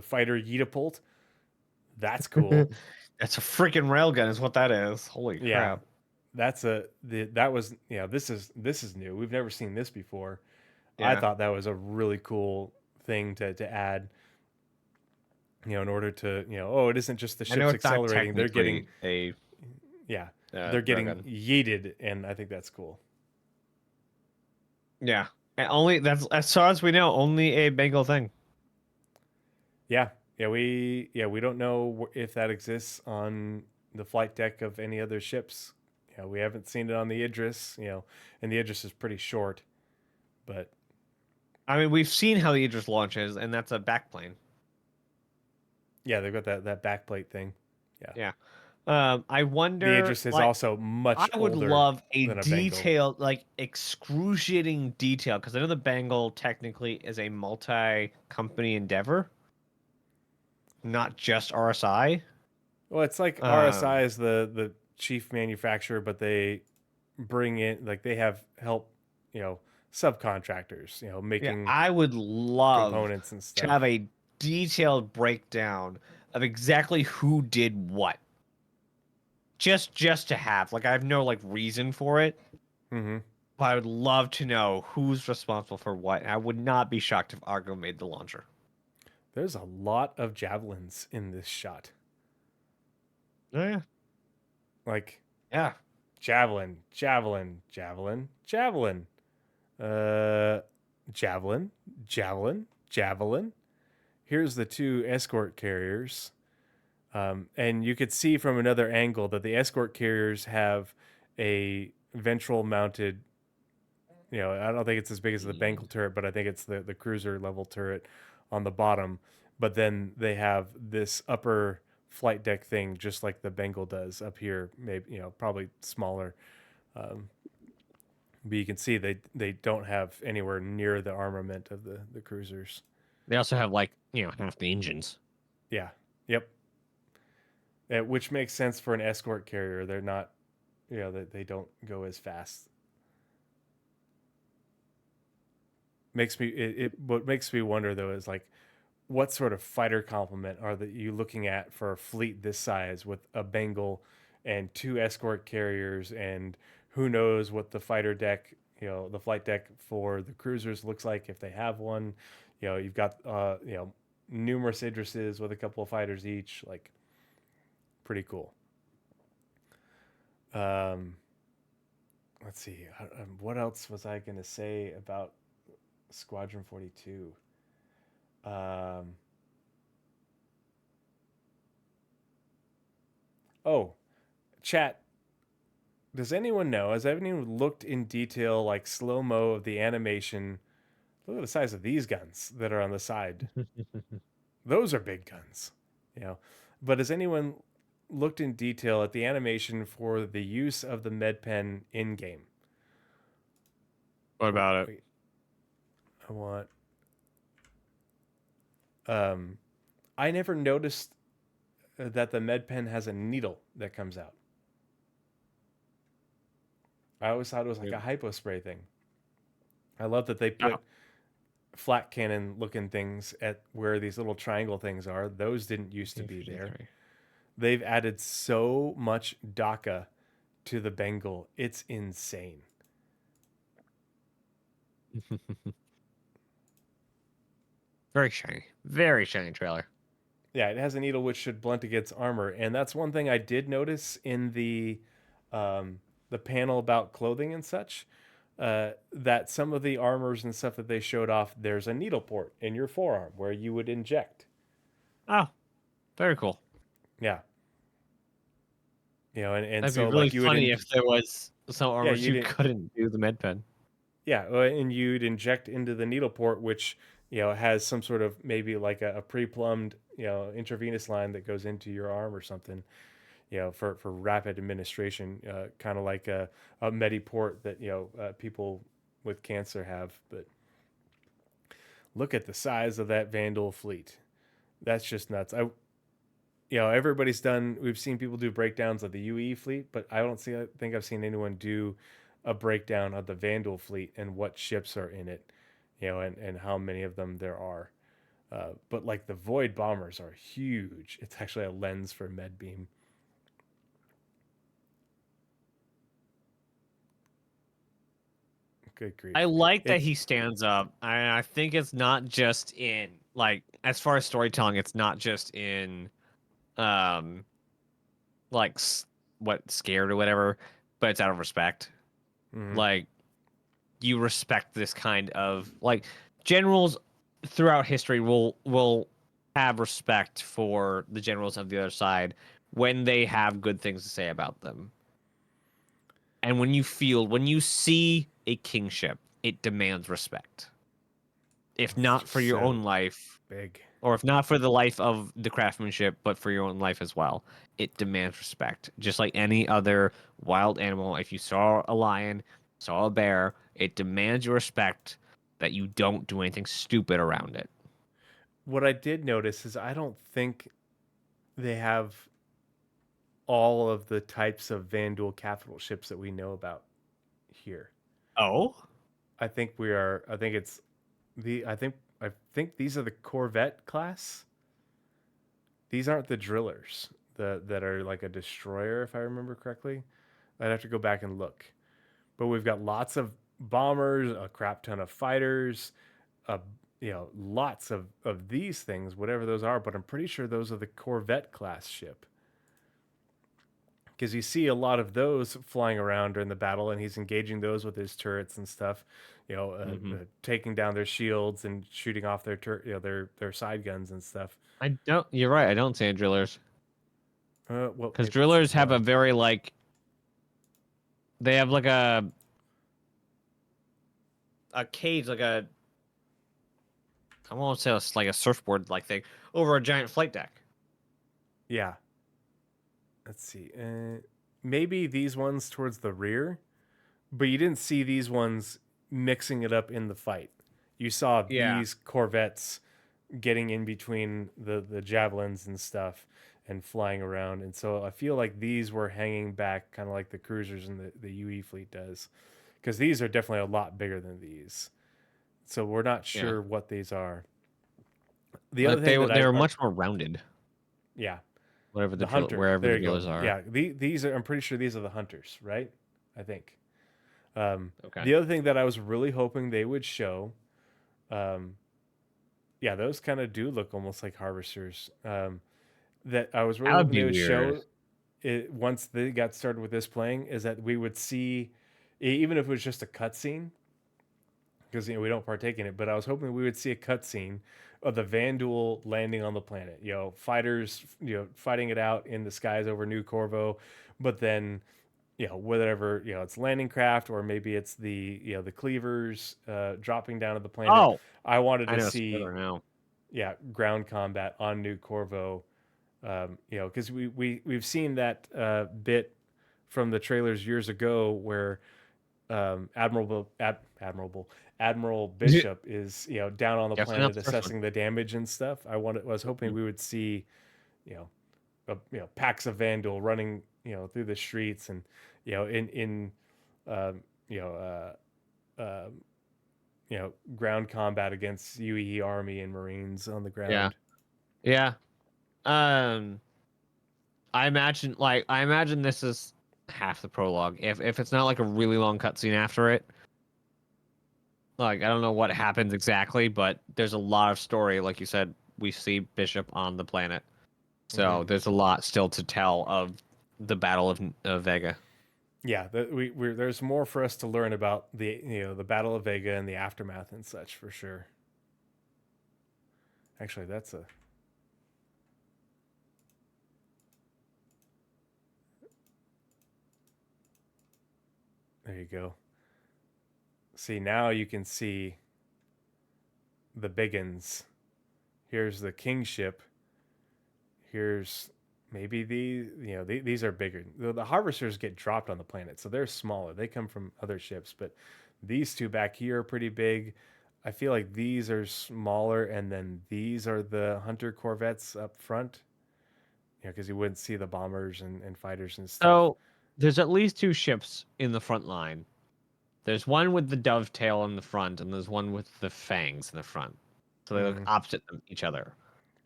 Speaker 2: fighter Yetapult. That's cool.
Speaker 1: That's a freaking railgun is what that is. Holy crap.
Speaker 2: That's this is new. We've never seen this before.
Speaker 1: Yeah.
Speaker 2: I thought that was a really cool thing to add, in order to, it isn't just the ships accelerating, they're getting they're getting yeeted, and I think that's cool.
Speaker 1: Yeah. And only that's, as far as we know, only a Bengal thing.
Speaker 2: We don't know if that exists on the flight deck of any other ships. We haven't seen it on the Idris, and the Idris is pretty short, but
Speaker 1: I mean, we've seen how the Idris launches, and that's a backplane.
Speaker 2: Yeah, they've got that backplate thing.
Speaker 1: Yeah. I wonder.
Speaker 2: The Idris is also much.
Speaker 1: I would
Speaker 2: older
Speaker 1: love a
Speaker 2: than
Speaker 1: detailed, like excruciating detail, because I know the Bengal technically is a multi-company endeavor, not just RSI.
Speaker 2: Well, it's like RSI is the chief manufacturer, but they bring in, like, they have help, subcontractors, making.
Speaker 1: Yeah, I would love
Speaker 2: components and stuff
Speaker 1: to have a detailed breakdown of exactly who did what. Just to have, like, I have no like reason for it, but I would love to know who's responsible for what. And I would not be shocked if Argo made the launcher.
Speaker 2: There's a lot of javelins in this shot.
Speaker 1: Oh yeah.
Speaker 2: Like,
Speaker 1: yeah,
Speaker 2: javelin, javelin, javelin, javelin, javelin, javelin, javelin. Here's the two escort carriers. And you could see from another angle that the escort carriers have a ventral mounted I don't think it's as big as the Bengal turret, but I think it's the cruiser level turret on the bottom. But then they have this upper flight deck thing, just like the Bengal does up here. Maybe probably smaller. But you can see they don't have anywhere near the armament of the cruisers.
Speaker 1: They also have like half the engines.
Speaker 2: Yeah. Yep. Which makes sense for an escort carrier. They're not, they don't go as fast. What makes me wonder though is like, what sort of fighter complement are you looking at for a fleet this size with a Bengal and 2 escort carriers, and who knows what the fighter deck, the flight deck for the cruisers looks like if they have one. You've got numerous Idrises with a couple of fighters each, like pretty cool. Let's see, what else was I gonna say about Squadron 42? Oh, chat. Does anyone know? Has anyone looked in detail, like slow-mo of the animation? Look at the size of these guns that are on the side. Those are big guns, But has anyone looked in detail at the animation for the use of the med pen in game?
Speaker 1: What about it?
Speaker 2: Wait. I want. I never noticed that the med pen has a needle that comes out. I always thought it was like a hypo spray thing. I love that they put flat cannon looking things at where these little triangle things are. Those didn't used to be there. They've added so much DACA to the Bengal. It's insane.
Speaker 1: Very shiny trailer.
Speaker 2: Yeah, it has a needle which should blunt against armor, and that's one thing I did notice in the panel about clothing and such. That some of the armors and stuff that they showed off, there's a needle port in your forearm where you would inject.
Speaker 1: Oh, very cool.
Speaker 2: Yeah. And
Speaker 1: that'd
Speaker 2: so
Speaker 1: be really
Speaker 2: like you
Speaker 1: funny if there was some armors
Speaker 2: you
Speaker 1: you couldn't do the med pen.
Speaker 2: Yeah, and you'd inject into the needle port, which has some sort of maybe like a pre-plumbed intravenous line that goes into your arm or something, for rapid administration, kind of like a Mediport that people with cancer have. But look at the size of that Vandal fleet. That's just nuts. We've seen people do breakdowns of the UE fleet, but I think I've seen anyone do a breakdown of the Vandal fleet and what ships are in it, and how many of them there are. But like the Void bombers are huge. It's actually a lens for med beam. Good grief.
Speaker 1: I like that he stands up. I think it's not just in like as far as storytelling, it's not just in like what scared or whatever, but it's out of respect.
Speaker 2: Mhm.
Speaker 1: Like you respect this kind of like generals throughout history will have respect for the generals of the other side when they have good things to say about them. And when you see a kingship, it demands respect. If not for your own life,
Speaker 2: big,
Speaker 1: or if not for the life of the craftsmanship, but for your own life as well, it demands respect. Just like any other wild animal, if you saw a lion, saw a bear, it demands your respect that you don't do anything stupid around it.
Speaker 2: What I did notice is I don't think they have all of the types of Vandal capital ships that we know about here.
Speaker 1: Oh?
Speaker 2: I think these are the Corvette class. These aren't the drillers that are like a destroyer, if I remember correctly. I'd have to go back and look. But we've got lots of bombers, a crap ton of fighters, lots of these things, whatever those are. But I'm pretty sure those are the Corvette class ship. Because you see a lot of those flying around during the battle, and he's engaging those with his turrets and stuff, taking down their shields and shooting off their their side guns and stuff.
Speaker 1: You're right. I don't see any drillers.
Speaker 2: Because
Speaker 1: drillers have a very they have like cage, like a I won't say it's like a surfboard like thing over a giant flight deck.
Speaker 2: Yeah. Let's see. Maybe these ones towards the rear, but you didn't see these ones mixing it up in the fight. You saw
Speaker 1: Yeah.
Speaker 2: these corvettes getting in between the javelins and stuff and flying around. And so I feel like these were hanging back kind of like the cruisers and the UE fleet does, because these are definitely a lot bigger than these. So we're not sure what these are. The
Speaker 1: Like
Speaker 2: other thing that
Speaker 1: they were much more rounded.
Speaker 2: yeah,
Speaker 1: Whatever
Speaker 2: the hunter,
Speaker 1: wherever
Speaker 2: there
Speaker 1: the
Speaker 2: you go.
Speaker 1: drillers are.
Speaker 2: Yeah, these are, I'm pretty sure these are the hunters, right? I think.
Speaker 1: Okay.
Speaker 2: The other thing that I was really hoping they would show, yeah, those kind of do look almost like harvesters. That I was really
Speaker 1: That would
Speaker 2: hoping
Speaker 1: be
Speaker 2: they would
Speaker 1: weird.
Speaker 2: show it once they got started with this playing, is that we would see, even if it was just a cutscene, because we don't partake in it, but I was hoping we would see a cutscene of the Vanduul landing on the planet. Fighters, fighting it out in the skies over New Corvo, but then, whatever, it's landing craft, or maybe it's the cleavers dropping down to the planet.
Speaker 1: Oh,
Speaker 2: I wanted
Speaker 1: I
Speaker 2: to
Speaker 1: know
Speaker 2: see,
Speaker 1: now.
Speaker 2: ground combat on New Corvo. Because we've seen that bit from the trailers years ago where Admiral Bishop is down on the
Speaker 1: Definitely not
Speaker 2: planet
Speaker 1: the first one.
Speaker 2: assessing the damage and stuff. I was hoping we would see packs of Vandal running through the streets, and in ground combat against UE army and Marines on the ground.
Speaker 1: Yeah. I imagine this is half the prologue. If it's not like a really long cutscene after it. Like, I don't know what happens exactly, but there's a lot of story. Like you said, we see Bishop on the planet. So there's a lot still to tell of the Battle of Vega.
Speaker 2: Yeah, there's more for us to learn about the Battle of Vega and the aftermath and such, for sure. Actually, that's a... There you go. See, now you can see the biggins. Here's the kingship. Here's maybe these are bigger. The harvesters get dropped on the planet, so they're smaller. They come from other ships, but these two back here are pretty big. I feel like these are smaller, and then these are the hunter corvettes up front. Because you wouldn't see the bombers and fighters and stuff.
Speaker 1: So there's at least two ships in the front line. There's one with the dovetail in the front, and there's one with the fangs in the front. So they look opposite each other.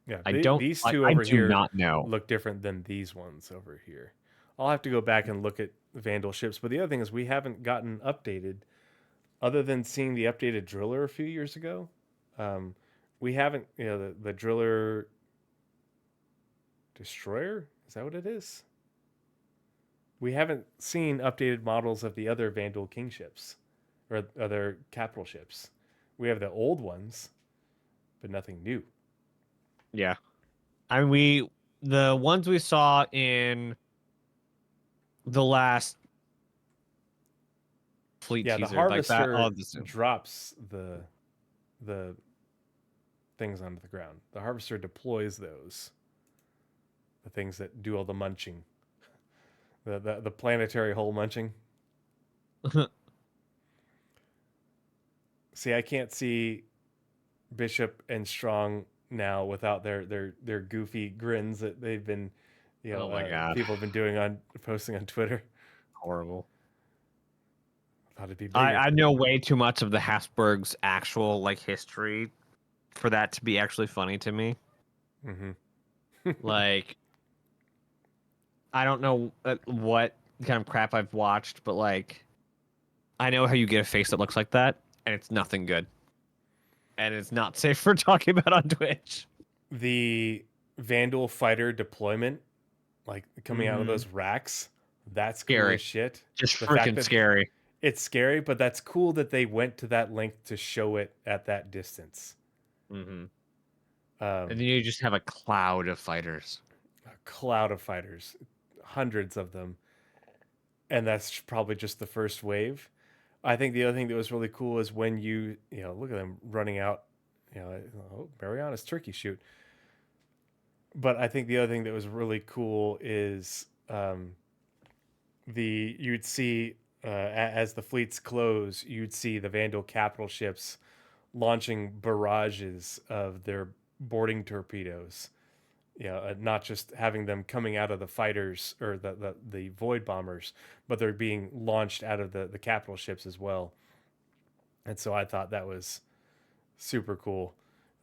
Speaker 2: Yeah,
Speaker 1: These
Speaker 2: two
Speaker 1: I
Speaker 2: over
Speaker 1: do
Speaker 2: here
Speaker 1: not know.
Speaker 2: look different than these ones over here. I'll have to go back and look at Vandal ships. But the other thing is, we haven't gotten updated, other than seeing the updated driller a few years ago. We haven't, the driller destroyer, is that what it is? We haven't seen updated models of the other Vandal king ships or other capital ships. We have the old ones, but nothing new.
Speaker 1: Yeah. I mean, the ones we saw in the last fleet
Speaker 2: the
Speaker 1: teaser,
Speaker 2: harvester
Speaker 1: like that,
Speaker 2: drops the things onto the ground. The harvester deploys those, the things that do all the munching, the planetary hole munching. See, I can't see Bishop and Strong now without their goofy grins that they've been,
Speaker 1: oh my God,
Speaker 2: people have been doing posting on Twitter.
Speaker 1: Horrible.
Speaker 2: I thought it'd be bigger.
Speaker 1: I know way too much of the Habsburgs' actual history for that to be actually funny to me. Like, I don't know what kind of crap I've watched, but I know how you get a face that looks like that, and it's nothing good. And it's not safe for talking about on Twitch.
Speaker 2: The Vandal fighter deployment, coming out of those racks, that's
Speaker 1: scary.
Speaker 2: Cool as shit.
Speaker 1: Just freaking scary.
Speaker 2: It's scary, but that's cool that they went to that length to show it at that distance.
Speaker 1: And then you just have a cloud of fighters.
Speaker 2: A cloud of fighters. Hundreds of them. And that's probably just the first wave. I think the other thing that was really cool is when you know, look at them running out, oh, Mariana's turkey shoot. But I think the other thing that was really cool is you'd see as the fleets close, you'd see the Vandal capital ships launching barrages of their boarding torpedoes. Not just having them coming out of the fighters or the void bombers, but they're being launched out of the capital ships as well. And so I thought that was super cool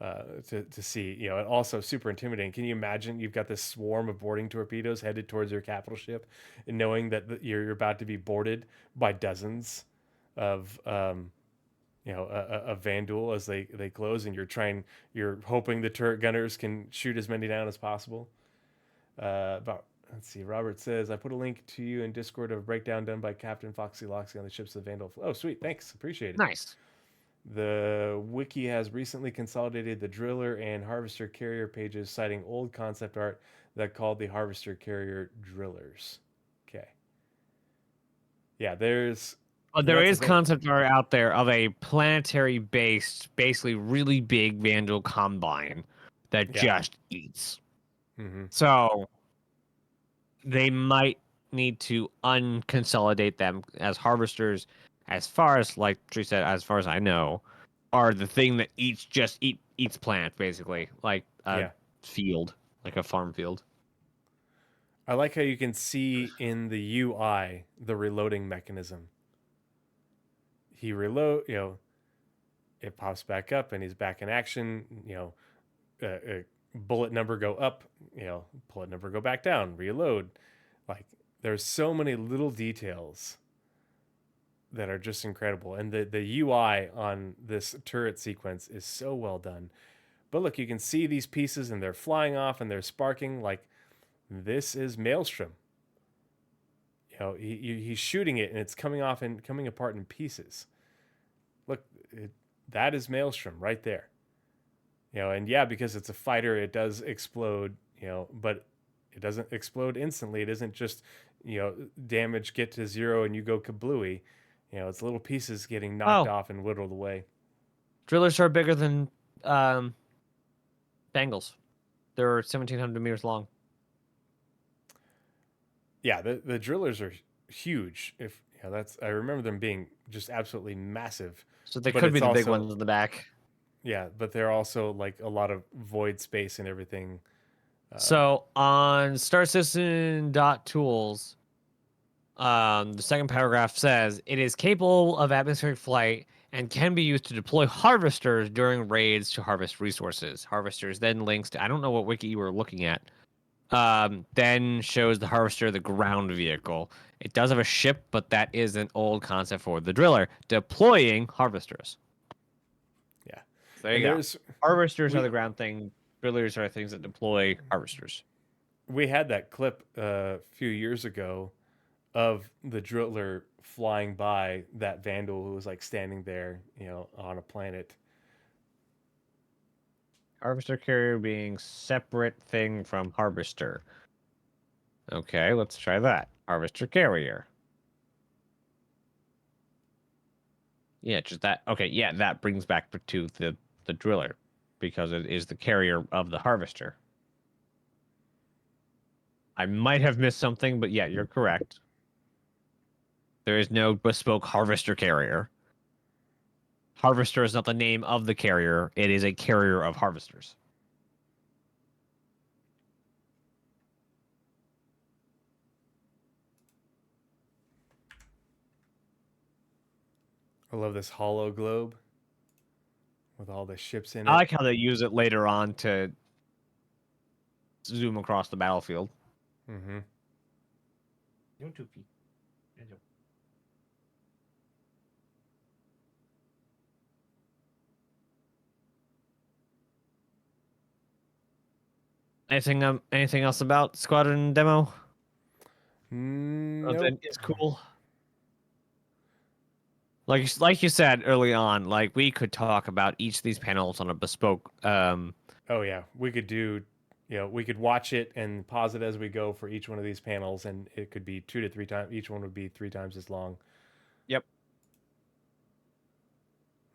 Speaker 2: to see. And also super intimidating. Can you imagine you've got this swarm of boarding torpedoes headed towards your capital ship, and knowing that you're about to be boarded by dozens of a Vandal as they close, and you're hoping the turret gunners can shoot as many down as possible. Let's see. Robert says, I put a link to you in Discord of a breakdown done by Captain Foxy Loxy on the ships of Vandal. Oh, sweet. Thanks. Appreciate it.
Speaker 1: Nice.
Speaker 2: The wiki has recently consolidated the driller and harvester carrier pages, citing old concept art that called the harvester carrier drillers. Okay. Yeah, there is
Speaker 1: concept art out there of a planetary-based, basically really big Vandal combine that just eats.
Speaker 2: Mm-hmm.
Speaker 1: So they might need to unconsolidate them as harvesters. As far as, like Tree said, as far as I know, are the thing that eats plant, basically, like a field, like a farm field.
Speaker 2: I like how you can see in the UI the reloading mechanism. He it pops back up and he's back in action. Bullet number go up, bullet number go back down, reload. Like, there's so many little details that are just incredible. And the UI on this turret sequence is so well done. But look, you can see these pieces and they're flying off and they're sparking. Like, this is Maelstrom. He's shooting it and it's coming off and coming apart in pieces. Look, that is Maelstrom right there. And because it's a fighter, it does explode, but it doesn't explode instantly. It isn't just, damage get to zero and you go kablooey. It's little pieces getting knocked off and whittled away.
Speaker 1: Drillers are bigger than Bengals. They're 1,700 meters long.
Speaker 2: Yeah, the drillers are huge. I remember them being just absolutely massive.
Speaker 1: So they could be the big ones in the back.
Speaker 2: Yeah, but they're also like a lot of void space and everything.
Speaker 1: So on Star Citizen.tools, the second paragraph says it is capable of atmospheric flight and can be used to deploy harvesters during raids to harvest resources. Harvesters then links to, I don't know what wiki you were looking at. Then shows the harvester, the ground vehicle. It does have a ship, but that is an old concept for the driller deploying harvesters.
Speaker 2: Yeah,
Speaker 1: so there you go. Harvesters are the ground thing. Drillers are things that deploy harvesters.
Speaker 2: We had that clip a few years ago of the driller flying by that Vandal who was like standing there, on a planet.
Speaker 1: Harvester carrier being separate thing from harvester. Okay, let's try that. Harvester carrier. Yeah, just that. Okay, yeah, that brings back to the driller because it is the carrier of the harvester. I might have missed something, but yeah, you're correct. There is no bespoke harvester carrier. Harvester is not the name of the carrier. It is a carrier of harvesters.
Speaker 2: I love this hollow globe with all the ships in it.
Speaker 1: I like how they use it later on to zoom across the battlefield.
Speaker 2: Mm-hmm.
Speaker 1: Anything else about Squadron demo?
Speaker 2: Nope.
Speaker 1: It's cool. Like you said early on, like we could talk about each of these panels on a bespoke.
Speaker 2: Oh yeah, we could do. We could watch it and pause it as we go for each one of these panels, and it could be 2 to 3 times. Each one would be 3 times as long.
Speaker 1: Yep.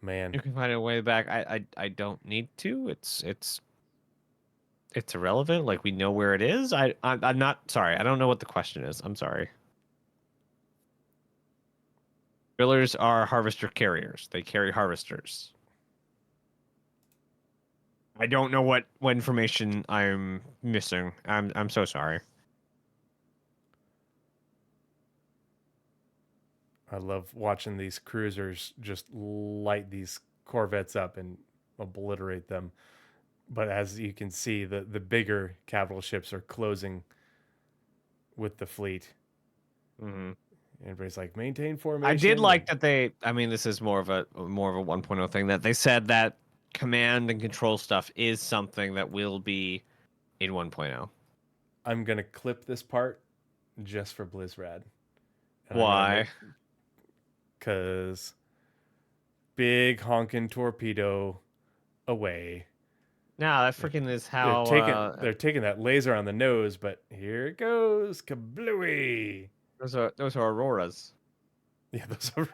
Speaker 2: Man,
Speaker 1: You can find a way back. I don't need to. It's irrelevant. Like, we know where it is. I'm not sorry. I don't know what the question is. I'm sorry. Drillers are harvester carriers. They carry harvesters. I don't know what information I'm missing. I'm so sorry.
Speaker 2: I love watching these cruisers just light these corvettes up and obliterate them. But as you can see, the bigger capital ships are closing with the fleet.
Speaker 1: Mm-hmm.
Speaker 2: Everybody's like, maintain formation.
Speaker 1: I did like that they. I mean, this is more of a 1.0 thing, that they said that command and control stuff is something that will be in 1.0.
Speaker 2: I'm gonna clip this part just for Blizzrad.
Speaker 1: Why?
Speaker 2: Because big honking torpedo away.
Speaker 1: No, that freaking is how
Speaker 2: They're taking that laser on the nose, but here it goes, kablooey!
Speaker 1: those are auroras.
Speaker 2: Yeah, those are.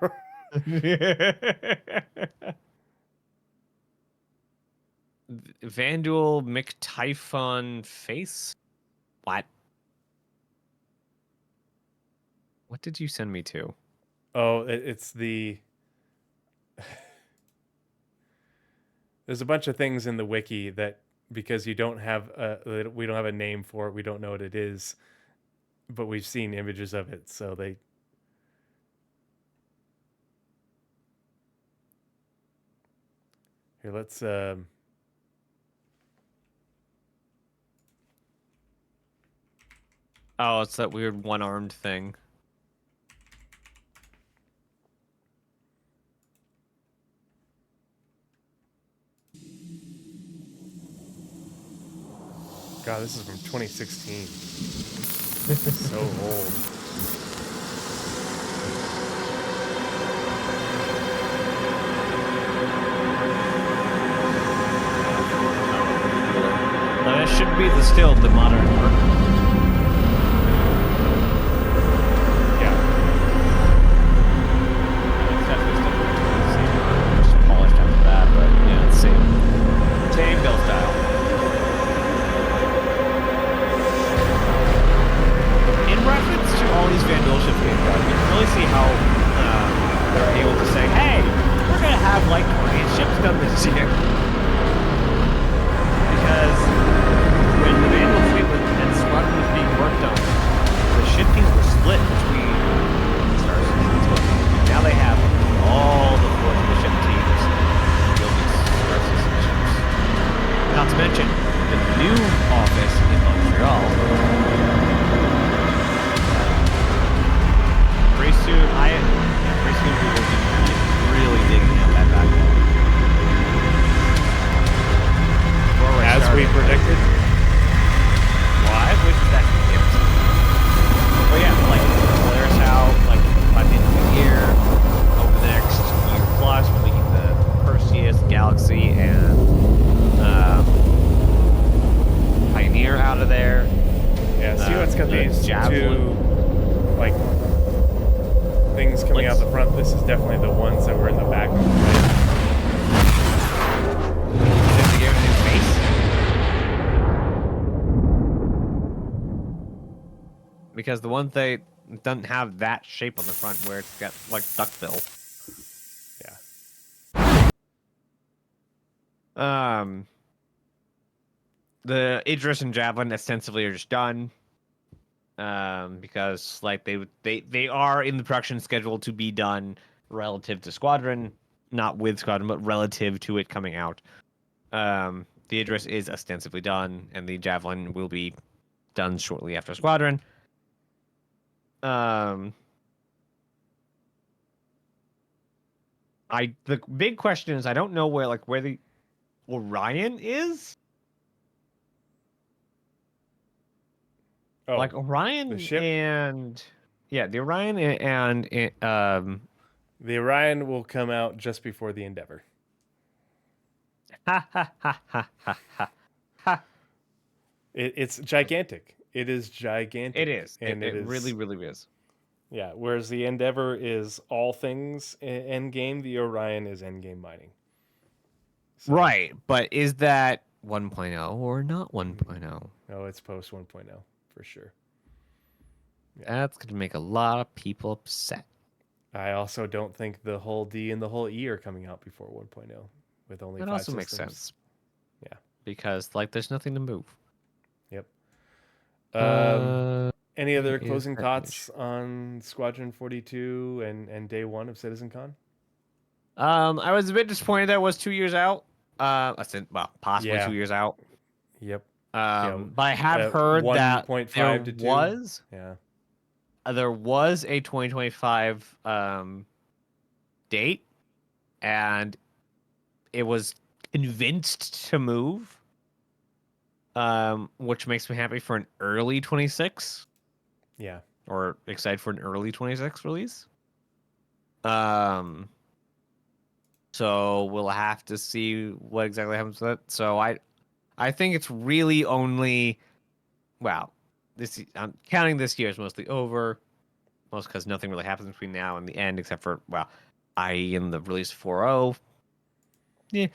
Speaker 1: Vanduul McTyphon face? What? What did you send me to?
Speaker 2: Oh, it's the. There's a bunch of things in the wiki that, because you don't have we don't have a name for it, we don't know what it is, but we've seen images of it, so they. Here, let's.
Speaker 1: Oh, it's that weird one-armed thing.
Speaker 2: God, this is from 2016. So old.
Speaker 1: That should be the modern work.
Speaker 2: Yeah.
Speaker 1: It's definitely still just polished after that, but yeah, it's same build style. In reference to all these Vanduul ships being done, you can really see how they're able to say, "Hey, we're gonna have like 20 ships done this year," because when the Vanduul fleet and Squadron was being worked on, the ship teams were split between Star Citizen and Squadron. Now they have all the four of the ship teams building Star Citizen ships. Not to mention the new office in Montreal. Pretty soon, we will be really digging out that backlog.
Speaker 2: As we predicted.
Speaker 1: Why? Which is that gift? Well, yeah, like, there's how, like, by the end of the year, over the next year plus, when we get the Perseus, Galaxy, and Pioneer out of there.
Speaker 2: Yeah, see what's got
Speaker 1: the
Speaker 2: these
Speaker 1: Javelin.
Speaker 2: two, like, things coming out the front. This is definitely the ones that were in the back. Right?
Speaker 1: Did they give it a new face? Because the one thing doesn't have that shape on the front where it's got like duckbill.
Speaker 2: Yeah.
Speaker 1: The Idris and Javelin ostensibly are just done. Because like they are in the production schedule to be done relative to Squadron, not with Squadron, but relative to it coming out. The Idris is ostensibly done, and the Javelin will be done shortly after Squadron. The big question is, I don't know where the Orion is.
Speaker 2: Oh,
Speaker 1: like Orion
Speaker 2: the ship?
Speaker 1: and yeah, the Orion and
Speaker 2: the Orion will come out just before the Endeavor.
Speaker 1: ha ha ha ha ha ha ha.
Speaker 2: It's gigantic. It is gigantic.
Speaker 1: It is.
Speaker 2: And
Speaker 1: It
Speaker 2: is,
Speaker 1: really, really is.
Speaker 2: Yeah, whereas the Endeavor is all things end game, the Orion is end game mining. So,
Speaker 1: Right, but is that 1.0 or not 1.0?
Speaker 2: No, it's post 1.0 for sure.
Speaker 1: That's going to make a lot of people upset.
Speaker 2: I also don't think the whole D and the whole E are coming out before 1.0 with only
Speaker 1: That
Speaker 2: 5
Speaker 1: also
Speaker 2: systems.
Speaker 1: makes sense.
Speaker 2: Yeah.
Speaker 1: Because, like, there's nothing to move.
Speaker 2: Yep.
Speaker 1: Uh,
Speaker 2: Any other
Speaker 1: is
Speaker 2: closing
Speaker 1: garbage.
Speaker 2: thoughts on Squadron 42 and day 1 of CitizenCon?
Speaker 1: I was a bit disappointed that it was 2 years out. I said, well, possibly
Speaker 2: Yeah.
Speaker 1: 2 years out.
Speaker 2: Yep.
Speaker 1: But I have heard that
Speaker 2: 1.5 to 2. Yeah.
Speaker 1: There was a 2025 date, and it was convinced to move, which makes me happy for an early 26,
Speaker 2: Yeah.
Speaker 1: or excited for an early 26 release. So we'll have to see what exactly happens with it. So I think it's really only, wow, I'm counting this year as mostly over, most because nothing really happens between now and the end except for, well, IE and the release 4.0. Yeah.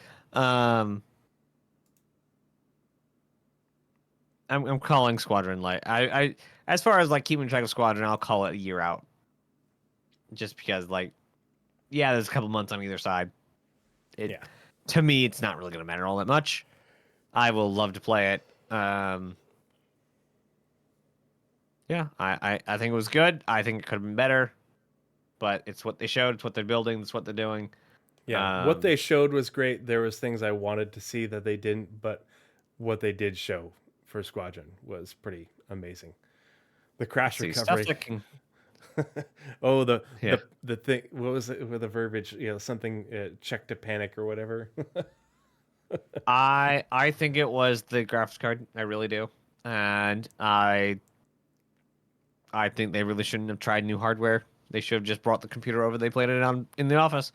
Speaker 1: I'm calling Squadron like I as far as like keeping track of Squadron, I'll call it a year out. Just because, like, yeah, there's a couple months on either side.
Speaker 2: Yeah.
Speaker 1: To me, it's not really gonna matter all that much. I will love to play it. Yeah, I think it was good. I think it could have been better, but it's what they showed. It's what they're building. It's what they're doing.
Speaker 2: Yeah. What they showed was great. There was things I wanted to see that they didn't, but what they did show for Squadron was pretty amazing. The crash
Speaker 1: See, stuff
Speaker 2: recovery.
Speaker 1: that can,
Speaker 2: Oh,
Speaker 1: yeah.
Speaker 2: the thing. What was it with the verbiage? You know, something check to panic or whatever.
Speaker 1: I think it was the graphics card. I really do, and I think they really shouldn't have tried new hardware. They should have just brought the computer over. They played it on in the office.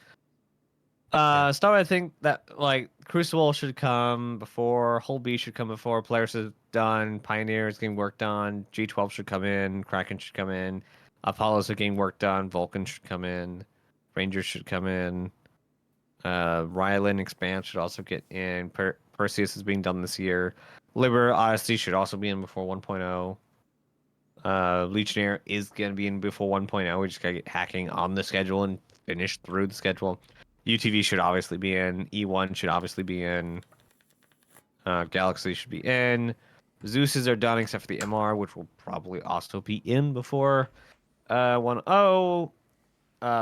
Speaker 1: Stuff I think that, like, Crucible should come before, Hull B should come before, Polaris is done, Pioneer is getting work done, G12 should come in, Kraken should come in, Apollo's are getting work done, Vulcan should come in, Rangers should come in, Rylan Expanse should also get in, Perseus is being done this year, Liber Odyssey should also be in before 1.0. Legionnaire is going to be in before 1.0. We just got to get hacking on the schedule and finish through the schedule. UTV should obviously be in. E1 should obviously be in. Galaxy should be in. Zeus's are done except for the MR, which will probably also be in before 1.0.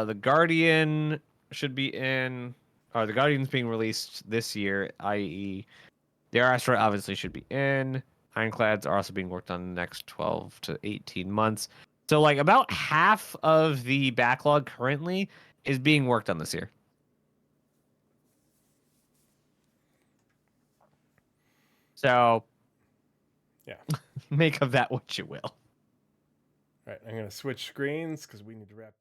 Speaker 1: The Guardian should be in. Or the Guardian's being released this year, i.e. the Asteroid obviously should be in. Ironclads are also being worked on in the next 12 to 18 months. So, like, about half of the backlog currently is being worked on this year. So,
Speaker 2: Yeah.
Speaker 1: make of that what you will.
Speaker 2: All right, I'm gonna switch screens because we need to wrap this.